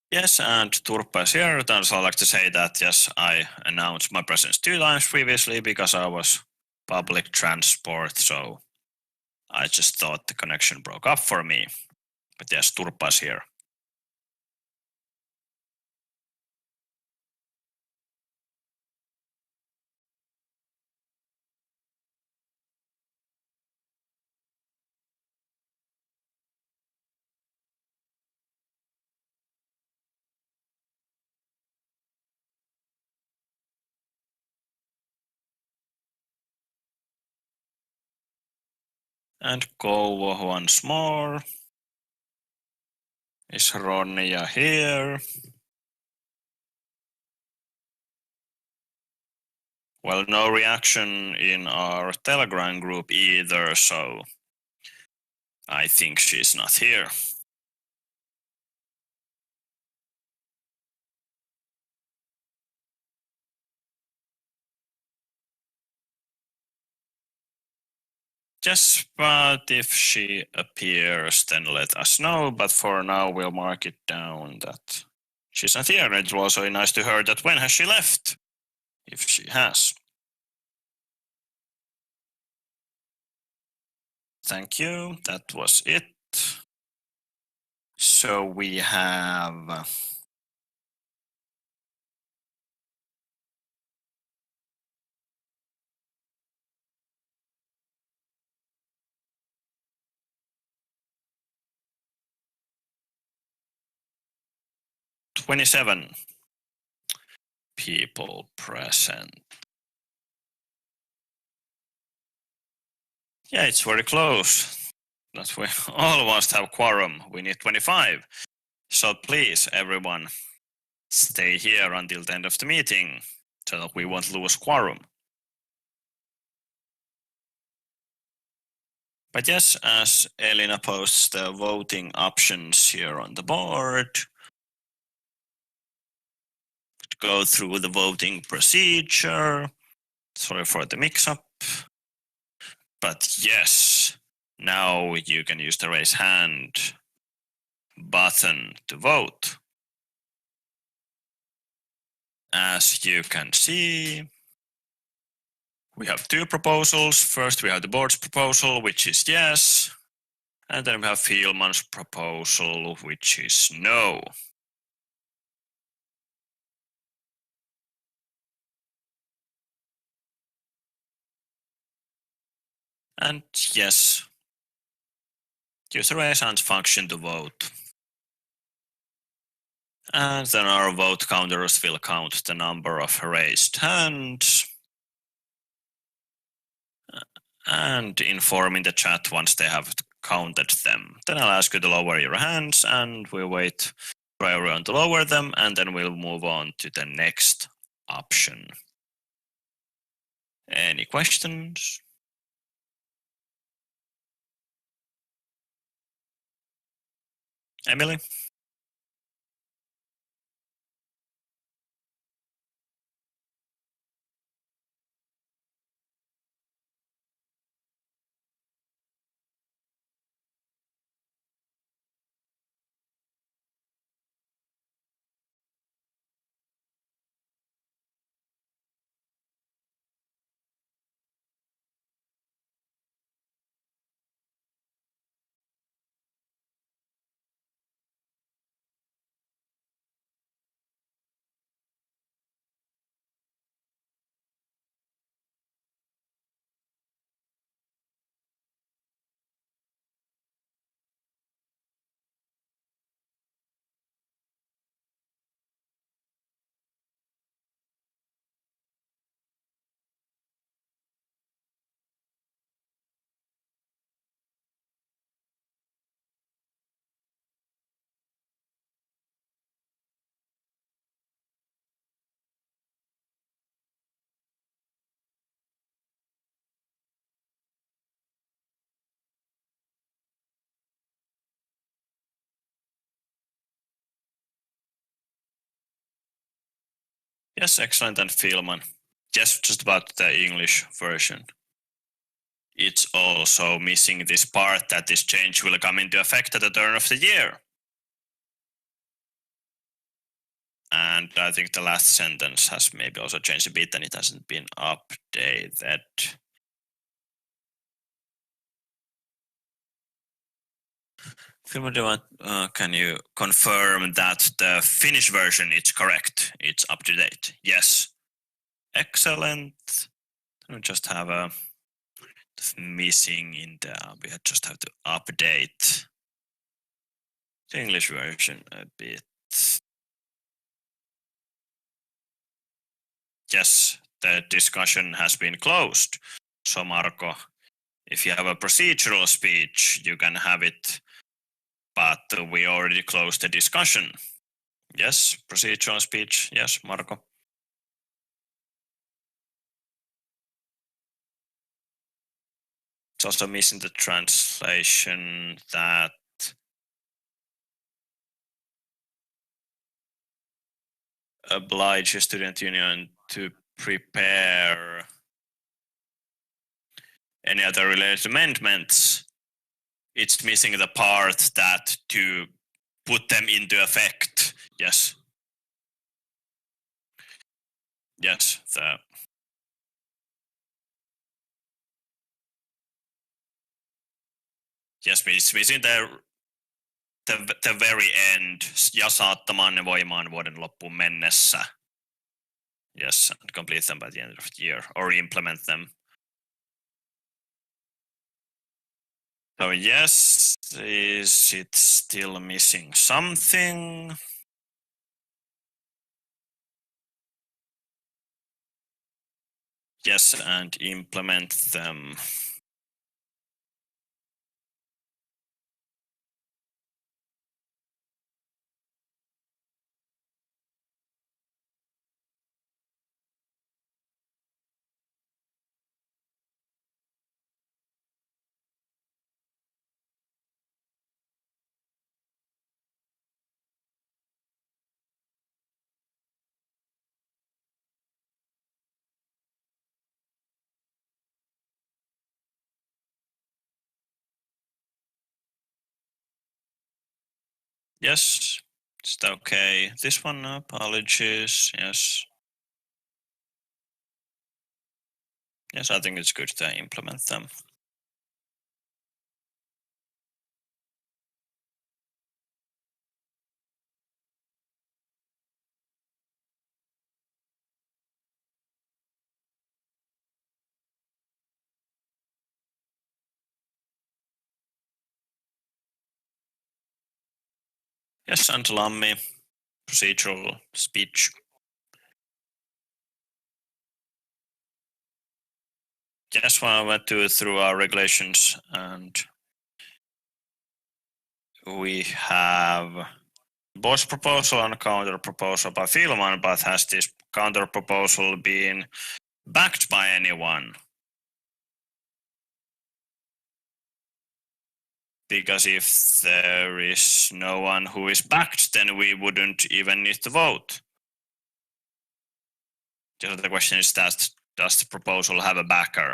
Yes, and Turpa is here. And so I'd like to say that, yes, I announced my presence 2 times previously because I was public transport, so I just thought the connection broke up for me. But yes, Turpa is here. And go once more. Is Ronja here? Well, no reaction in our Telegram group either, so I think she's not here. Yes, but if she appears, then let us know. But for now, we'll mark it down that she's not here. It will also be nice to hear that when has she left, if she has. Thank you. That was it. So we have 27 people present. Yeah, it's very close. That we almost have quorum. We need 25. So please, everyone, stay here until the end of the meeting so that we won't lose quorum. But yes, as Elina posts the voting options here on the board, go through the voting procedure. Sorry for the mix-up. But yes, now you can use the raise hand button to vote. As you can see, we have 2 proposals. First, we have the board's proposal, which is yes. And then we have Fihlman's proposal, which is no. And yes, use the raise hand function to vote. And then our vote counters will count the number of raised hands and inform in the chat once they have counted them. Then I'll ask you to lower your hands and we'll wait for everyone to lower them, and then we'll move on to the next option. Any questions? Emily? Yes, excellent, and Fihlman. Yes, just about the English version. It's also missing this part that this change will come into effect at the turn of the year. And I think the last sentence has maybe also changed a bit and it hasn't been updated. Can you confirm that the Finnish version is correct? It's up to date. Yes. Excellent. We just have a missing in the. We just have to update the English version a bit. Yes, the discussion has been closed. So Marko, if you have a procedural speech, you can have it. But we already closed the discussion. Yes, procedural speech. Yes, Marko. It's also missing the translation that oblige a student union to prepare any other related amendments. It's missing the part that to put them into effect. Yes. Yes. Yes, it's missing the very end. Ja saattamaan ne voimaan vuoden loppuun mennessä. Yes, and complete them by the end of the year or implement them. So yes, is it still missing something? Yes, and implement them. Yes, it's okay. This one, apologies. Yes. Yes, I think it's good to implement them. Yes, and Lammi, procedural speech. Yes, well, I went through our regulations and we have boss proposal and counter proposal by Fihlman, but has this counter proposal been backed by anyone? Because if there is no one who is backed, then we wouldn't even need to vote. So the question is, does the proposal have a backer?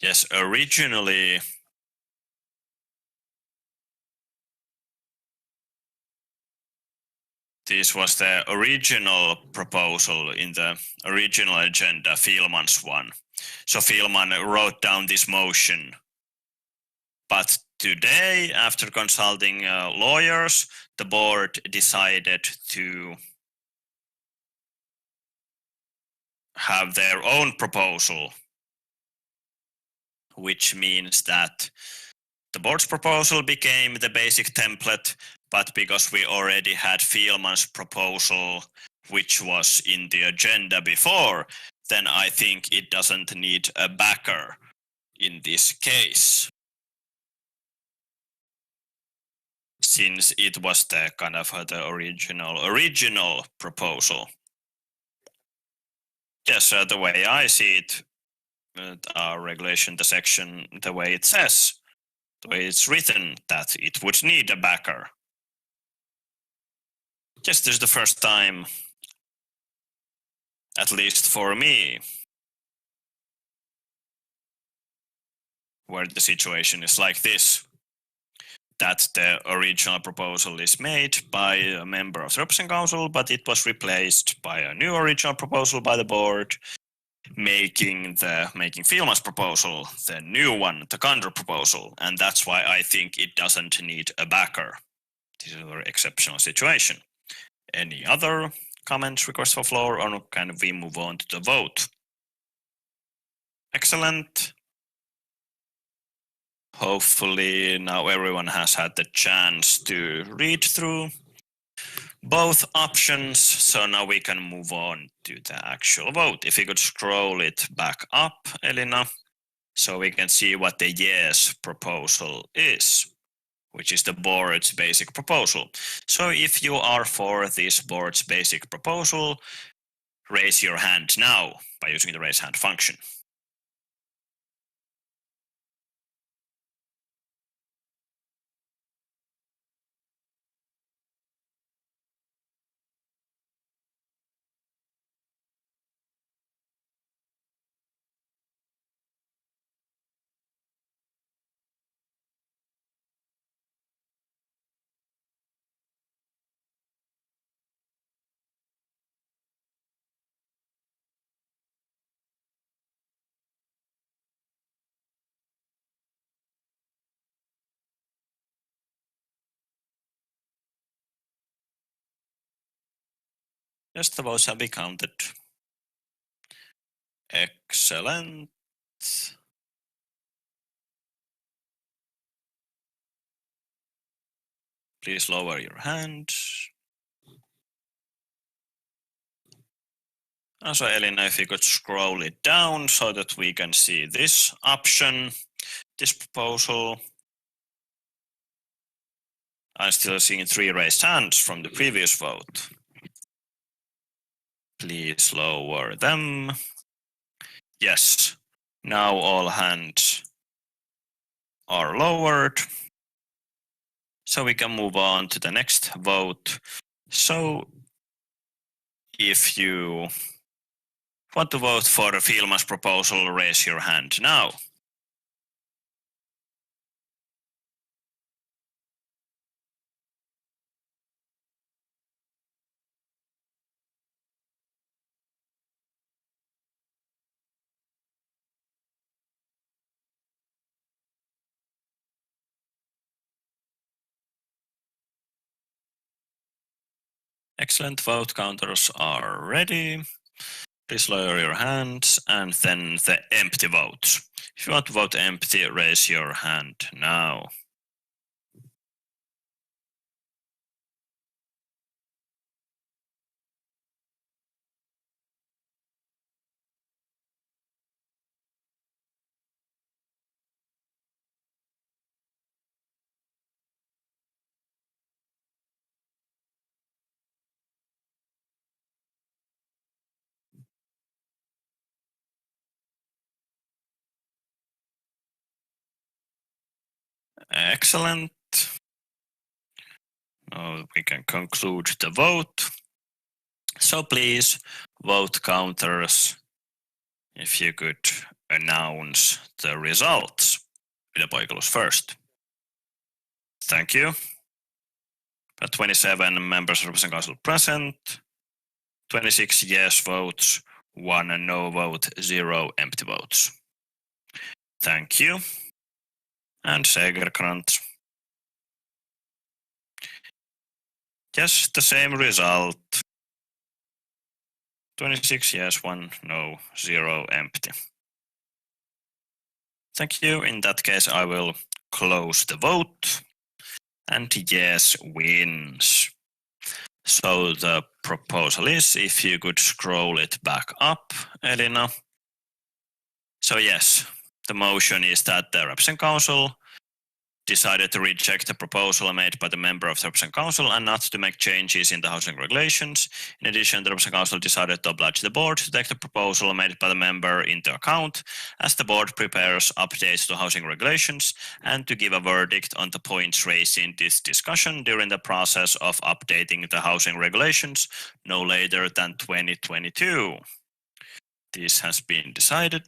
Yes, originally this was the original proposal in the original agenda, Fihlman's one. So Fihlman wrote down this motion. But today, after consulting lawyers, the board decided to have their own proposal, which means that the board's proposal became the basic template, but because we already had Fihlman's proposal, which was in the agenda before, then I think it doesn't need a backer in this case, since it was the kind of the original proposal. Yes, the way I see it, our regulation, the section, the way it says, the way it's written, that it would need a backer. Yes, this is the first time, at least for me, where the situation is like this, that the original proposal is made by a member of the Representative Council, but it was replaced by a new original proposal by the board, making Fihlman's proposal the new one, the counter proposal, and that's why I think it doesn't need a backer. This is a very exceptional situation. Any other comments, requests for floor, or can we move on to the vote? Excellent. Hopefully now everyone has had the chance to read through both options, so now we can move on to the actual vote. If you could scroll it back up, Elina, so we can see what the yes proposal is, which is the board's basic proposal. So if you are for this board's basic proposal, raise your hand now by using the raise hand function. Yes, the votes have been counted. Excellent. Please lower your hand. Also, Elina, if you could scroll it down so that we can see this option, this proposal. I'm still seeing 3 raised hands from the previous vote. Please lower them. Yes, now all hands are lowered. So we can move on to the next vote. So if you want to vote for Fihlman's proposal, raise your hand now. Excellent, vote counters are ready. Please lower your hands, and then the empty votes. If you want to vote empty, raise your hand now. Excellent. Now we can conclude the vote. So please, vote counters, if you could announce the results. Yle Poikalus first. Thank you. 27 members of Representative Council present, 26 yes votes, 1 no vote, 0 empty votes. Thank you. And Segerkrantz. Yes, the same result. 26 yes, 1 no, 0 empty. Thank you. In that case, I will close the vote. And yes wins. So the proposal is, if you could scroll it back up, Elina. So yes, the motion is that the Representative Council decided to reject the proposal made by the member of the Representative Council and not to make changes in the housing regulations. In addition, the Representative Council decided to oblige the board to take the proposal made by the member into account as the board prepares updates to housing regulations and to give a verdict on the points raised in this discussion during the process of updating the housing regulations no later than 2022. This has been decided.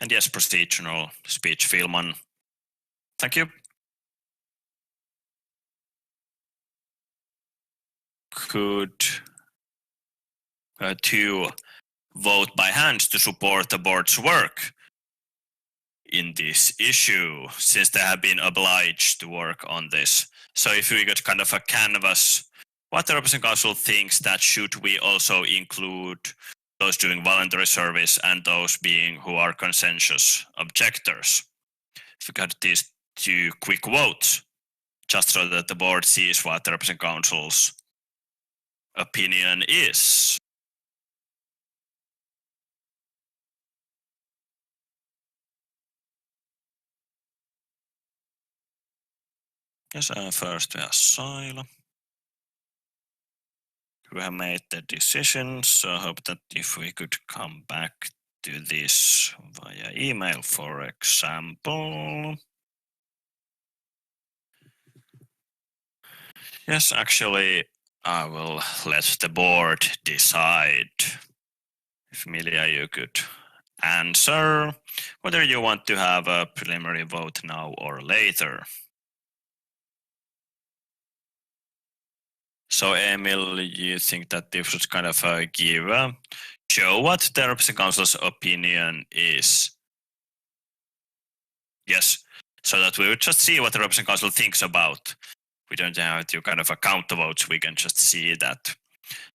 And yes, procedural speech, Fihlman. Thank you. Could to vote by hands to support the board's work in this issue, since they have been obliged to work on this. So if we could kind of a canvas, what the Representative Council thinks that should we also include those doing voluntary service and those being who are consensus objectors. If we got these two quick votes, just so that the board sees what the Representative Council's opinion is. Yes, first we have Sila, who have made the decision, so I hope that if we could come back to this via email, for example. Yes, actually, I will let the board decide. If Milja, you could answer whether you want to have a preliminary vote now or later. So, Emil, you think that this should kind of show what the Representative Council's opinion is? Yes, so that we would just see what the Representative Council thinks about. We don't have to kind of count the votes, we can just see that.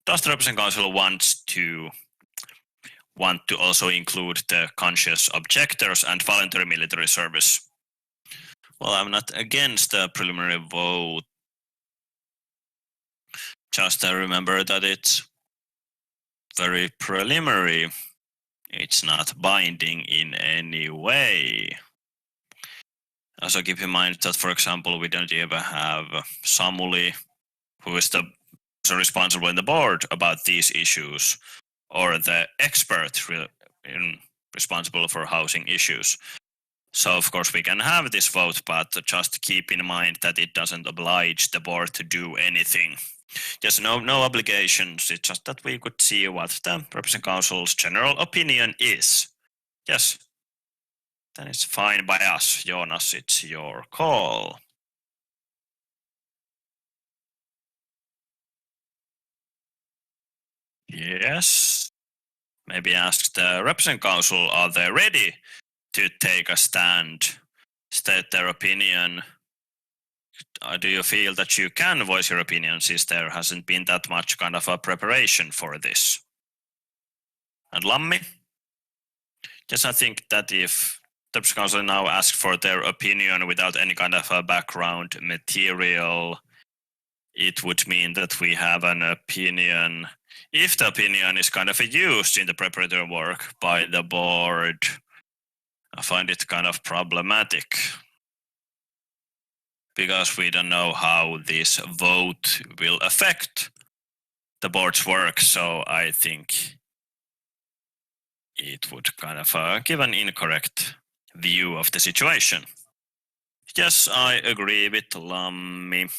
Does the Representative Council want to also include the conscious objectors and voluntary military service? Well, I'm not against the preliminary vote. Just remember that it's very preliminary. It's not binding in any way. Also keep in mind that, for example, we don't even have Samuli, who is the responsible in the board about these issues, or the expert responsible for housing issues. So, of course, we can have this vote, but just keep in mind that it doesn't oblige the board to do anything. There's no obligations. It's just that we could see what the Representative Council's general opinion is. Yes. Then it's fine by us. Jonas, it's your call. Yes. Maybe ask the Representative Council, are they ready to take a stand, state their opinion? Do you feel that you can voice your opinion since there hasn't been that much kind of a preparation for this? And Lammi? Yes, I think that if the Council now asks for their opinion without any kind of a background material, it would mean that we have an opinion. If the opinion is kind of used in the preparatory work by the board, I find it kind of problematic, because we don't know how this vote will affect the board's work. So I think it would kind of give an incorrect view of the situation. Yes, I agree with Lammi.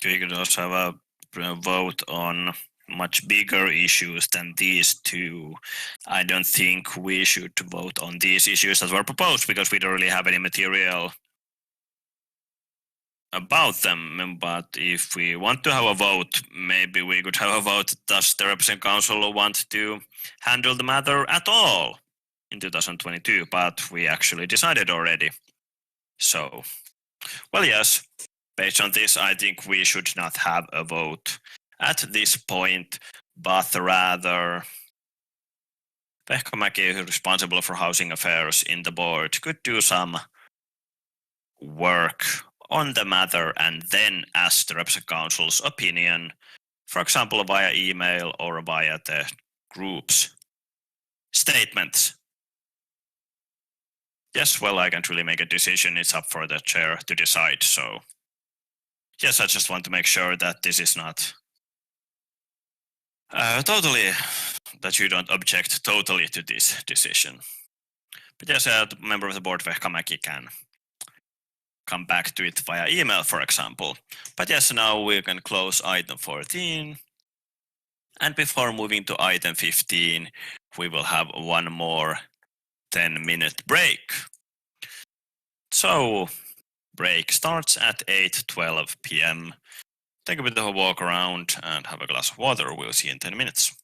We could also have a vote on much bigger issues than these two. I don't think we should vote on these issues that were proposed because we don't really have any material about them. But if we want to have a vote, maybe we could have a vote. Does the Representative Council want to handle the matter at all in 2022? But we actually decided already. So, well, yes, based on this, I think we should not have a vote at this point, but rather Vehkamäki, who is responsible for housing affairs in the board, could do some work on the matter and then ask the Representative Council's opinion, for example, via email or via the groups Statements. Yes, well, I can't really make a decision. It's up for the chair to decide. So, yes, I just want to make sure that this is not totally, that you don't object totally to this decision. But yes, the member of the board, Vehkamäki, can come back to it via email, for example. But yes, now we can close item 14. And before moving to item 15, we will have one more 10-minute break. So, break starts at 8:12 p.m. Take a bit of a walk around and have a glass of water. We'll see you in 10 minutes.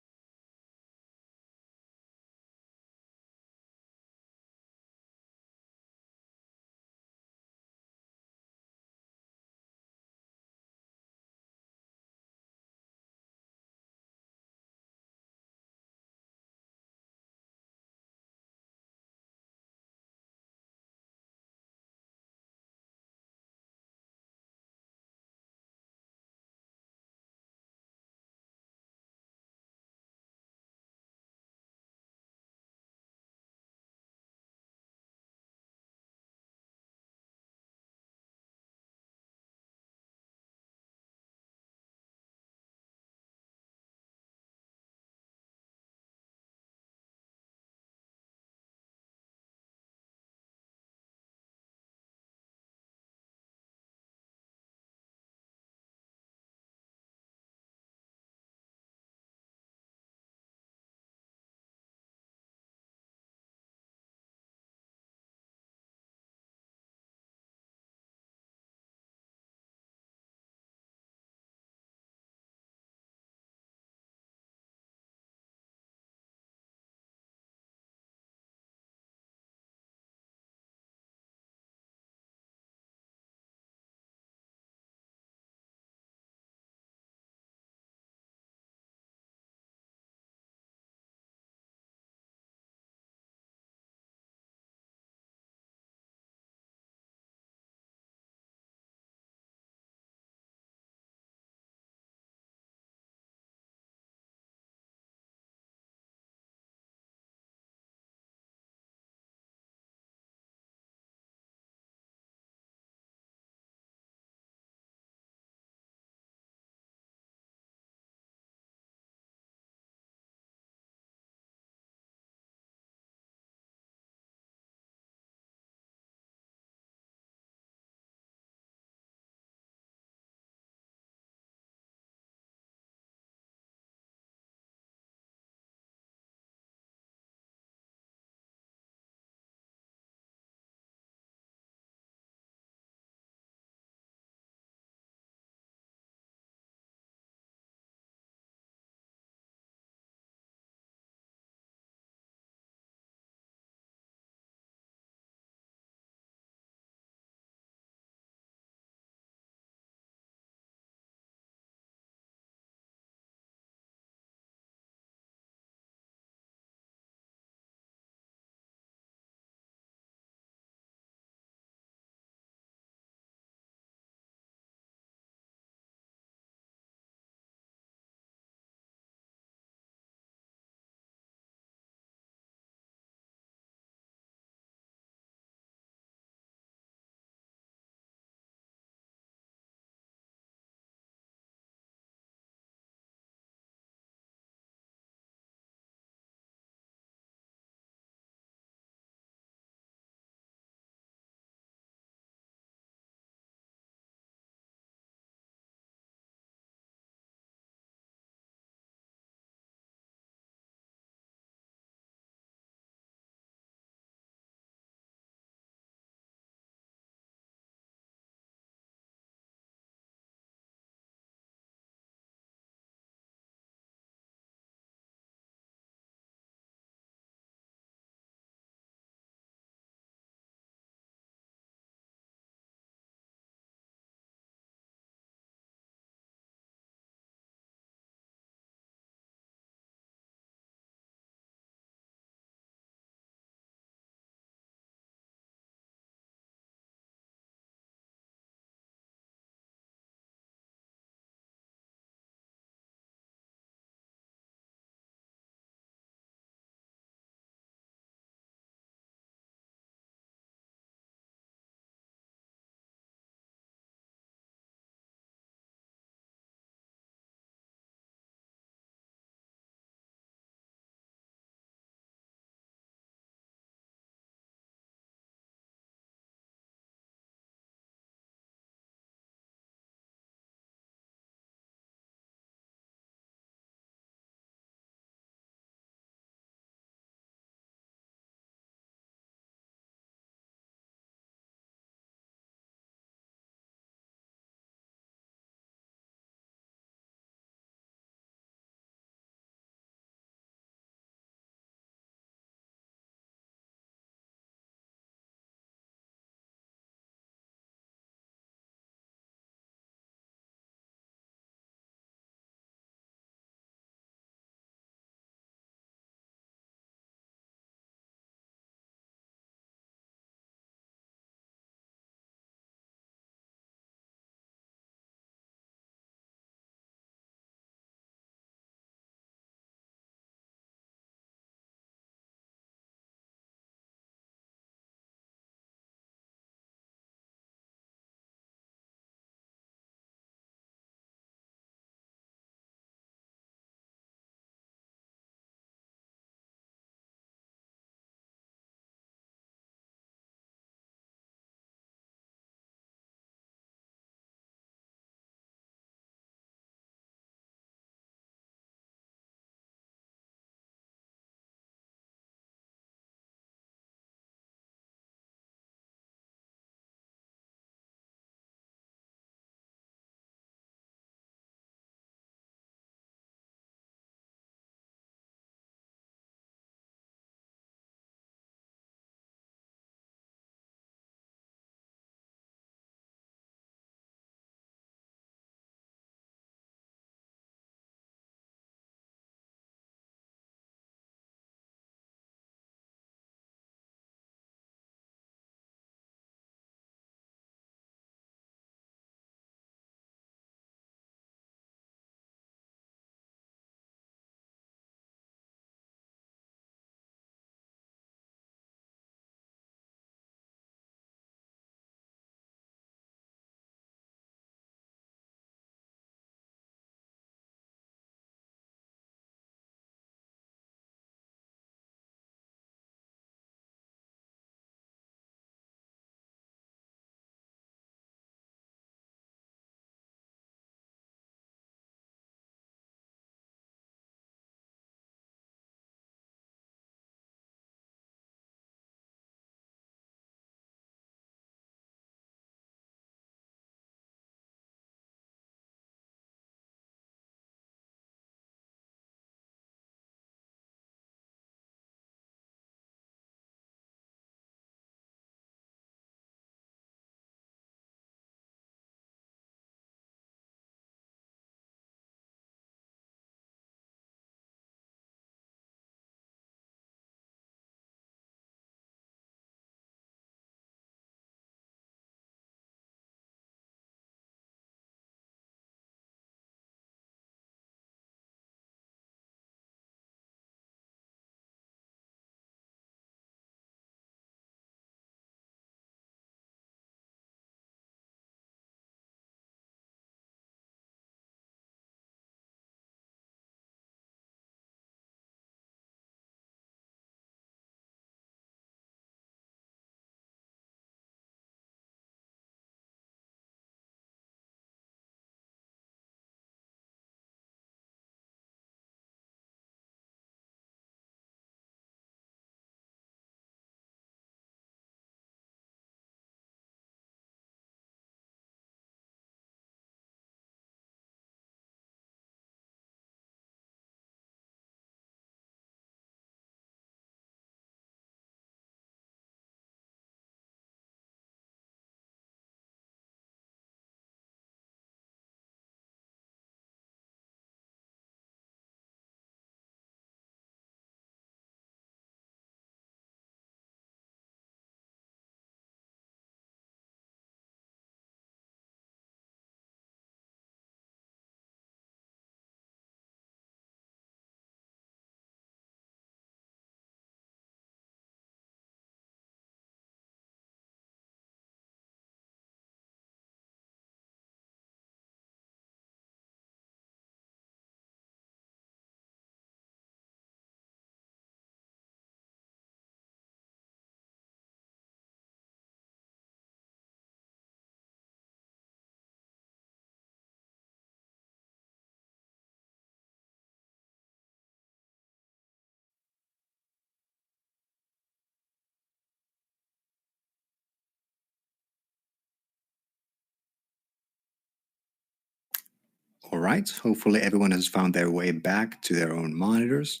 All right, hopefully everyone has found their way back to their own monitors.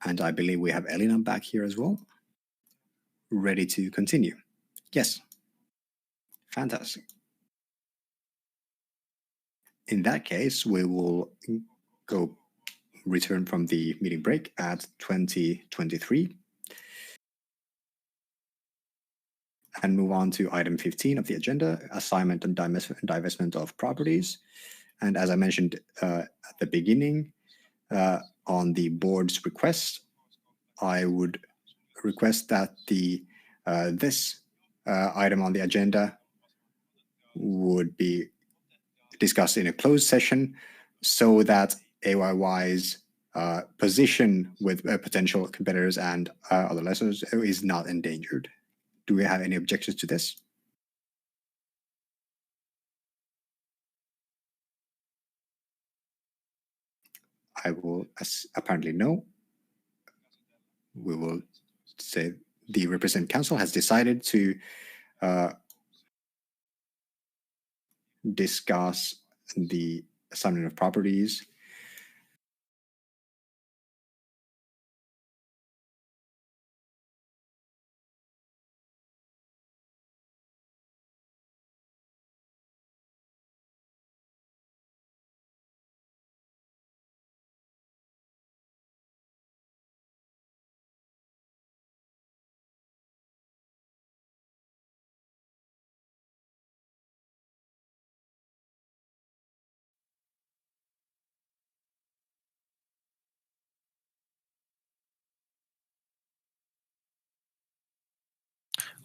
And I believe we have Elina back here as well, ready to continue. Yes, fantastic. In that case, we will go return from the meeting break at 20:23 and move on to item 15 of the agenda, assignment and divestment of properties. And as I mentioned at the beginning, on the board's request, I would request that this item on the agenda would be discussed in a closed session so that AYY's position with potential competitors and other lessors is not endangered. Do we have any objections to this? I will apparently no. We will say the representative council has decided to discuss the assignment of properties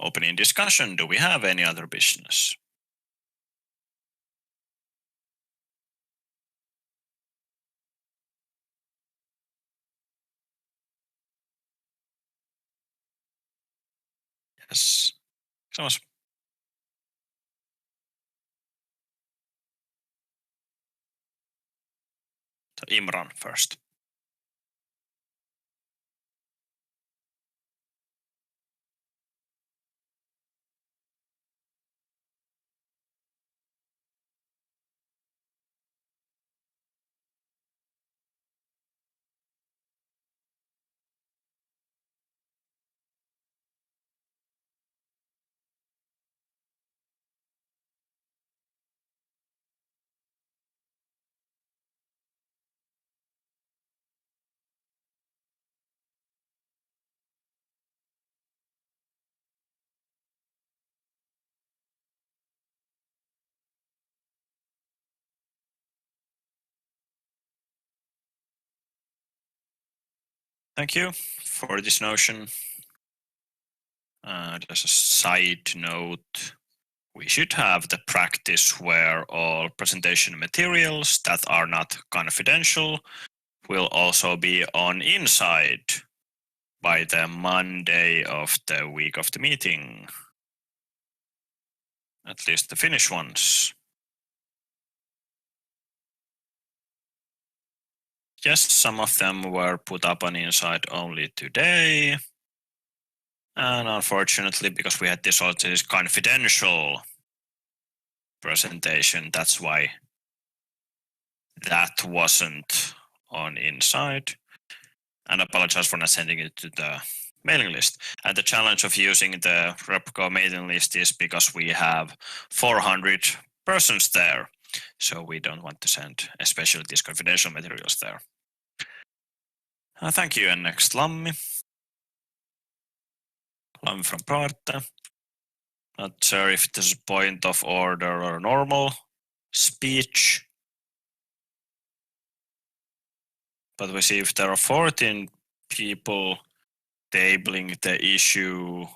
Opening discussion. Do we have any other business? Yes. Someone. Imran first. Thank you for this notion. As a side note, we should have the practice where all presentation materials that are not confidential will also be on Inside by the Monday of the week of the meeting. At least the Finnish ones. Yes, some of them were put up on Inside only today. And unfortunately, because we had this confidential presentation, that's why that wasn't on Inside. And I apologize for not sending it to the mailing list. And the challenge of using the Repco mailing list is because we have 400 persons there. So we don't want to send especially these confidential materials there. Thank you. And next, Lammi. Lammi from Parte. Not sure if this is point of order or normal speech. But we see if there are 14 people tabling the issue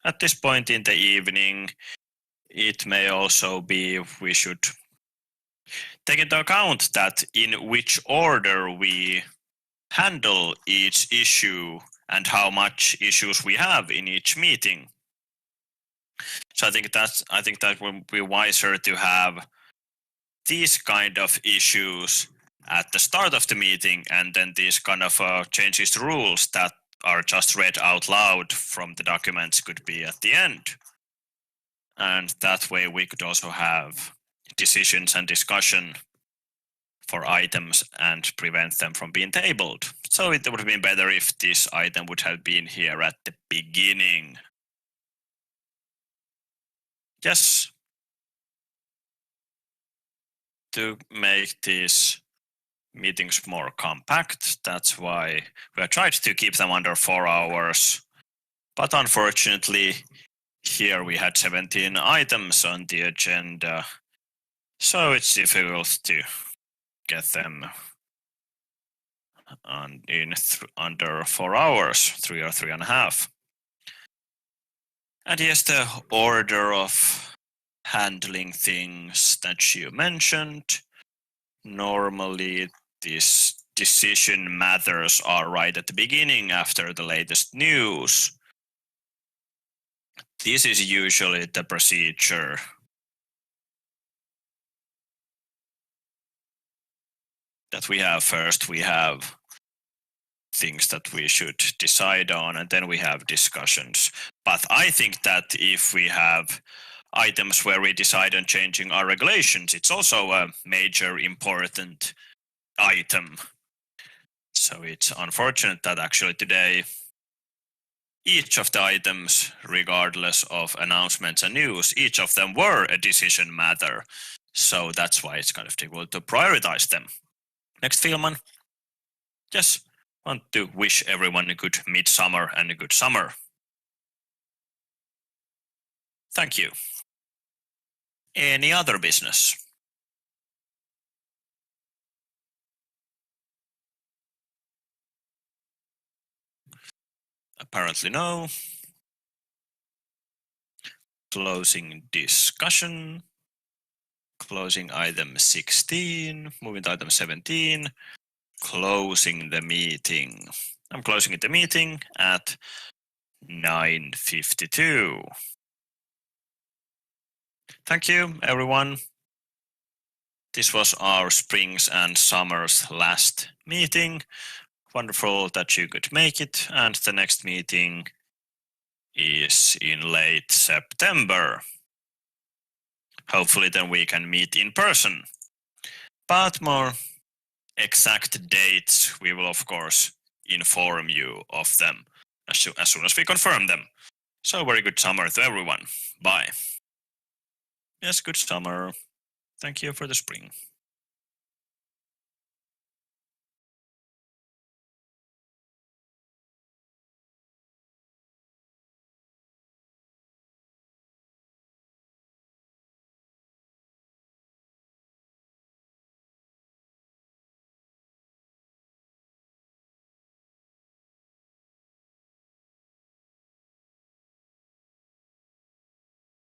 at this point in the evening, it may also be we should take into account that in which order we handle each issue and how much issues we have in each meeting. So I think that will be wiser to have these kind of issues at the start of the meeting, and then these kind of changes to rules that are just read out loud from the documents could be at the end. And that way we could also have decisions and discussion for items and prevent them from being tabled. So it would have been better if this item would have been here at the beginning. Yes. To make these meetings more compact, that's why we have tried to keep them under 4 hours. But unfortunately, here we had 17 items on the agenda, so it's difficult to get them under 4 hours, 3 or 3.5. And yes, the order of handling things that you mentioned, normally these decision matters are right at the beginning after the latest news. This is usually the procedure. That we have first, we have things that we should decide on, and then we have discussions. But I think that if we have items where we decide on changing our regulations, it's also a major important item. So it's unfortunate that actually today each of the items, regardless of announcements and news, each of them were a decision matter. So that's why it's kind of difficult to prioritize them. Next, Fihlman. Yes, want to wish everyone a good midsummer and a good summer. Thank you. Any other business? Apparently no. Closing discussion. Closing item 16. Moving to item 17. Closing the meeting. I'm closing the meeting at 9:52. Thank you, everyone. This was our Springs and Summers last meeting. Wonderful that you could make it, and the next meeting is in late September. Hopefully then we can meet in person. But more exact dates, we will of course inform you of them as soon as we confirm them. So very good summer to everyone. Bye. Yes, good summer. Thank you for the spring.